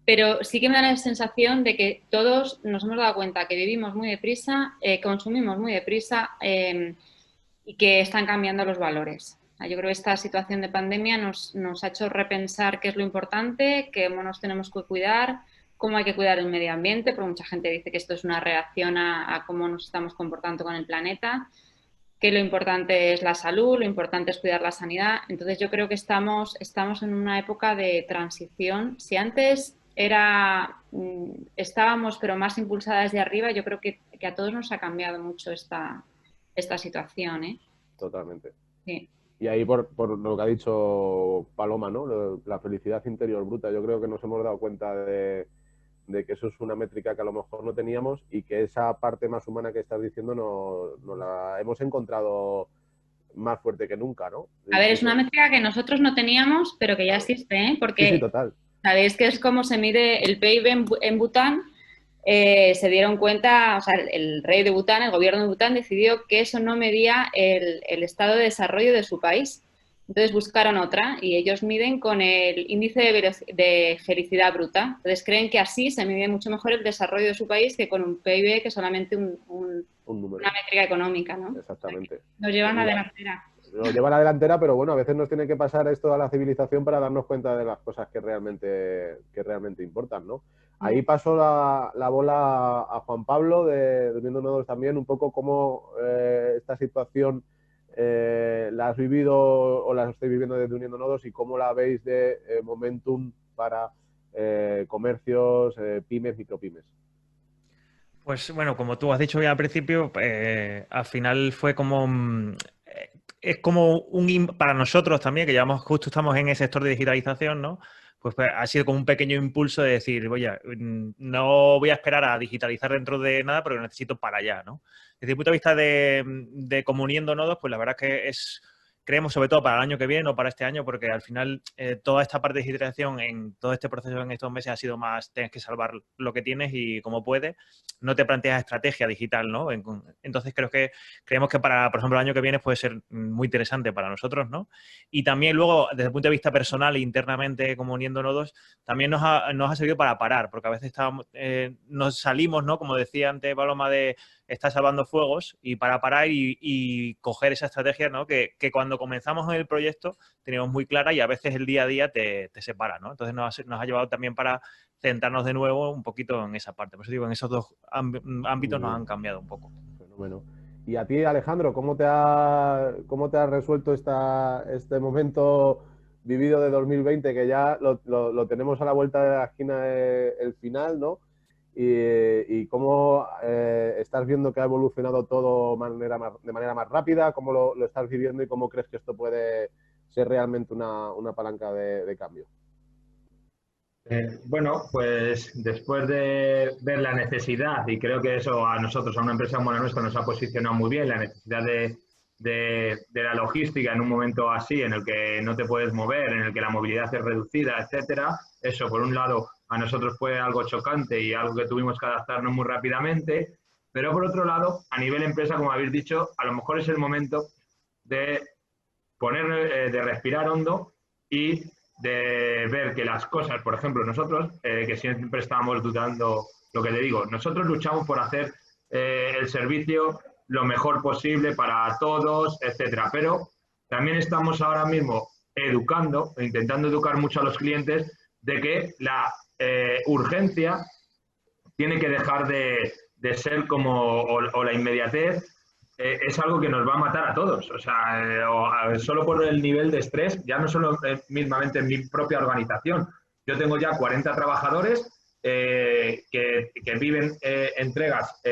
pero sí que me da la sensación de que todos nos hemos dado cuenta que vivimos muy deprisa, consumimos muy deprisa y que están cambiando los valores. Yo creo que esta situación de pandemia nos ha hecho repensar qué es lo importante, cómo nos tenemos que cuidar, cómo hay que cuidar el medio ambiente, porque mucha gente dice que esto es una reacción a cómo nos estamos comportando con el planeta, que lo importante es la salud, lo importante es cuidar la sanidad. Entonces yo creo que estamos en una época de transición. Si antes estábamos pero más impulsadas de arriba, yo creo que a todos nos ha cambiado mucho esta situación, ¿eh? Totalmente. Sí. Y ahí por lo que ha dicho Paloma, ¿no? La felicidad interior bruta. Yo creo que nos hemos dado cuenta de que eso es una métrica que a lo mejor no teníamos y que esa parte más humana que estás diciendo nos la hemos encontrado más fuerte que nunca, ¿no? A ver, es una métrica que nosotros no teníamos, pero que ya existe, ¿eh? Porque sí, total. Sabéis que es como se mide el PIB en Bután. Se dieron cuenta, o sea, el rey de Bután, el gobierno de Bután decidió que eso no medía el estado de desarrollo de su país. Entonces buscaron otra y ellos miden con el índice de felicidad bruta. Entonces creen que así se mide mucho mejor el desarrollo de su país que con un PIB que es solamente un número. Una métrica económica, ¿no? Exactamente. Nos llevan a la delantera. Nos llevan a la delantera, pero bueno, a veces nos tiene que pasar esto a la civilización para darnos cuenta de las cosas que realmente importan, ¿no? Ahí paso la bola a Juan Pablo de Uniendo Nodos también, un poco cómo esta situación la has vivido o la estáis viviendo desde Uniendo Nodos y cómo la veis de momentum para comercios, pymes, micropymes. Pues bueno, como tú has dicho ya al principio, al final fue como... es como para nosotros también, que llevamos, justo estamos en el sector de digitalización, ¿no? Pues ha sido como un pequeño impulso de decir, oye, no voy a esperar a digitalizar dentro de nada, pero lo necesito para allá, ¿no? Desde el punto de vista de como uniendo nodos, pues la verdad es que creemos sobre todo para el año que viene, no para este año, porque al final toda esta parte de digitalización en todo este proceso en estos meses ha sido más, tienes que salvar lo que tienes y como puedes, no te planteas estrategia digital, ¿no? Entonces creemos que para, por ejemplo, el año que viene puede ser muy interesante para nosotros, ¿no? Y también luego, desde el punto de vista personal e internamente, como uniendo nodos, también nos ha servido para parar, porque a veces nos salimos, ¿no? Como decía antes Paloma, de estar salvando fuegos y para parar y coger esa estrategia, ¿no? Que cuando comenzamos en el proyecto teníamos muy clara y a veces el día a día te separa, ¿no? Entonces nos ha llevado también para centrarnos de nuevo un poquito en esa parte. Por eso digo, en esos dos ámbitos nos han cambiado un poco. Fenómeno. Y a ti, Alejandro, ¿cómo te ha resuelto este momento vivido de 2020, que ya lo tenemos a la vuelta de la esquina el final, ¿no? Y cómo estás viendo que ha evolucionado todo de manera más rápida, cómo lo estás viviendo y cómo crees que esto puede ser realmente una palanca de cambio. Bueno, pues después de ver la necesidad, y creo que eso a nosotros, a una empresa como la nuestra, nos ha posicionado muy bien, la necesidad de la logística en un momento así, en el que no te puedes mover, en el que la movilidad es reducida, etcétera. Eso, por un lado, a nosotros fue algo chocante y algo que tuvimos que adaptarnos muy rápidamente, pero por otro lado, a nivel empresa, como habéis dicho, a lo mejor es el momento de de respirar hondo y de ver que las cosas, por ejemplo, nosotros, que siempre estábamos dudando, lo que te digo, nosotros luchamos por hacer el servicio lo mejor posible para todos, etcétera, pero también estamos ahora mismo educando, intentando educar mucho a los clientes de que la urgencia tiene que dejar de ser como, o la inmediatez, es algo que nos va a matar a todos. O sea, solo por el nivel de estrés, ya no solo mismamente en mi propia organización. Yo tengo ya 40 trabajadores que viven entregas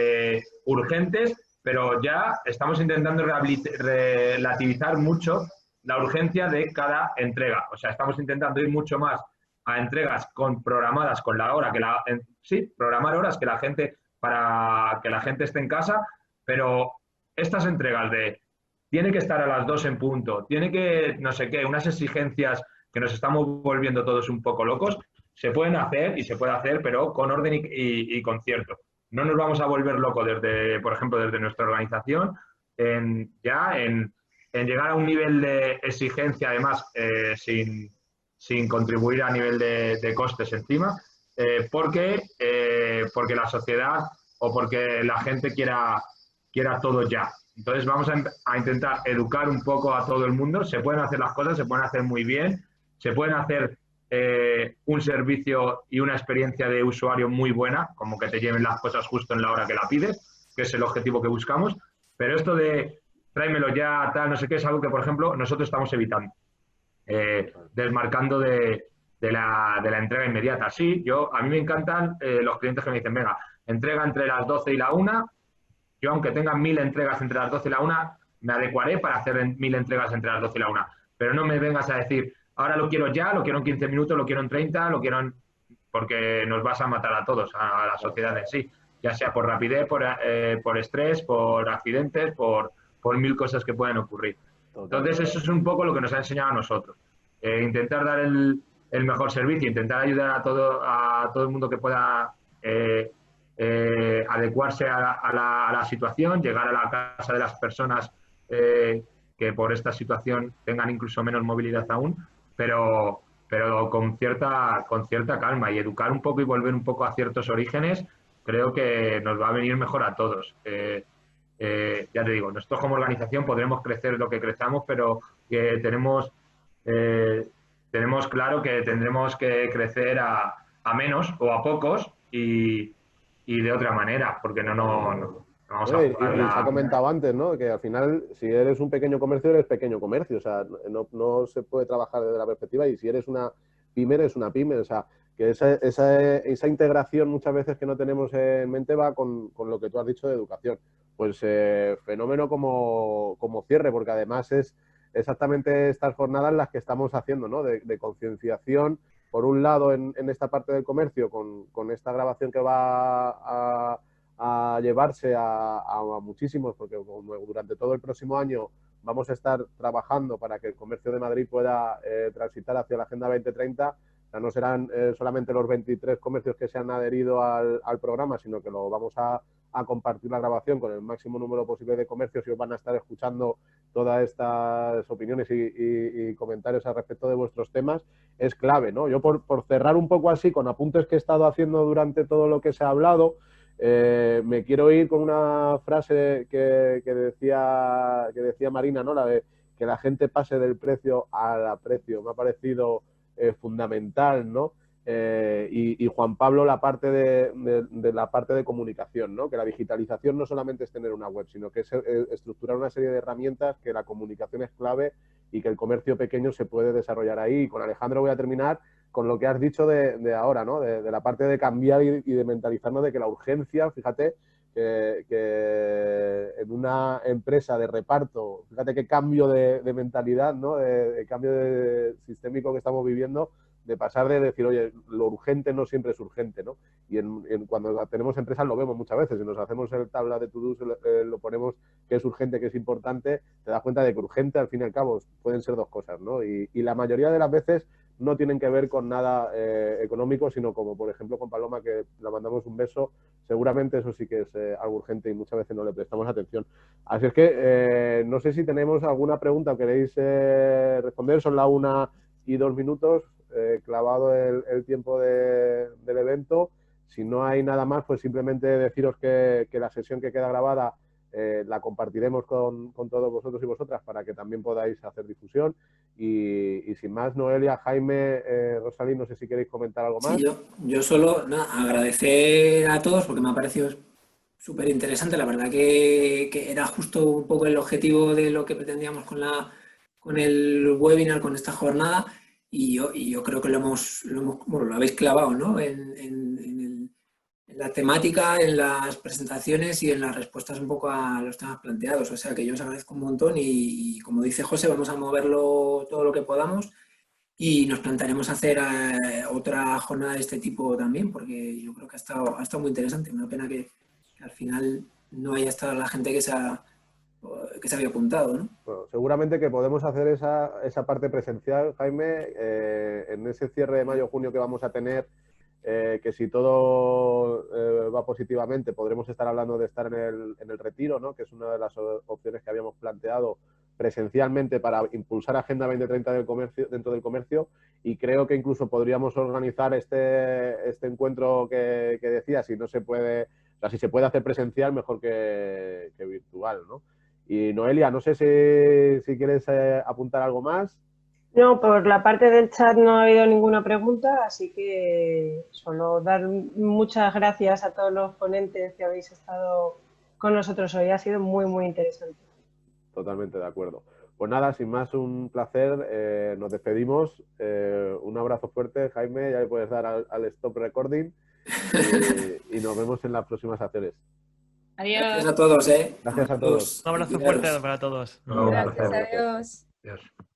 urgentes, pero ya estamos intentando relativizar mucho la urgencia de cada entrega. O sea, estamos intentando ir mucho más a entregas programadas con la hora, programar horas que la gente, para que la gente esté en casa, pero estas entregas tiene que estar a las 2 en punto, tiene que, no sé qué, unas exigencias que nos estamos volviendo todos un poco locos, se pueden hacer y se puede hacer, pero con orden y concierto. No nos vamos a volver locos por ejemplo, desde nuestra organización, en llegar a un nivel de exigencia, además, sin contribuir a nivel de costes encima, porque la sociedad o porque la gente quiera todo ya. Entonces vamos a intentar educar un poco a todo el mundo. Se pueden hacer las cosas, se pueden hacer muy bien, se pueden hacer un servicio y una experiencia de usuario muy buena, como que te lleven las cosas justo en la hora que la pides, que es el objetivo que buscamos. Pero esto de tráemelo ya, tal, no sé qué, es algo que, por ejemplo, nosotros estamos evitando. Desmarcando de la entrega inmediata. Sí, a mí me encantan los clientes que me dicen, venga, entrega entre las 12 y la 1. Yo, aunque tenga 1000 entregas entre las 12 y la 1, me adecuaré para hacer 1000 entregas entre las 12 y la 1. Pero no me vengas a decir, ahora lo quiero ya, lo quiero en 15 minutos, lo quiero en 30, lo quiero en... Porque nos vas a matar a todos, a la sociedad en sí. Ya sea por rapidez, por estrés, por accidentes, por 1000 cosas que pueden ocurrir. Entonces, eso es un poco lo que nos ha enseñado a nosotros. Intentar dar el mejor servicio, intentar ayudar a todo el mundo que pueda adecuarse a la situación, llegar a la casa de las personas que por esta situación tengan incluso menos movilidad aún, pero con cierta calma, y educar un poco y volver un poco a ciertos orígenes, creo que nos va a venir mejor a todos. Ya te digo, nosotros como organización podremos crecer lo que crezamos, pero que tenemos claro que tendremos que crecer a menos o a pocos y de otra manera, porque no vamos a jugar se ha comentado antes, ¿no? Que al final, si eres un pequeño comercio, eres pequeño comercio. O sea, no se puede trabajar desde la perspectiva, y si eres una pyme, eres una pyme. O sea, que esa integración muchas veces que no tenemos en mente va con lo que tú has dicho de educación. Pues fenómeno como cierre, porque además es exactamente estas jornadas las que estamos haciendo, ¿no? De concienciación, por un lado en esta parte del comercio, con esta grabación que va a llevarse a muchísimos, porque como durante todo el próximo año vamos a estar trabajando para que el comercio de Madrid pueda transitar hacia la Agenda 2030. O sea, no serán solamente los 23 comercios que se han adherido al programa, sino que lo vamos a compartir la grabación con el máximo número posible de comercios y os van a estar escuchando todas estas opiniones y comentarios al respecto de vuestros temas. Es clave, ¿no? Yo por cerrar un poco así, con apuntes que he estado haciendo durante todo lo que se ha hablado, me quiero ir con una frase que decía Marina, ¿no? La de que la gente pase del precio al aprecio. Me ha parecido fundamental, ¿no? Y Juan Pablo la parte de la parte de comunicación, ¿no? Que la digitalización no solamente es tener una web, sino que es estructurar una serie de herramientas, que la comunicación es clave y que el comercio pequeño se puede desarrollar ahí. Y con Alejandro voy a terminar con lo que has dicho de ahora, ¿no? De la parte de cambiar y de mentalizarnos de que la urgencia, fíjate, que en una empresa de reparto, fíjate qué cambio de mentalidad, ¿no? De cambio sistémico que estamos viviendo, de pasar de decir, oye, lo urgente no siempre es urgente, ¿no? Y cuando tenemos empresas lo vemos muchas veces, si nos hacemos el tabla de to-dos, lo ponemos que es urgente, que es importante, te das cuenta de que urgente, al fin y al cabo, pueden ser dos cosas, ¿no? Y la mayoría de las veces no tienen que ver con nada económico, sino como, por ejemplo, con Paloma, que le mandamos un beso, seguramente eso sí que es algo urgente y muchas veces no le prestamos atención. Así es que no sé si tenemos alguna pregunta o queréis responder, son las 1:02, clavado el tiempo del evento. Si no hay nada más, pues simplemente deciros que la sesión que queda grabada la compartiremos con todos vosotros y vosotras para que también podáis hacer difusión. Y sin más, Noelia, Jaime, Rosalí, no sé si queréis comentar algo más. Sí, yo solo agradecer a todos porque me ha parecido súper interesante. La verdad que era justo un poco el objetivo de lo que pretendíamos con el webinar, con esta jornada. Y yo creo que lo habéis clavado, ¿no? En la temática, en las presentaciones y en las respuestas un poco a los temas planteados. O sea que yo os agradezco un montón y como dice José, vamos a moverlo todo lo que podamos y nos plantearemos hacer otra jornada de este tipo también, porque yo creo que ha estado muy interesante. Una pena que al final no haya estado la gente que se había apuntado, ¿no? Bueno, seguramente que podemos hacer esa parte presencial, Jaime, en ese cierre de mayo-junio que vamos a tener, que si todo va positivamente podremos estar hablando de estar en el retiro, ¿no? Que es una de las opciones que habíamos planteado presencialmente para impulsar Agenda 2030 dentro del comercio, y creo que incluso podríamos organizar este encuentro que decía, si no se puede, o sea, si se puede hacer presencial, mejor que virtual, ¿no? Y Noelia, no sé si quieres apuntar algo más. No, por la parte del chat no ha habido ninguna pregunta, así que solo dar muchas gracias a todos los ponentes que habéis estado con nosotros hoy. Ha sido muy, muy interesante. Totalmente de acuerdo. Pues nada, sin más, un placer. Nos despedimos. Un abrazo fuerte, Jaime. Ya le puedes dar al stop recording. Y nos vemos en las próximas acciones. Adiós. Gracias a todos, ¿eh? Gracias a todos. Un abrazo fuerte para todos. Gracias, adiós. Adiós.